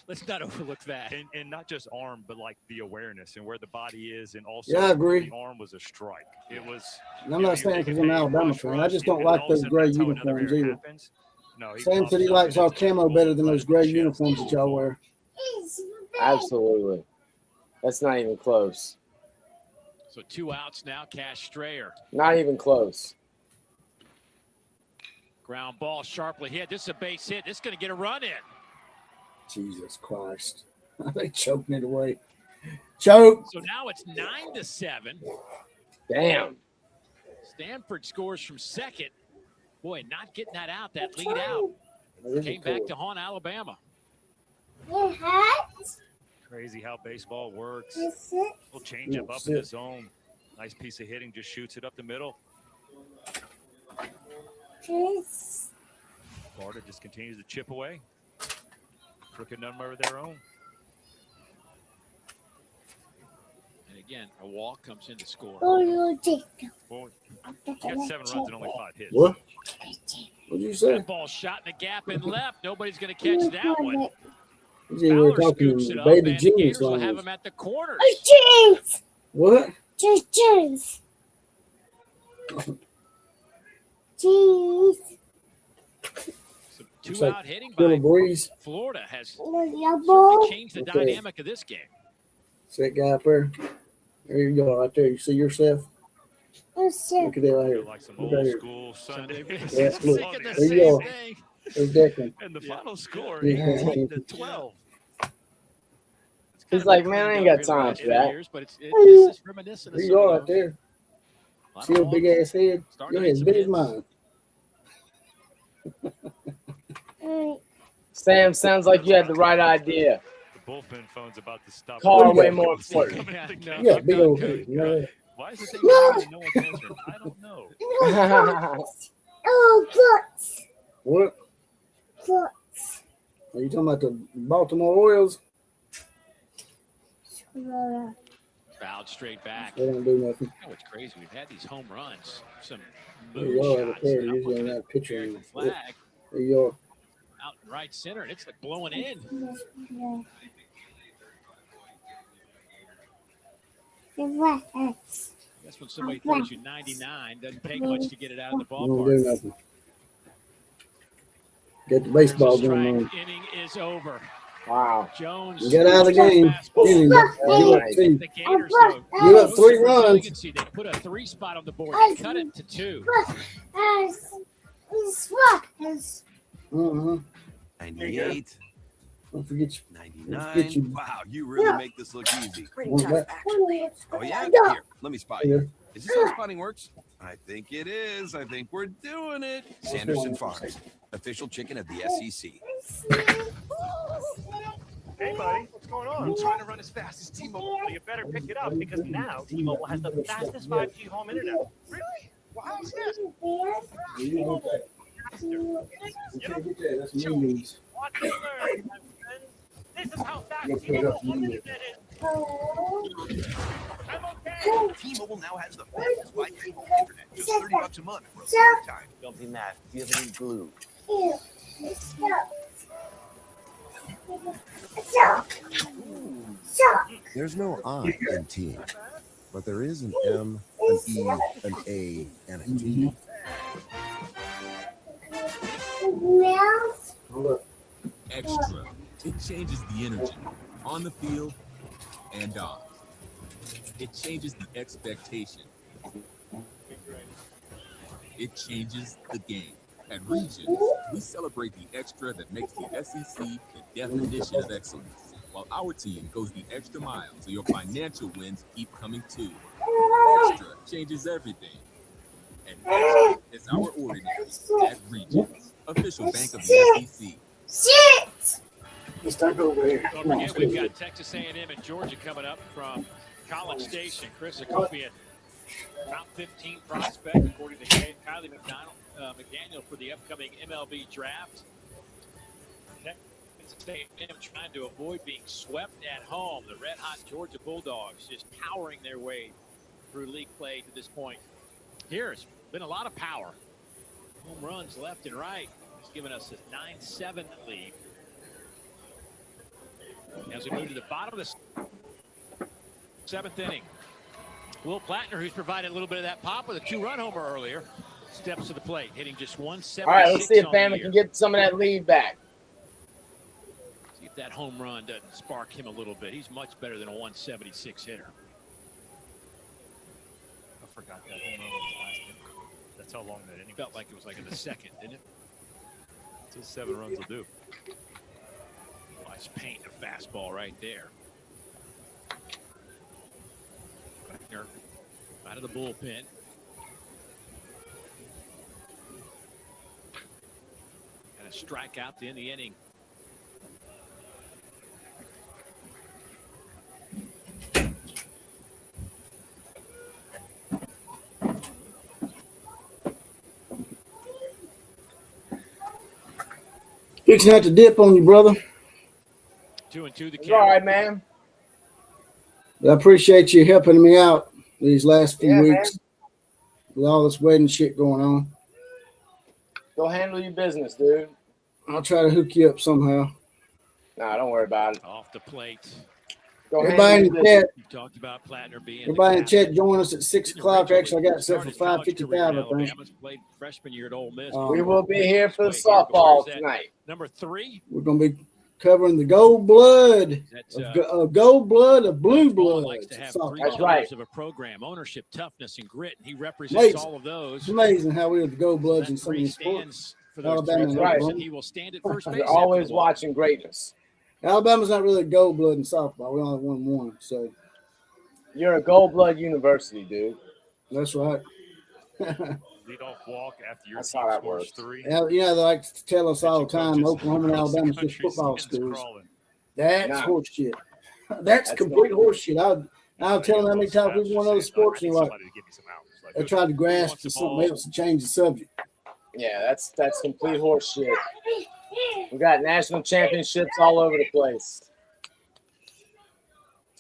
let's not overlook that. And not just arm, but like the awareness and where the body is, and also Yeah, I agree. the arm was a strike. It was. And I'm not saying because I'm an Alabama fan. I just don't like those gray uniforms either. No, Sam said he likes our camo better than those gray uniforms that y'all wear. Absolutely. That's not even close. So 2 outs now. Cash Strayer. Not even close. Ground ball sharply hit. This is a base hit. This is going to get a run in. Jesus Christ. They choking it away. Choke. So now it's 9-7. Damn. Stanford scores from second. Boy, not getting that out. That lead out came back to haunt Alabama. Crazy how baseball works. We'll change up in the zone. Nice piece of hitting. Just shoots it up the middle. Florida just continues to chip away. Crooked number of their own. And again, a walk comes in to score. Well, he got 7 runs and only 5 hits. What? What'd you say? That ball shot in the gap and left. Nobody's going to catch that one. We were talking Scoops it up, Baby and Jeans Gators will have songs. him at the corners. What? Jeans. Some Looks 2 like out hitting Phil by Breeze. Florida has certainly changed the Okay. dynamic of this game. See that guy up there? There you go, right there. You see yourself? Look at that right here. Like some Look old right here. school Sunday. Yeah, look. Thinking the There you same go. thing. There's Declan. And the final score, Yeah. 18-12. He's like, man, I ain't got time for that. Years, but this is reminiscent of There you some go, of right those. there. A lot See of your big ass head? Starting Your to head's hit big some as mine. Sam, sounds like you had the right idea. The bullpen phone's about to stop. Call What do way you got? more important. Yeah, big old head. You know that? Why is it taking no one's answering? I don't know. Oh, books. What? Books. Are you talking about the Baltimore Orioles? Fouled straight back. They don't do nothing. You know what's crazy? We've had these home runs, some There moon you are, shots. there. and I'm Usually looking on at that picture. American flag There you are. out in right center, and it's like blowing in. That's when somebody throws you 99. Doesn't take much to get it out of the You don't do ballpark. nothing. Get the baseball There's a going strike. on. Inning is over. Wow. Jones. You get out of the game. Inning. Give up two. The Gators, though, Give up 3 for runs. resiliency, they put a 3 spot on the board. They cut it to 2. Uh-huh. 98, Don't forget 99. Wow, you really make this look easy. you. Oh, yeah? Here, let me spot Here. you. Is this how spotting works? I think it is. I think we're doing it. Sanderson Farms, official chicken of the SEC. Hey, buddy, what's going on? I'm trying to run as fast as T-Mobile. Well, you better pick it up because now T-Mobile has the fastest 5G home internet. Really? Well, how's this? You can't get that. That's mean news. Watch and learn, my friend. This is how fast You gotta put it T-Mobile up. home internet is. I'm okay. T-Mobile now has the fastest 5G home internet. Just $30 a month for a limited time. Don't be mad. Do you have any glue? There's no I in team, but there is an M, an E, an A, and a T. Extra. It changes the energy on the field and off. It changes the expectation. It changes the game. At Regions, we celebrate the extra that makes the SEC the definition of excellence, while our team goes the extra mile so your financial wins keep coming too. Extra changes everything. And extra is our ordinary at Regions, official bank of the SEC. Let's talk over here. Don't forget, we've got Texas A&M and Georgia coming up from College Station. Chris Akopian, top 15 prospect, according to Kylie McDaniel for the upcoming MLB draft. Texas A&M trying to avoid being swept at home. The red-hot Georgia Bulldogs just powering their way through league play to this point. Here's been a lot of power. Home runs left and right. It's given us a 9-7 lead. As we move to the bottom of the 7th inning, Will Plattner, who's provided a little bit of that pop with a 2-run homer earlier, steps to the plate, hitting just 176. All right, let's see if Bama can get some of that lead back. See if that home run doesn't spark him a little bit. He's much better than a 176 hitter. I forgot that home run was last inning. That's how long that inning felt like it was like in the second, didn't it? That's what 7 runs will do. Nice paint, a fastball right there. Plattner out of the bullpen. And a strikeout to end the inning. Fixing out the dip on you, brother. 2-2 the It's count. all right, man. But I appreciate you helping me out these last few Yeah, weeks with all this wedding shit going on. Go handle your business, dude. I'll try to hook you up somehow. Nah, don't worry about it. Off the plate. Go Everybody in handle the your chat, You talked about Plattner being everybody in the captain. chat, join us at 6 o'clock. Actually, I got it set for Started college 5:55. career in I think. Alabama's played freshman year at Ole Miss. We will be here for the softball tonight. Number 3. We're gonna be covering the gold blood, That's, gold blood of blue blood. Likes to have So- 3 That's pillars right. of a program: ownership, toughness, and grit. And he represents Amazing. all of those. It's amazing how we are the gold bloods That in some of 3 these sports. stands for those Alabama 3 and pillars, Oklahoma. and he will stand at first base. You're after the always ball. watching greatness. Alabama's not really a gold blood in softball. We only won one, so You're a gold blood university, dude. that's right. Lead off walk after your That's team how that scores works. 3. Yeah, you know, they like to tell us all the time, Oklahoma and across the Alabama's just country, football skins schools. crawling. That's Nah. horse shit. That's complete horse shit. I'll tell them how many times we've won other sports, and they're like, Somebody to give me some outs. Like, they try to grasp to something else to change the subject. Yeah, that's complete horse shit. We got national championships all over the place.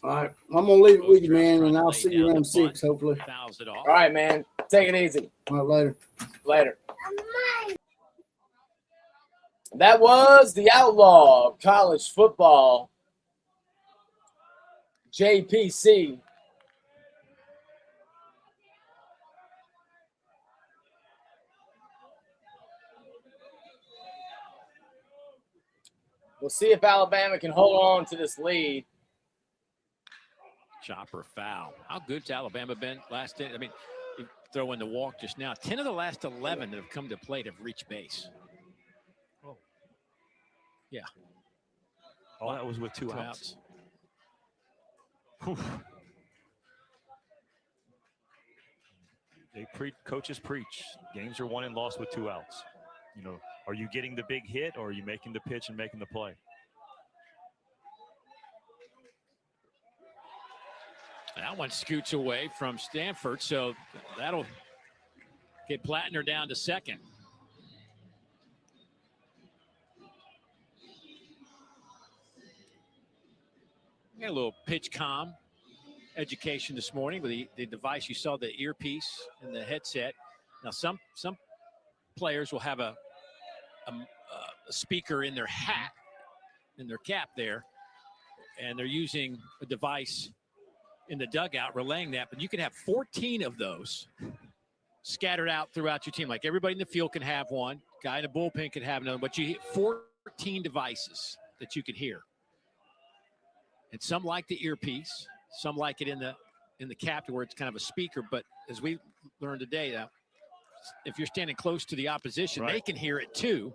All right. I'm going to leave it with you, man, and I'll see you around 6, hopefully. Fouls it off. All right, man. Take it easy. All right, later. Later. That was the Outlaw College Football JPC. We'll see if Alabama can hold on to this lead. Chopper foul. How good's Alabama been last day? I mean, you throw in the walk just now. 10 of the last 11 that have come to plate have reached base. Oh. Yeah. All that was with two outs. Coaches preach. Games are won and lost with 2 outs. You know, are you getting the big hit or are you making the pitch and making the play? That one scoots away from Stanford, so that'll get Plattner down to second. Got a little pitch comm education this morning with the device. You saw the earpiece and the headset. Now some players will have a speaker in their hat, in their cap there, and they're using a device in the dugout relaying that. But you can have 14 of those scattered out throughout your team. Like everybody in the field can have one, guy in the bullpen can have another, but you get 14 devices that you can hear. And some like the earpiece, some like it in the cap where it's kind of a speaker. But as we learned today, now, if you're standing close to the opposition, Right. they can hear it too.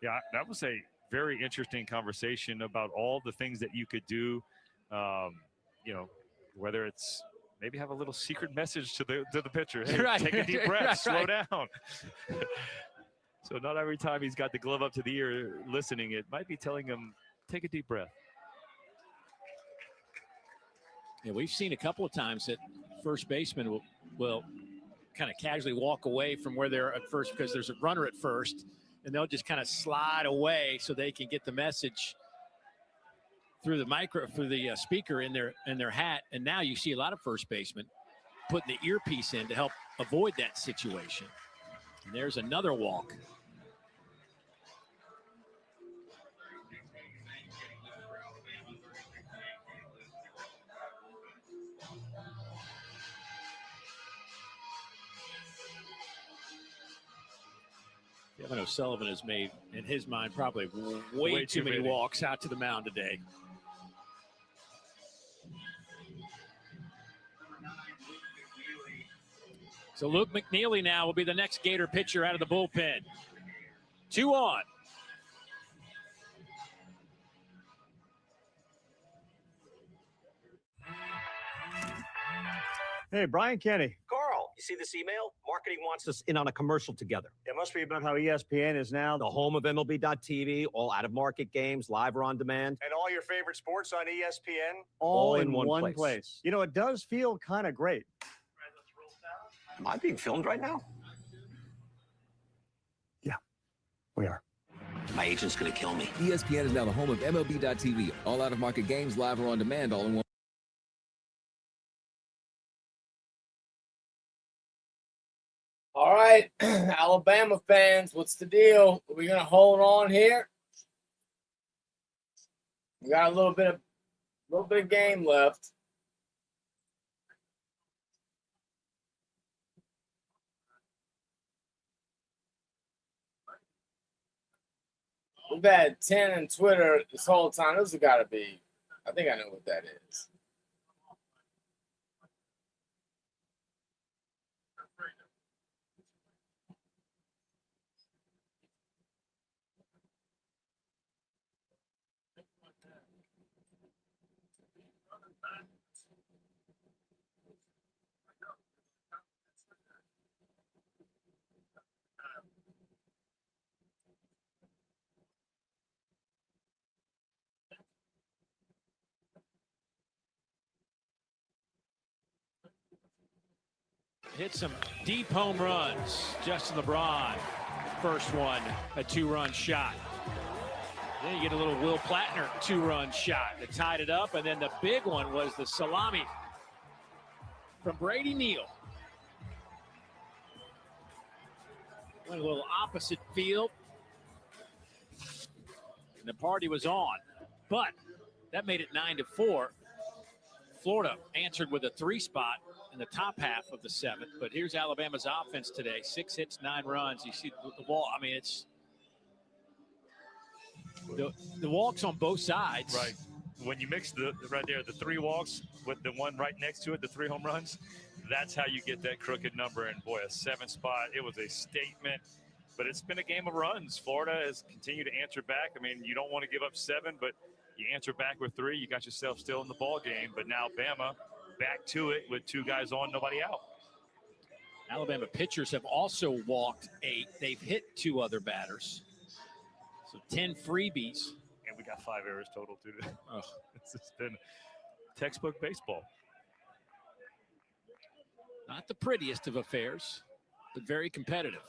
Yeah, that was a very interesting conversation about all the things that you could do. You know, whether it's maybe have a little secret message to the pitcher. Hey, Right. take a deep breath, slow Right. down. So not every time he's got the glove up to the ear listening, it might be telling him, take a deep breath. Yeah, we've seen a couple of times that first baseman will kind of casually walk away from where they're at first because there's a runner at first, and they'll just kind of slide away so they can get the message through the speaker in their hat. And now you see a lot of first basemen putting the earpiece in to help avoid that situation. And there's another walk. Kevin O'Sullivan has made, in his mind, probably way too many walks out to the mound today. So Luke McNeely now will be the next Gator pitcher out of the bullpen. 2 on. Hey, Brian Kenny. Carl, you see this email? Marketing wants us in on a commercial together. It must be about how ESPN is now The home of MLB.TV, all out-of-market games, live or on demand. and all your favorite sports on ESPN All in one place. You know, it does feel kind of great. Am I being filmed right now? We are. My agent's going to kill me. ESPN is now the home of MLB.TV. All out-of-market games, live or on demand, all in one. All right, Alabama fans, what's the deal? Are we going to hold on here? We got a little bit of game left. We've had 10 on Twitter this whole time. This has got to be, I think I know what that is. Hit some deep home runs. Justin LeBron first one, a 2-run shot. Then you get a little Will Plattner 2-run shot that tied it up, and then the big one was the salami from Brady Neal. Went a little opposite field, and the party was on. But that made it 9-4. Florida answered with a 3 spot in the top half of the 7th. But here's Alabama's offense today: 6 hits, 9 runs. You see the ball. I mean, it's the walks on both sides. Right. When you mix the 3 walks with the one right next to it, the 3 home runs, that's how you get that crooked number. And boy, a 7 spot, it was a statement. But it's been a game of runs. Florida has continued to answer back. I mean, you don't want to give up 7, but you answer back with 3. You got yourself still in the ball game. But now Bama back to it with 2 guys on, nobody out. Alabama pitchers have also walked 8. They've hit 2 other batters. So 10 freebies. And we got 5 errors total, too. Oh. It's been textbook baseball. Not the prettiest of affairs, but very competitive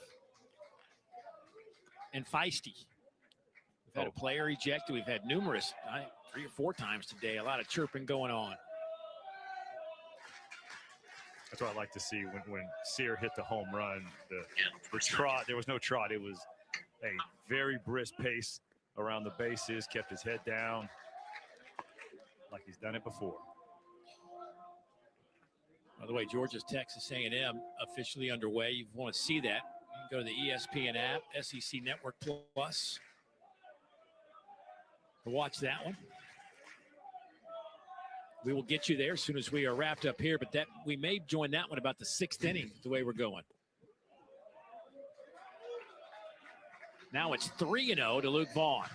and feisty. We've had a player ejected. We've had numerous, 3 or 4 times today. A lot of chirping going on. That's what I like to see when Sear hit the home run. The trot, there was no trot. It was a very brisk pace around the bases, kept his head down like he's done it before. By the way, Georgia's Texas A&M officially underway. You want to see that, you can go to the ESPN app, SEC Network Plus, to watch that one. We will get you there as soon as we are wrapped up here, but that we may join that one about the 6th inning, the way we're going. Now it's 3-0 to Luke Vaughn.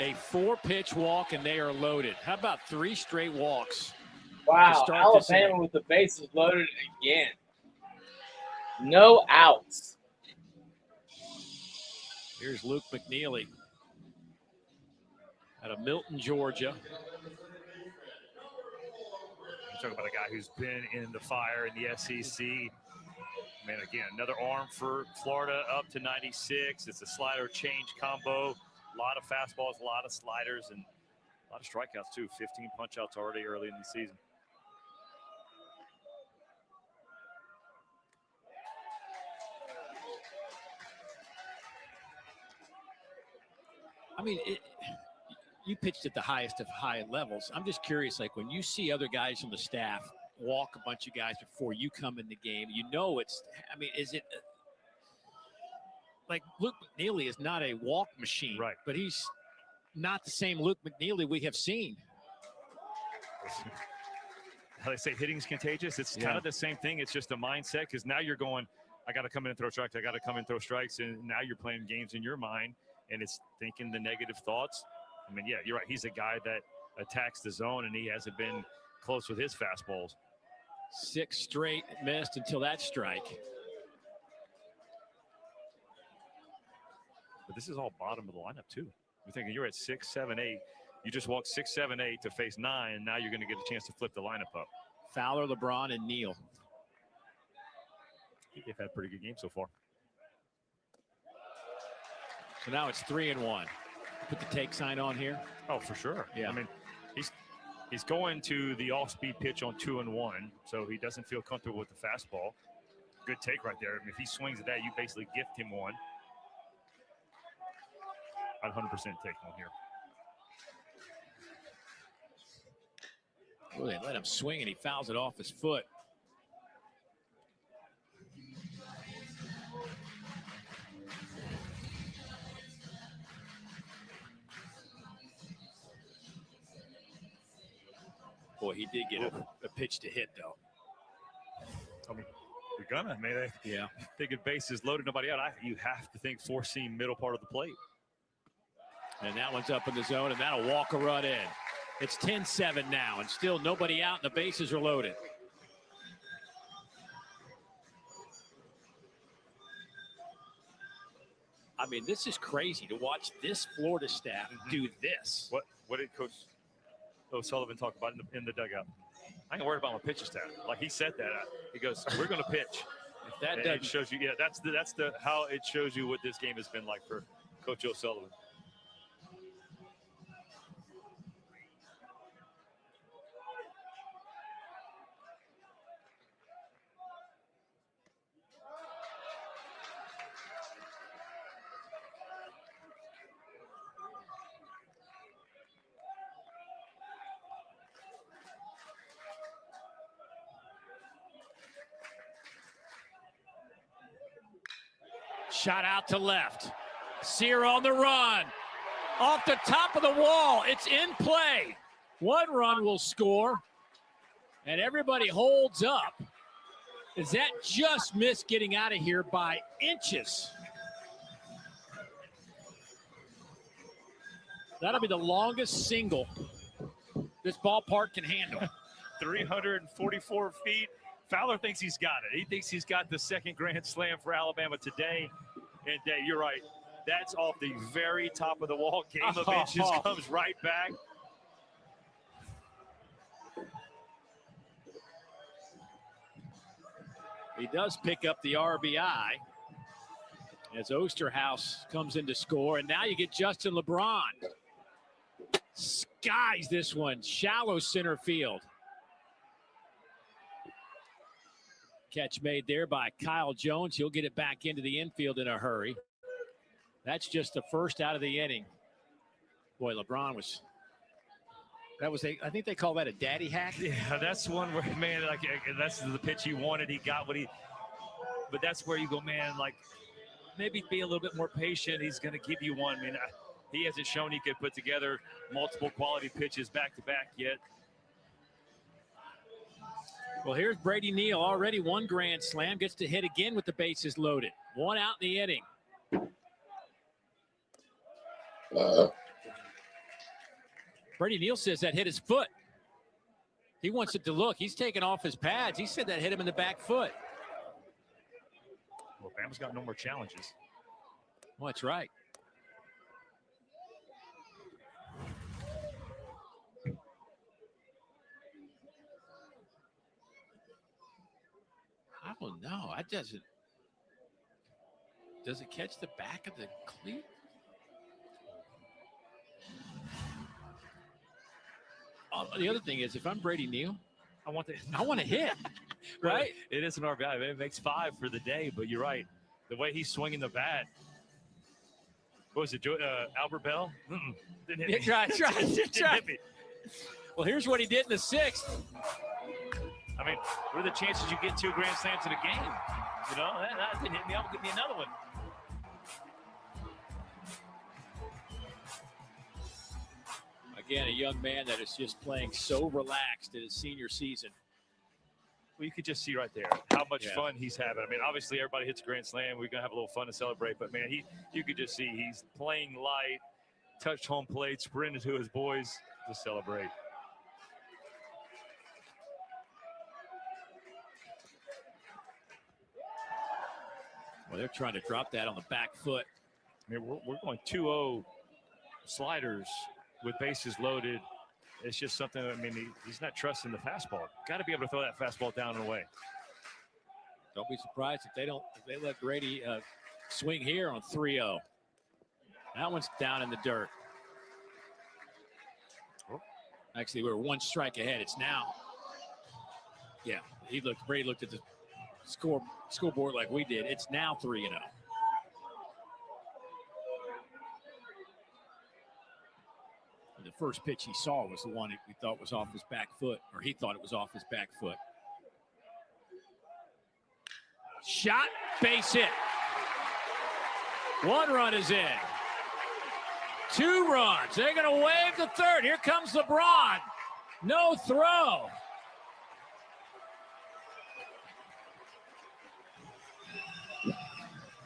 A 4-pitch walk, and they are loaded. How about 3 straight walks? Wow, Alabama with the bases loaded again. No outs. Here's Luke McNeely out of Milton, Georgia. You talk about a guy who's been in the fire in the SEC. Man, again, another arm for Florida up to 96. It's a slider change combo. A lot of fastballs, a lot of sliders, and a lot of strikeouts, too. 15 punch-outs already early in the season. I mean, you pitched at the highest of high levels. I'm just curious, like when you see other guys on the staff walk a bunch of guys before you come in the game, you know it's, I mean, is it like Luke McNeely is not a walk machine, right? But he's not the same Luke McNeely we have seen. How they say hitting's contagious. It's kind of the same thing. It's just a mindset, because now you're going, I got to come in and throw strikes. I got to come in and throw strikes. And now you're playing games in your mind, and it's thinking the negative thoughts. I mean, yeah, you're right. He's a guy that attacks the zone, and he hasn't been close with his fastballs. 6 straight missed until that strike. But this is all bottom of the lineup, too. You're thinking you're at 6, 7, 8. You just walk 6, 7, 8 to face 9, and now you're going to get a chance to flip the lineup up. Fowler, LeBron, and Neal. They've had a pretty good game so far. So now it's 3-1. Put the take sign on here. Oh, for sure. Yeah. I mean, he's going to the off-speed pitch on 2-1, so he doesn't feel comfortable with the fastball. Good take right there. I mean, if he swings at that, you basically gift him one. I'd 100% take one here. Oh, they let him swing, and he fouls it off his foot. Boy, he did get a pitch to hit, though. I mean, you're gonna, man. Yeah. Thinking bases loaded, nobody out. You have to think 4-seam middle part of the plate. And that one's up in the zone, and that'll walk a run in. It's 10-7 now, and still nobody out, and the bases are loaded. I mean, this is crazy to watch this Florida staff do this. What did Coach O'Sullivan talk about in the dugout? I ain't worried about my pitching staff. Like he said that. He goes, "We're going to pitch." If that And doesn't it shows you, yeah, that's the how it shows you what this game has been like for Coach O'Sullivan. Shot out to left. Sear on the run. Off the top of the wall. It's in play. One run will score. And everybody holds up. Is that just missed getting out of here by inches? That'll be the longest single this ballpark can handle. 344 feet. Fowler thinks he's got it. He thinks he's got the second grand slam for Alabama today. And you're right. That's off the very top of the wall. Game of inches comes right back. He does pick up the RBI as Osterhaus comes in to score. And now you get Justin LeBron. Skies this one. Shallow center field. Catch made there by Kyle Jones. He'll get it back into the infield in a hurry. That's just the first out of the inning. Boy, LeBron was. I think they call that a daddy hack. Yeah, that's one where, man, like that's the pitch he wanted. He got what he. But that's where you go, man. Like maybe be a little bit more patient. He's going to give you one. I mean, he hasn't shown he could put together multiple quality pitches back to back yet. Well, here's Brady Neal, already one grand slam, gets to hit again with the bases loaded. One out in the inning. Brady Neal says that hit his foot. He wants it to look. He's taking off his pads. He said that hit him in the back foot. Well, Bama's got no more challenges. Well, that's right. I don't know. Does it catch the back of the cleat? The other thing is, if I'm Brady Neal, I want to hit, right? It is an RBI. It makes 5 for the day, but you're right. The way he's swinging the bat. What was it, Albert Bell? Didn't hit me. Try. Didn't hit me. Well, here's what he did in the 6th. I mean, what are the chances you get 2 grand slams in a game? You know, that didn't hit me. I'll give me another one. Again, a young man that is just playing so relaxed in his senior season. Well, you could just see right there how much fun he's having. I mean, obviously everybody hits a grand slam. We're gonna have a little fun to celebrate, but man, you could just see he's playing light, touched home plate, sprinted to his boys to celebrate. Well, they're trying to drop that on the back foot. I mean, we're going 2-0 sliders with bases loaded. It's just something, I mean, he's not trusting the fastball. Got to be able to throw that fastball down and away. Don't be surprised if they let Brady swing here on 3-0. That one's down in the dirt. Actually, we're 1 strike ahead. It's now. Yeah, Brady looked at the scoreboard like we did. It's now 3-0. The first pitch he saw was the one we thought was off his back foot, or he thought it was off his back foot. Shot, base hit. 1 run is in. 2 runs. They're going to wave the third. Here comes LeBron. No throw.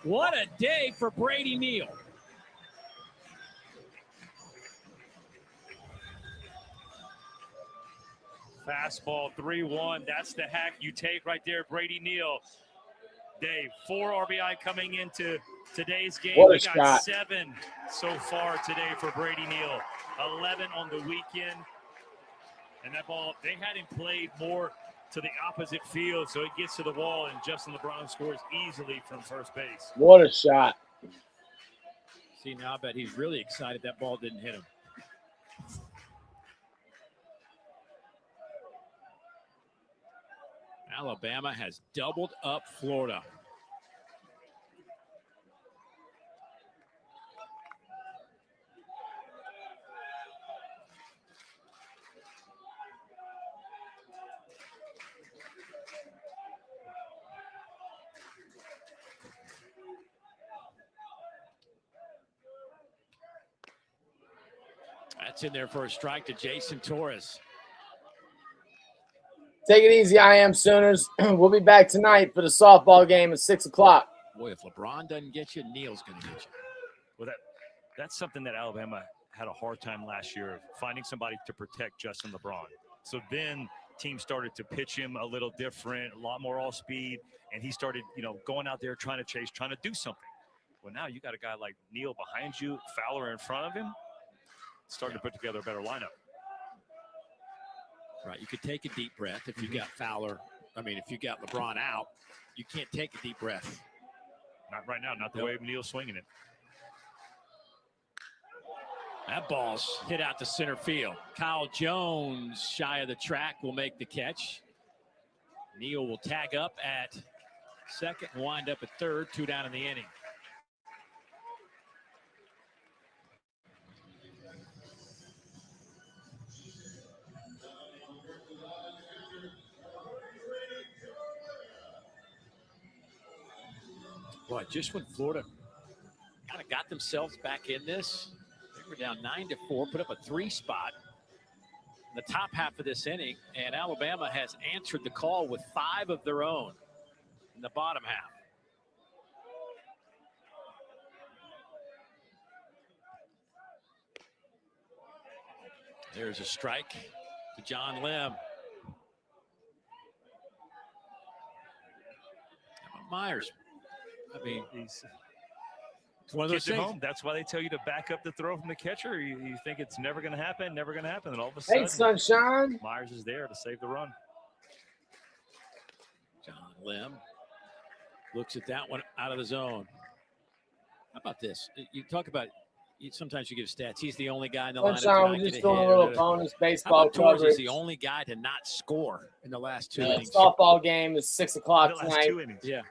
What a day for Brady Neal. Fastball 3-1. That's the hack you take right there, Brady Neal. Dave, 4 RBI coming into Today's game, What a we got shot. 7 so far today for Brady Neal. 11 on the weekend. And that ball, they had him played more to the opposite field, so it gets to the wall, and Justin LeBron scores easily from first base. What a shot. See, now I bet he's really excited that ball didn't hit him. Alabama has doubled up Florida. That's in there for a strike to Jason Torres. Take it easy, I Am Sooners. We'll be back tonight for the softball game at 6 o'clock. Boy, if LeBron doesn't get you, Neal's going to get you. Well, that's something that Alabama had a hard time last year, finding somebody to protect Justin LeBron. So then teams started to pitch him a little different, a lot more off speed, and he started, going out there trying to chase, trying to do something. Well, now you got a guy like Neal behind you, Fowler in front of him, starting to put together a better lineup. Right, you could take a deep breath if you got Fowler. I mean, if you got LeBron out, you can't take a deep breath. Not right now, not the way Neal's swinging it. That ball's hit out to center field. Kyle Jones, shy of the track, will make the catch. Neal will tag up at second and wind up at third, 2 down in the inning. Boy, just when Florida kind of got themselves back in this, they were down 9-4, put up a 3 spot in the top half of this inning, and Alabama has answered the call with 5 of their own in the bottom half. There's a strike to John Lim. Myers. I mean, it's one of those kids at things. home. That's why they tell you to back up the throw from the catcher. You think it's never going to happen, never going to happen. And all of a sudden, Hey, Sunshine. Myers is there to save the run. John Lim looks at that one out of the zone. How about this? You talk about, sometimes you give stats. He's the only guy in the lineup. Sunshine, we're just doing a little bonus baseball Torres coverage. is the only guy to not score in the last 2 innings. Softball game is 6 o'clock The last tonight. 2 innings. Yeah.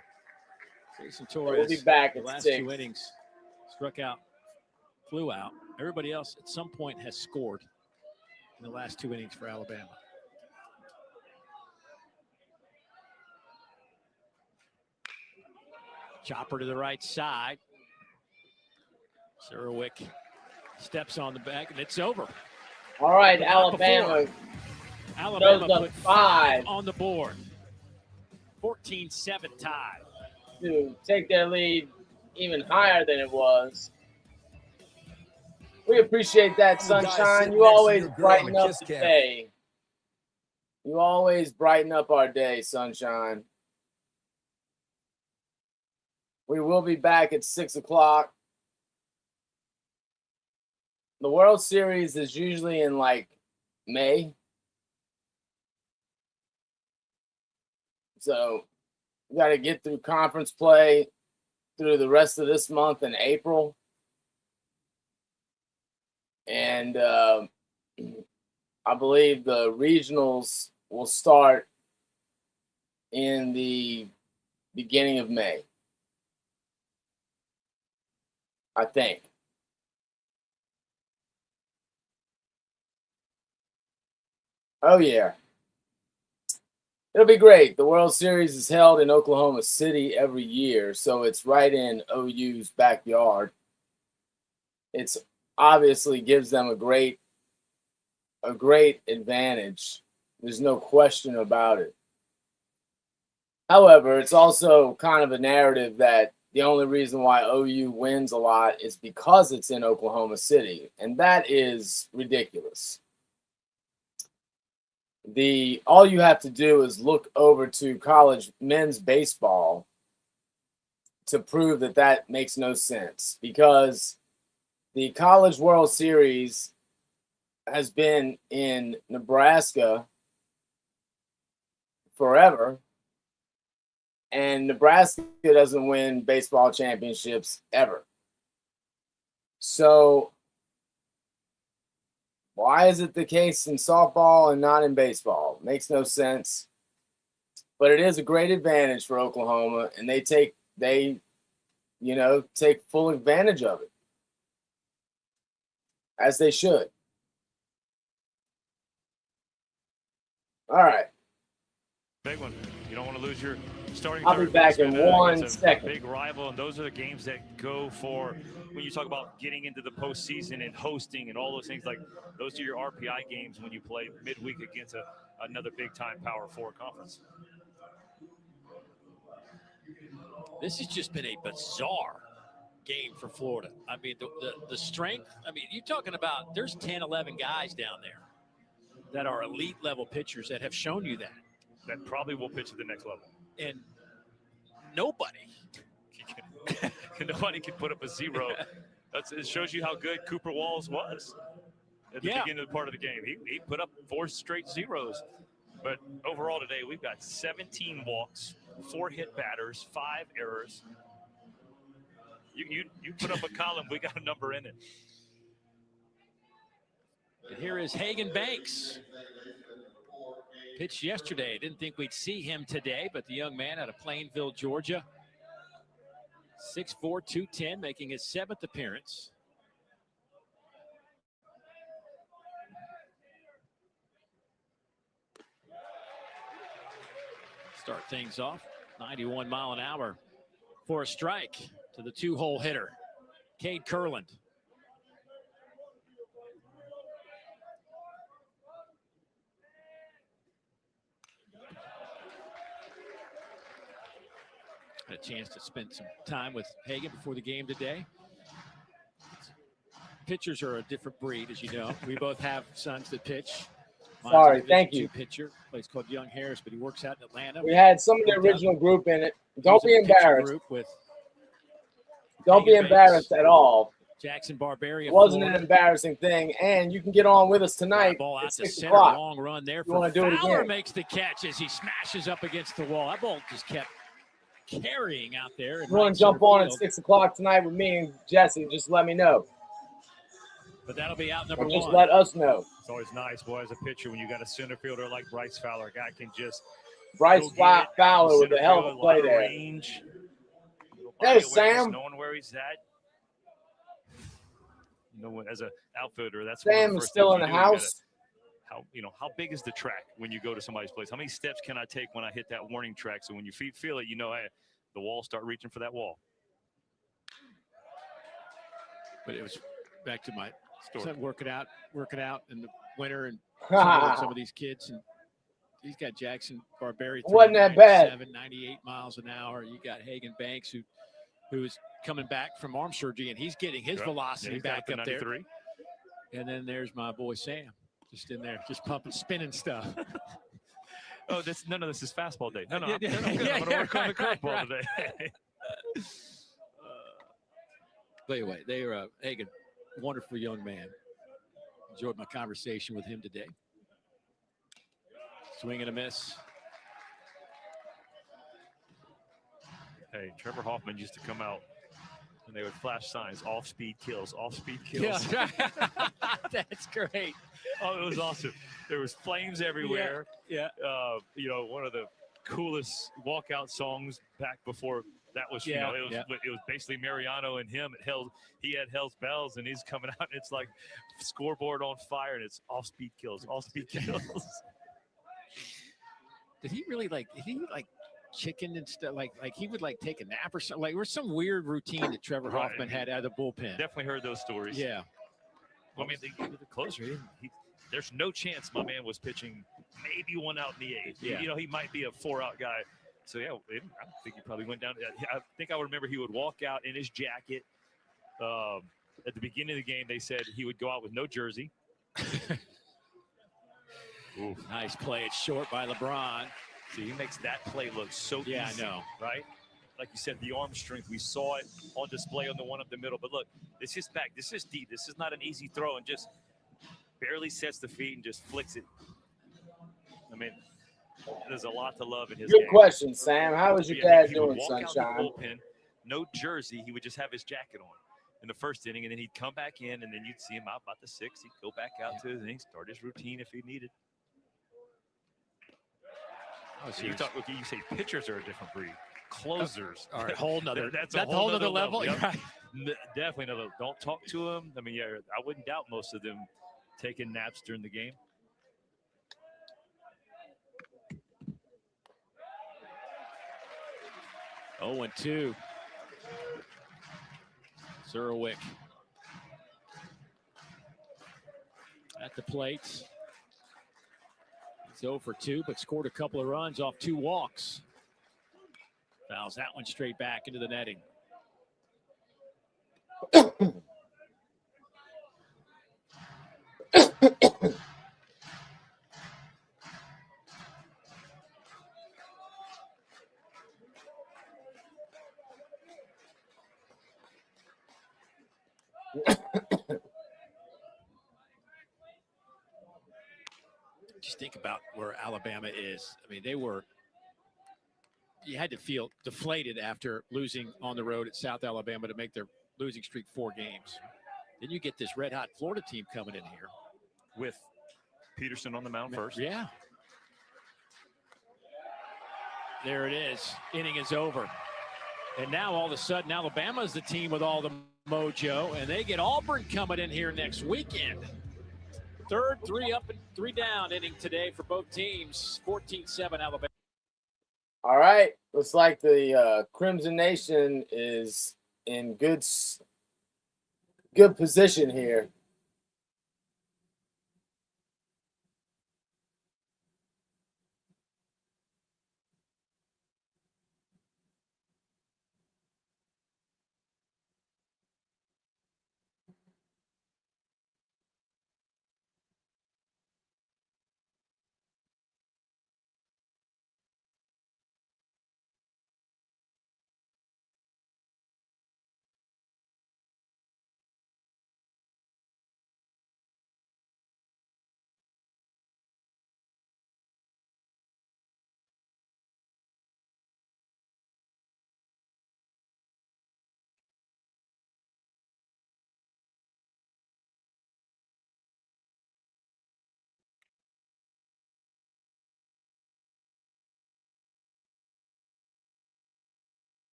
Jason Torres. We'll be back the at last 6. 2 innings. Struck out, flew out. Everybody else at some point has scored in the last 2 innings for Alabama. Chopper to the right side. Sarawick steps on the back, and it's over. All right, But not Alabama. before. Alabama goes up put 5 on the board. 14-7 tie. to take their lead even higher than it was. We appreciate that, I'm the guy Sunshine. sitting You next to always your girl brighten in a up kiss the cam. day. You always brighten up our day, Sunshine. We will be back at 6 o'clock. The World Series is usually in like May. So we got to get through conference play through the rest of this month in April. And I believe the regionals will start in the beginning of May. I think. Oh, yeah. It'll be great. The World Series is held in Oklahoma City every year, so it's right in OU's backyard. It's obviously gives them a great advantage. There's no question about it. However, it's also kind of a narrative that the only reason why OU wins a lot is because it's in Oklahoma City, and that is ridiculous. All you have to do is look over to college men's baseball to prove that that makes no sense, because the College World Series has been in Nebraska forever, and Nebraska doesn't win baseball championships ever. So why is it the case in softball and not in baseball? Makes no sense. But it is a great advantage for Oklahoma, and they take full advantage of it, as they should. All right. Big one. You don't want to lose your starting. I'll be back in 1 second. Big rival, and those are the games that go for when you talk about getting into the postseason and hosting and all those things. Like those are your RPI games when you play midweek against another big-time Power 4 conference. This has just been a bizarre game for Florida. I mean, the strength. I mean, you're talking about there's 10, 11 guys down there that are elite level pitchers that have shown you that. That probably will pitch at the next level. And nobody can put up a zero. It shows you how good Cooper Walls was at the beginning of the part of the game. He put up 4 straight zeros. But overall today, we've got 17 walks, 4 hit batters, 5 errors. You put up a column, we got a number in it. And here is Hagan Banks. Pitched yesterday. Didn't think we'd see him today, but the young man out of Plainville, Georgia. 6'4", 210, making his 7th appearance. Start things off. 91 mile an hour for a strike to the 2-hole hitter, Cade Kurland. Had a chance to spend some time with Hagan before the game today. Pitchers are a different breed, as you know. We both have sons that pitch. Sorry, thank you. Pitcher, place called Young Harris, but he works out in Atlanta. We had some of the original group in it. Don't be embarrassed. Don't be embarrassed at all. Jackson Barberia. It wasn't an embarrassing thing, and you can get on with us tonight ball out at to 6 center, o'clock. long run there. You want to do it Fowler again? Makes the catch as he smashes up against the wall. That ball just kept carrying out there. If you want to jump on at 6 o'clock tonight with me and Jesse, just let me know. But that'll be out number Or just 1. let us know. It's always nice, boy, as a pitcher, when you got a center fielder like Bryce Fowler, a guy can just Bryce Fowler with a hell of a play there. Range. There's Sam. Knowing where he's at. You know, as an outfielder, that's Sam is still in the house. How big is the track when you go to somebody's place? How many steps can I take when I hit that warning track? So when you feel it, hey, the walls start reaching for that wall. But it was back to my son working out in the winter and some of these kids. And he's got Jackson Barberia. Wasn't that bad. 98 miles an hour. You got Hagan Banks, who is coming back from arm surgery, and he's getting his velocity back up there. And then there's my boy Sam, just in there, just pumping, spinning stuff. Oh, none of this is fastball day. No, I'm going to work on the curveball today. But anyway, they are Hagan, wonderful young man. Enjoyed my conversation with him today. Swing and a miss. Hey, Trevor Hoffman used to come out and they would flash signs, off-speed kills, off-speed kills. Yeah. That's great. Oh, it was awesome. There was flames everywhere. Yeah. One of the coolest walkout songs back before that was, it was basically Mariano and him. He had Hell's Bells, and he's coming out, and it's like scoreboard on fire, and it's off-speed kills, off-speed kills. Did he chicken and stuff? Like he would take a nap or something? Like, there was some weird routine that Trevor Hoffman had out of the bullpen. Definitely heard those stories. Yeah. Well, I mean, the closer, there's no chance my man was pitching maybe 1 out in the 8th. Yeah. He might be a 4-out guy. So, I think he probably went down. I think I would remember he would walk out in his jacket. At the beginning of the game, they said he would go out with no jersey. Nice play. It's short by LeBron. See, he makes that play look so easy. Yeah, I know. Right? like you said, the arm strength. We saw it on display on the one up the middle. But look, this is back. This is deep. This is not an easy throw, and just barely sets the feet and just flicks it. I mean, there's a lot to love in his Good game. question, Sam. How is your dad he would doing, walk out Sunshine? the bullpen, no jersey. He would just have his jacket on in the first inning, and then he'd come back in, and then you'd see him out about the sixth. He'd go back out to his inning, start his routine if he needed. Oh, so You say pitchers are a different breed. Closers. All right, whole nother. That's a whole nother level. Yep. Right. Definitely another. Don't talk to him. I mean, yeah, I wouldn't doubt most of them taking naps during the game. Oh, 2. Zerwick at the plate. It's 0 for 2, but scored a couple of runs off 2 walks. Fouls that one straight back into the netting. Just think about where Alabama is. I mean, you had to feel deflated after losing on the road at South Alabama to make their losing streak 4 games. Then you get this red-hot Florida team coming in here. With Peterson on the mound first. Yeah. There it is. Inning is over. And now all of a sudden, Alabama's the team with all the mojo, and they get Auburn coming in here next weekend. Third, 3 up and 3 down inning today for both teams. 14-7 Alabama. All right. Looks like the Crimson Nation is in good position here.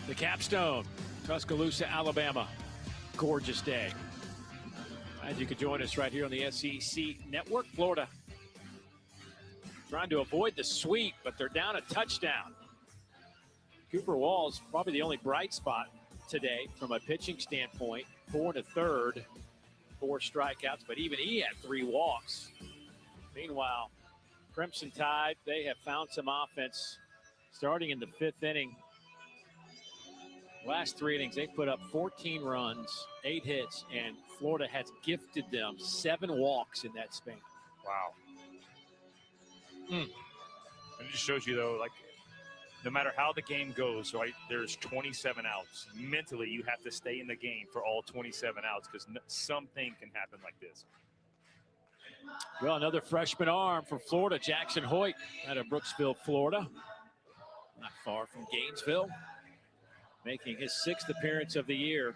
The capstone, Tuscaloosa, Alabama. Gorgeous day. Glad you could join us right here on the SEC Network. Florida trying to avoid the sweep, but they're down a touchdown. Cooper Walls, probably the only bright spot today from a pitching standpoint. 4 1/3, 4 strikeouts, but even he had 3 walks. Meanwhile, Crimson Tide, they have found some offense starting in the 5th inning. Last 3 innings, they put up 14 runs, 8 hits, and Florida has gifted them 7 walks in that span. Wow. And it just shows you, though, like, no matter how the game goes, right, there's 27 outs. Mentally, you have to stay in the game for all 27 outs because something can happen like this. Well, another freshman arm for Florida, Jackson Hoyt out of Brooksville, Florida. Not far from Gainesville, making his 6th appearance of the year.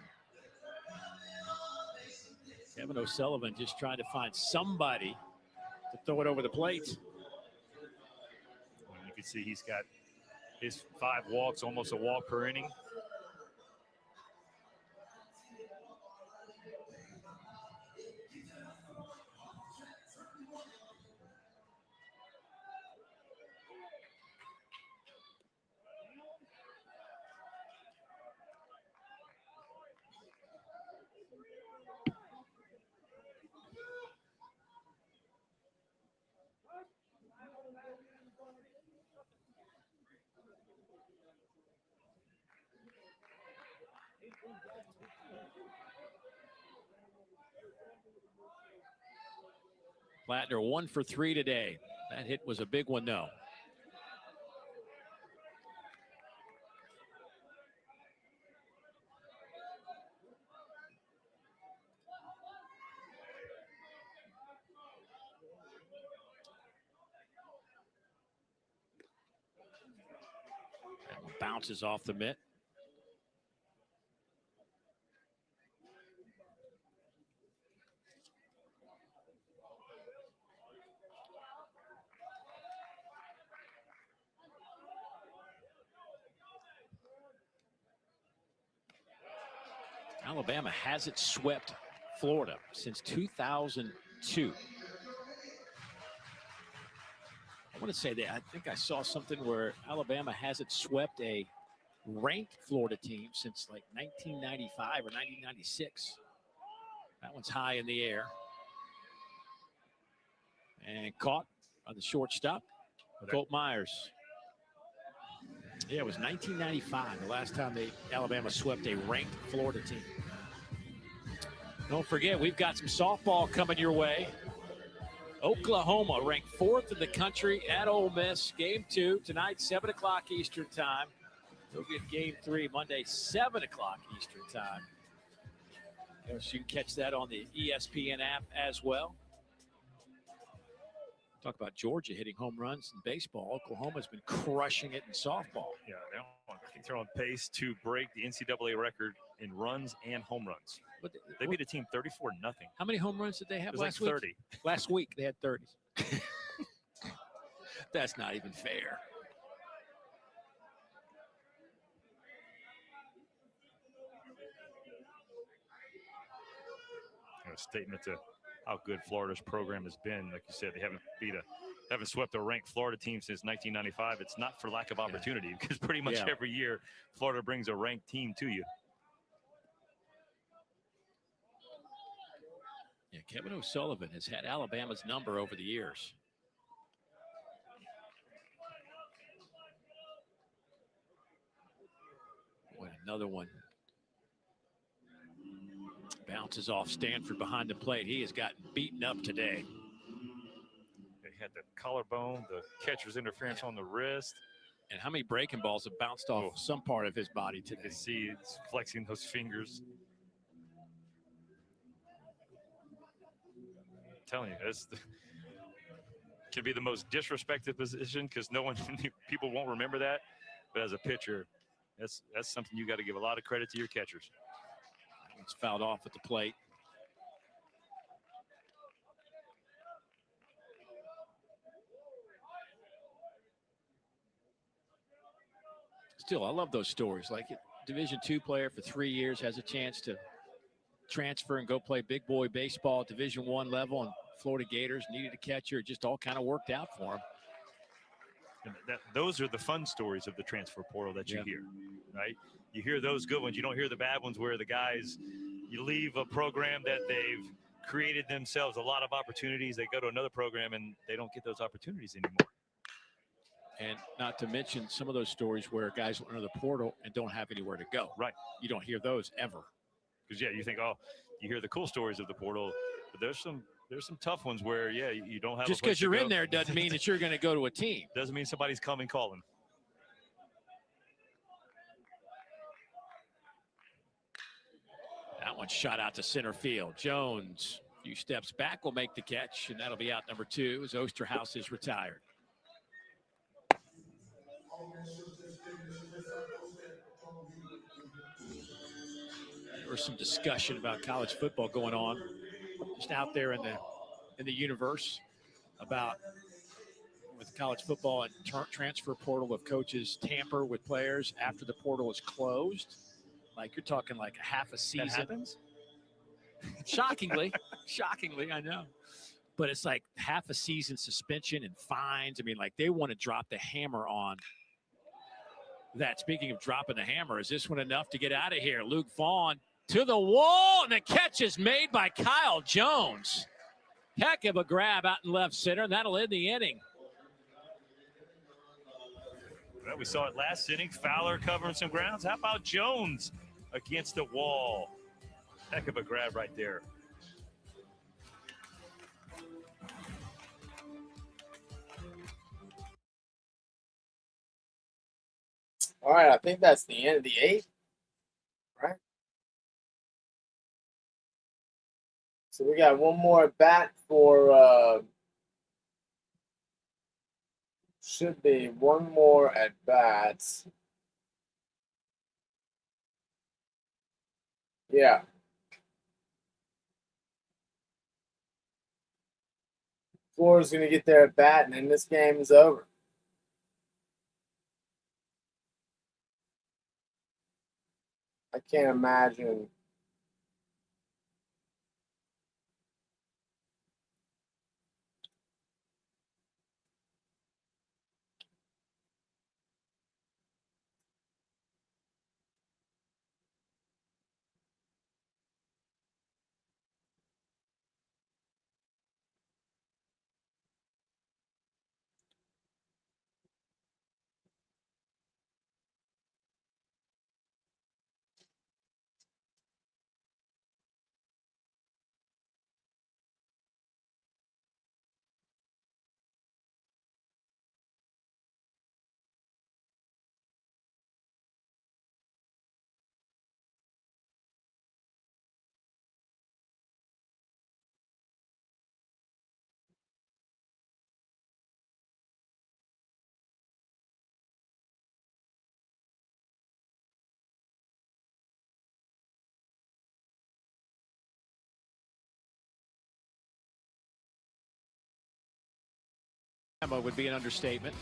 Kevin O'Sullivan just trying to find somebody to throw it over the plate. You can see he's got his 5 walks, almost a walk per inning. Plattner 1 for 3 today. That hit was a big one, though. That one bounces off the mitt. Alabama hasn't swept Florida since 2002. I want to say that I think I saw something where Alabama hasn't swept a ranked Florida team since like 1995 or 1996. That one's high in the air. And caught on the shortstop, Colt Myers. Yeah, it was 1995, the last time Alabama swept a ranked Florida team. Don't forget, we've got some softball coming your way. Oklahoma ranked 4th in the country at Ole Miss. Game 2 tonight, 7 o'clock Eastern time. They'll get game 3 Monday, 7 o'clock Eastern time. So you can catch that on the ESPN app as well. Talk about Georgia hitting home runs in baseball. Oklahoma's been crushing it in softball. Yeah, I think they're on pace to break the NCAA record in runs and home runs. But they beat a team 34-0. How many home runs did they have last like 30. week? Last week they had 30. That's not even fair. A statement to how good Florida's program has been. Like you said, they haven't swept a ranked Florida team since 1995. It's not for lack of opportunity because pretty much every year Florida brings a ranked team to you. Yeah, Kevin O'Sullivan has had Alabama's number over the years. Boy, another one. Bounces off Stanford behind the plate. He has gotten beaten up today. They had the collarbone, the catcher's interference on the wrist. And how many breaking balls have bounced off some part of his body today? You can see it's flexing those fingers. I'm telling you, can be the most disrespected position because people won't remember that. But as a pitcher, that's something you got to give a lot of credit to your catchers. It's fouled off at the plate. Still, I love those stories. Like Division II player for 3 years has a chance to transfer and go play big boy baseball at Division I level, and Florida Gators needed a catcher. It just all kind of worked out for him. And those are the fun stories of the transfer portal that you hear, right? You hear those good ones. You don't hear the bad ones where the guys, you leave a program that they've created themselves a lot of opportunities. They go to another program and they don't get those opportunities anymore. And not to mention some of those stories where guys enter the portal and don't have anywhere to go. Right. You don't hear those ever. Because, you think, you hear the cool stories of the portal, but there's some tough ones where, you don't have just because you're in there doesn't mean that you're going to go to a team. Doesn't mean somebody's coming calling. That one shot out to center field. Jones, a few steps back, will make the catch, and that'll be out number 2 as Osterhaus is retired. There was some discussion about college football going on just out there in the universe about with college football and transfer portal of coaches tamper with players after the portal is closed. Like you're talking like a half a season. That happens? Shockingly, I know. But it's like half a season suspension and fines. I mean, like they want to drop the hammer on that. Speaking of dropping the hammer, is this one enough to get out of here? Luke Vaughn to the wall, and the catch is made by Kyle Jones. Heck of a grab out in left center, and that'll end the inning. Well, we saw it last inning. Fowler covering some grounds. How about Jones against the wall. Heck of a grab right there. All right, I think that's the end of the 8th, right? So we got one more at bat for, should be one more at bats. Yeah. Florida's going to get their at bat, and then this game is over. I can't imagine. Would be an understatement.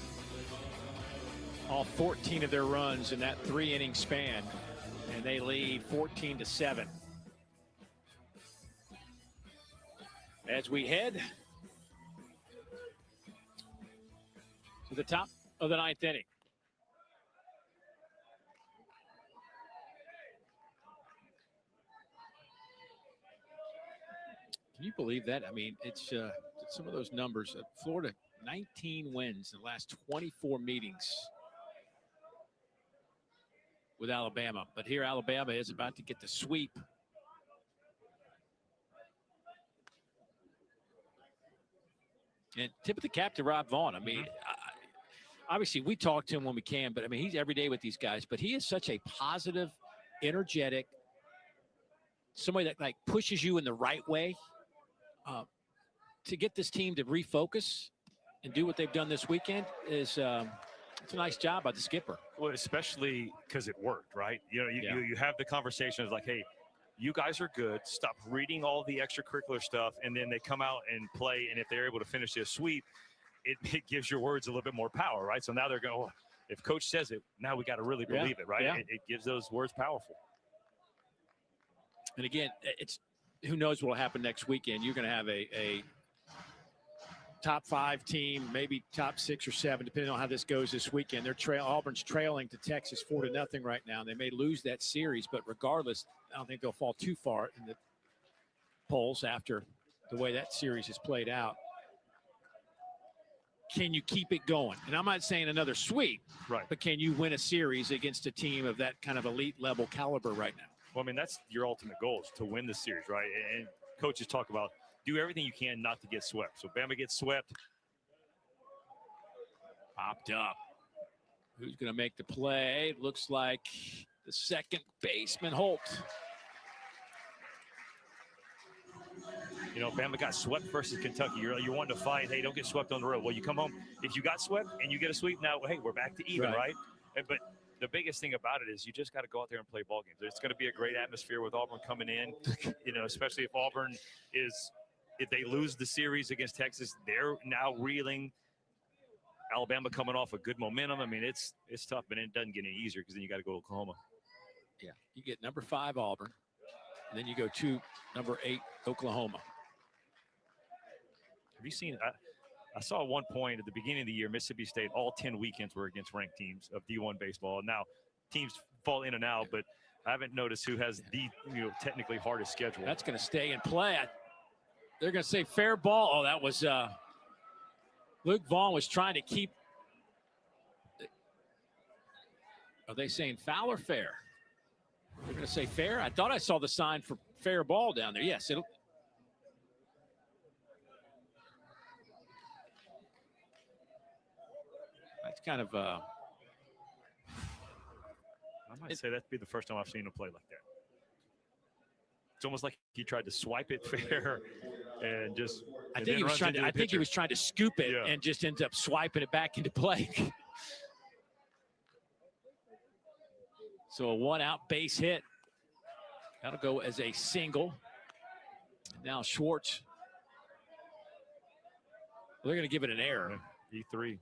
All 14 of their runs in that 3-inning span, and they lead 14-7. As we head to the top of the 9th inning. Can you believe that? I mean, it's some of those numbers. Florida, 19 wins in the last 24 meetings with Alabama. But here Alabama is about to get the sweep. And tip of the cap to Rob Vaughn. I mean, obviously we talk to him when we can, but I mean, he's every day with these guys. But he is such a positive, energetic, somebody that like pushes you in the right way to get this team to refocus and do what they've done this weekend is it's a nice job by the skipper. Well, especially because it worked, right? You know, you have the conversation of like, hey, you guys are good. Stop reading all the extracurricular stuff, and then they come out and play. And if they're able to finish their sweep, it gives your words a little bit more power, right? So now they're going, oh, if coach says it, now we got to really believe it, right? Yeah. It gives those words powerful. And again, it's who knows what will happen next weekend. You're going to have a top 5 team, maybe top 6 or 7, depending on how this goes this weekend. Auburn's trailing to Texas 4-0 right now. They may lose that series, but regardless, I don't think they'll fall too far in the polls after the way that series has played out. Can you keep it going? And I'm not saying another sweep, right? But can you win a series against a team of that kind of elite level caliber right now? Well, I mean, that's your ultimate goal, is to win the series, right? And coaches talk about do everything you can not to get swept. So Bama gets swept. Popped up. Who's going to make the play? Looks like the second baseman, Holt. You know, Bama got swept versus Kentucky. You're wanting to fight. Hey, don't get swept on the road. Well, you come home. If you got swept and you get a sweep, now, hey, we're back to even, right? But the biggest thing about it is you just got to go out there and play ball games. It's going to be a great atmosphere with Auburn coming in, you know, especially if Auburn is – if they lose the series against Texas, they're now reeling. Alabama coming off a good momentum. I mean, it's tough, but it doesn't get any easier because then you got to go to Oklahoma. Yeah, you get number 5 Auburn, and then you go to number 8 Oklahoma. Have you seen? I saw at one point at the beginning of the year, Mississippi State, all 10 weekends were against ranked teams of D1 baseball. Now, teams fall in and out, but I haven't noticed who has the technically hardest schedule. That's going to stay in play. They're going to say fair ball. Oh, that was Luke Vaughn was trying to keep. Are they saying foul or fair? We're going to say fair. I thought I saw the sign for fair ball down there. Yes, it'll. That's kind of. I might say that'd be the first time I've seen him play like that. It's almost like he tried to swipe it fair and just. I think he was trying to. I think he was trying to scoop it and just ends up swiping it back into play. So a 1-out base hit. That'll go as a single. Now Schwartz. They're going to give it an error. E3.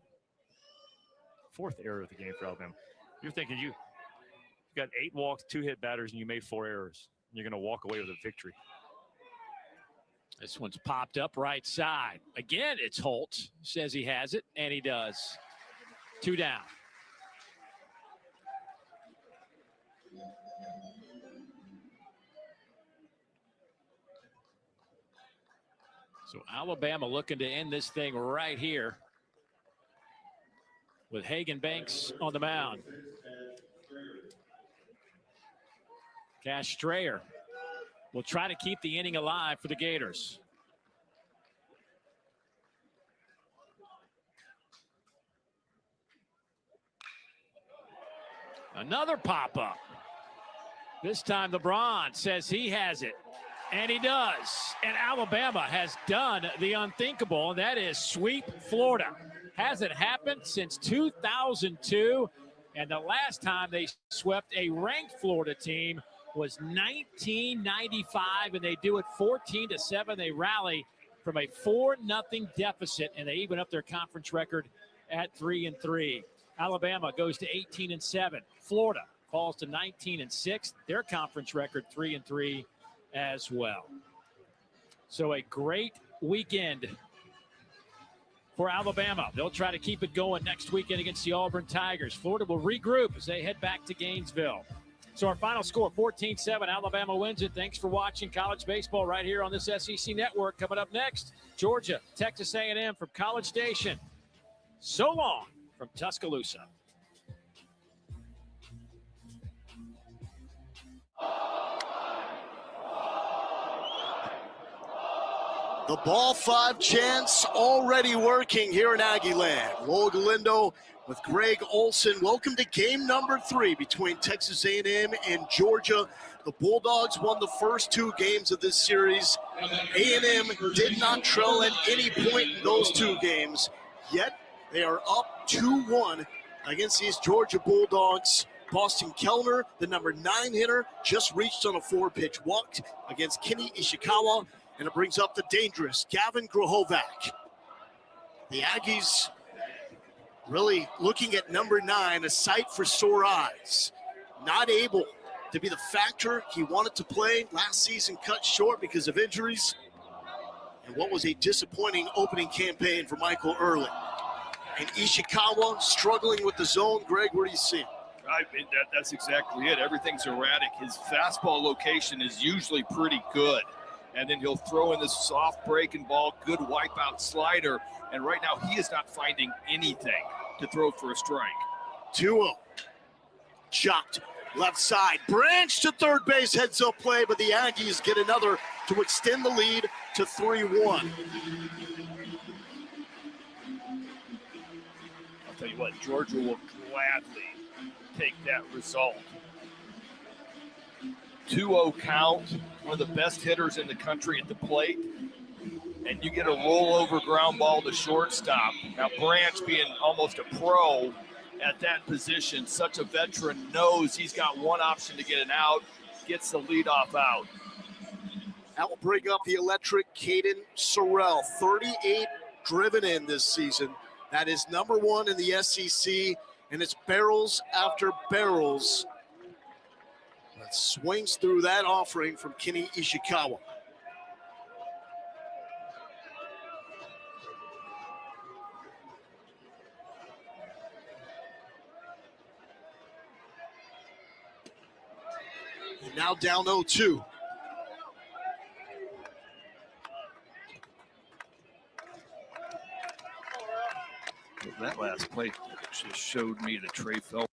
Fourth error of the game for Alabama. You're thinking you got 8 walks, 2 hit batters, and you made 4 errors. You're going to walk away with a victory. This one's popped up right side. Again, it's Holtz. Says he has it, and he does. 2 down. So Alabama looking to end this thing right here with Hagan Banks on the mound. Cash Strayer will try to keep the inning alive for the Gators. Another pop-up. This time LeBron says he has it. And he does. And Alabama has done the unthinkable, and that is sweep Florida. Hasn't happened since 2002. And the last time they swept a ranked Florida team was 1995, and they do it 14-7. They rally from a 4-0 deficit, and they even up their conference record at 3-3. Alabama goes to 18-7. Florida falls to 19-6. Their conference record 3-3 as well. So a great weekend for Alabama. They'll try to keep it going next weekend against the Auburn Tigers. Florida will regroup as they head back to Gainesville. So our final score, 14-7. Alabama wins it. Thanks for watching college baseball right here on this SEC Network. Coming up next, Georgia, Texas A&M from College Station. So long from Tuscaloosa. The ball 5 chants already working here in Aggie Land. Lowell Galindo with Greg Olson. Welcome to game number 3 between Texas A&M and Georgia. The Bulldogs won the first 2 games of this series. A&M did not trail at any point in those 2 games, yet they are up 2-1 against these Georgia Bulldogs. Boston Kellner, the number 9 hitter, just reached on a 4-pitch walk against Kenny Ishikawa. And it brings up the dangerous Gavin Grohovac. The Aggies really looking at number 9, a sight for sore eyes. Not able to be the factor he wanted to play last season, cut short because of injuries. And what was a disappointing opening campaign for Michael Early. And Ishikawa struggling with the zone. Greg, where do you see him? I mean, that's exactly it. Everything's erratic. His fastball location is usually pretty good. And then he'll throw in this soft breaking ball, good wipeout slider. And right now he is not finding anything to throw for a strike. 2-0. Chopped left side. Branch to third base, heads up play, but the Aggies get another to extend the lead to 3-1. I'll tell you what, Georgia will gladly take that result. 2-0 count, one of the best hitters in the country at the plate, and you get a rollover ground ball to shortstop. Now Branch, being almost a pro at that position, such a veteran, knows he's got one option to get an out, gets the leadoff out. That will bring up the electric Caden Sorrell, 38 driven in this season. That is number 1 in the SEC, and it's barrels after barrels. That swings through that offering from Kenny Ishikawa. And now down 0-2. That last play just showed me that Trey Phelps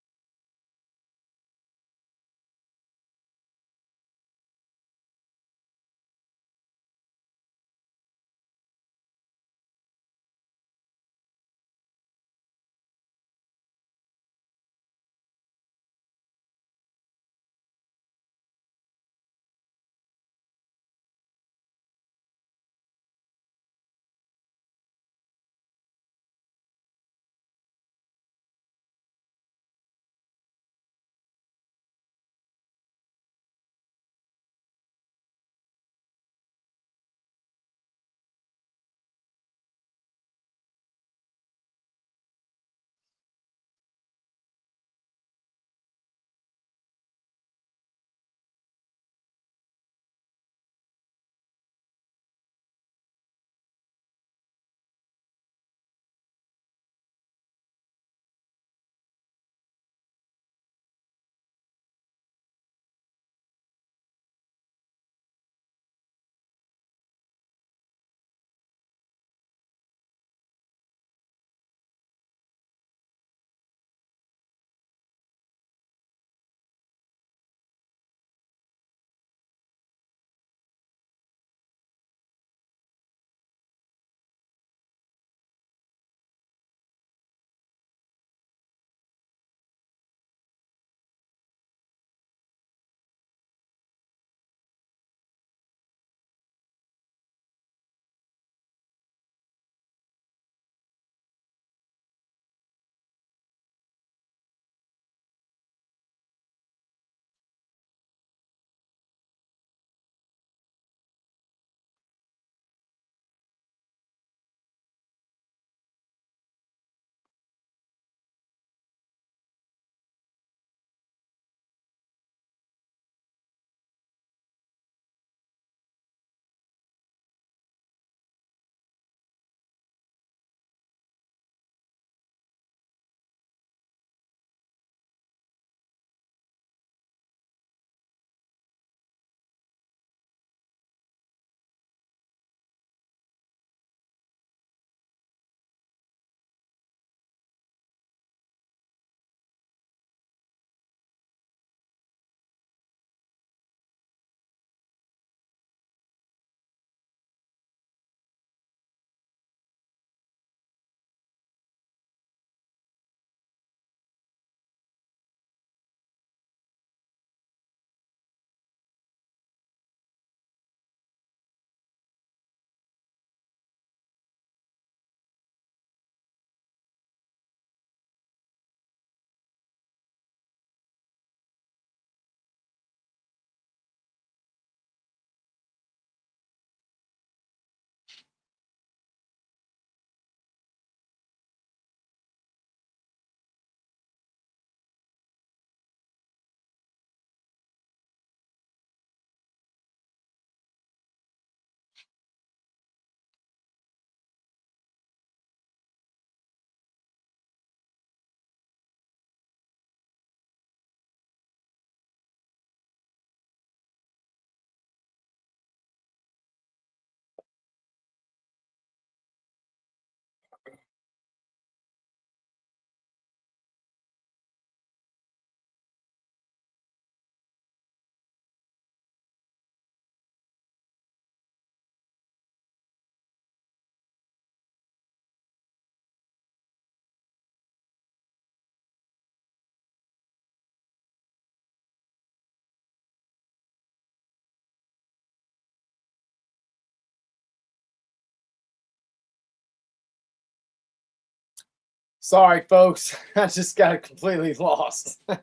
Sorry, folks. I just got completely lost. And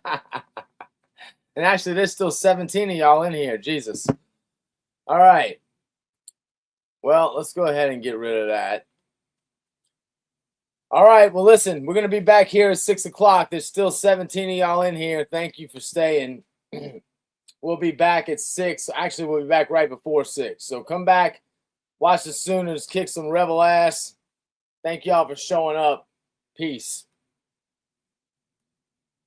actually, there's still 17 of y'all in here. Jesus. All right. Well, let's go ahead and get rid of that. All right. Well, listen, we're going to be back here at 6 o'clock. There's still 17 of y'all in here. Thank you for staying. We'll be back at 6. Actually, we'll be back right before 6. So come back, watch the Sooners kick some Rebel ass. Thank y'all for showing up. Peace.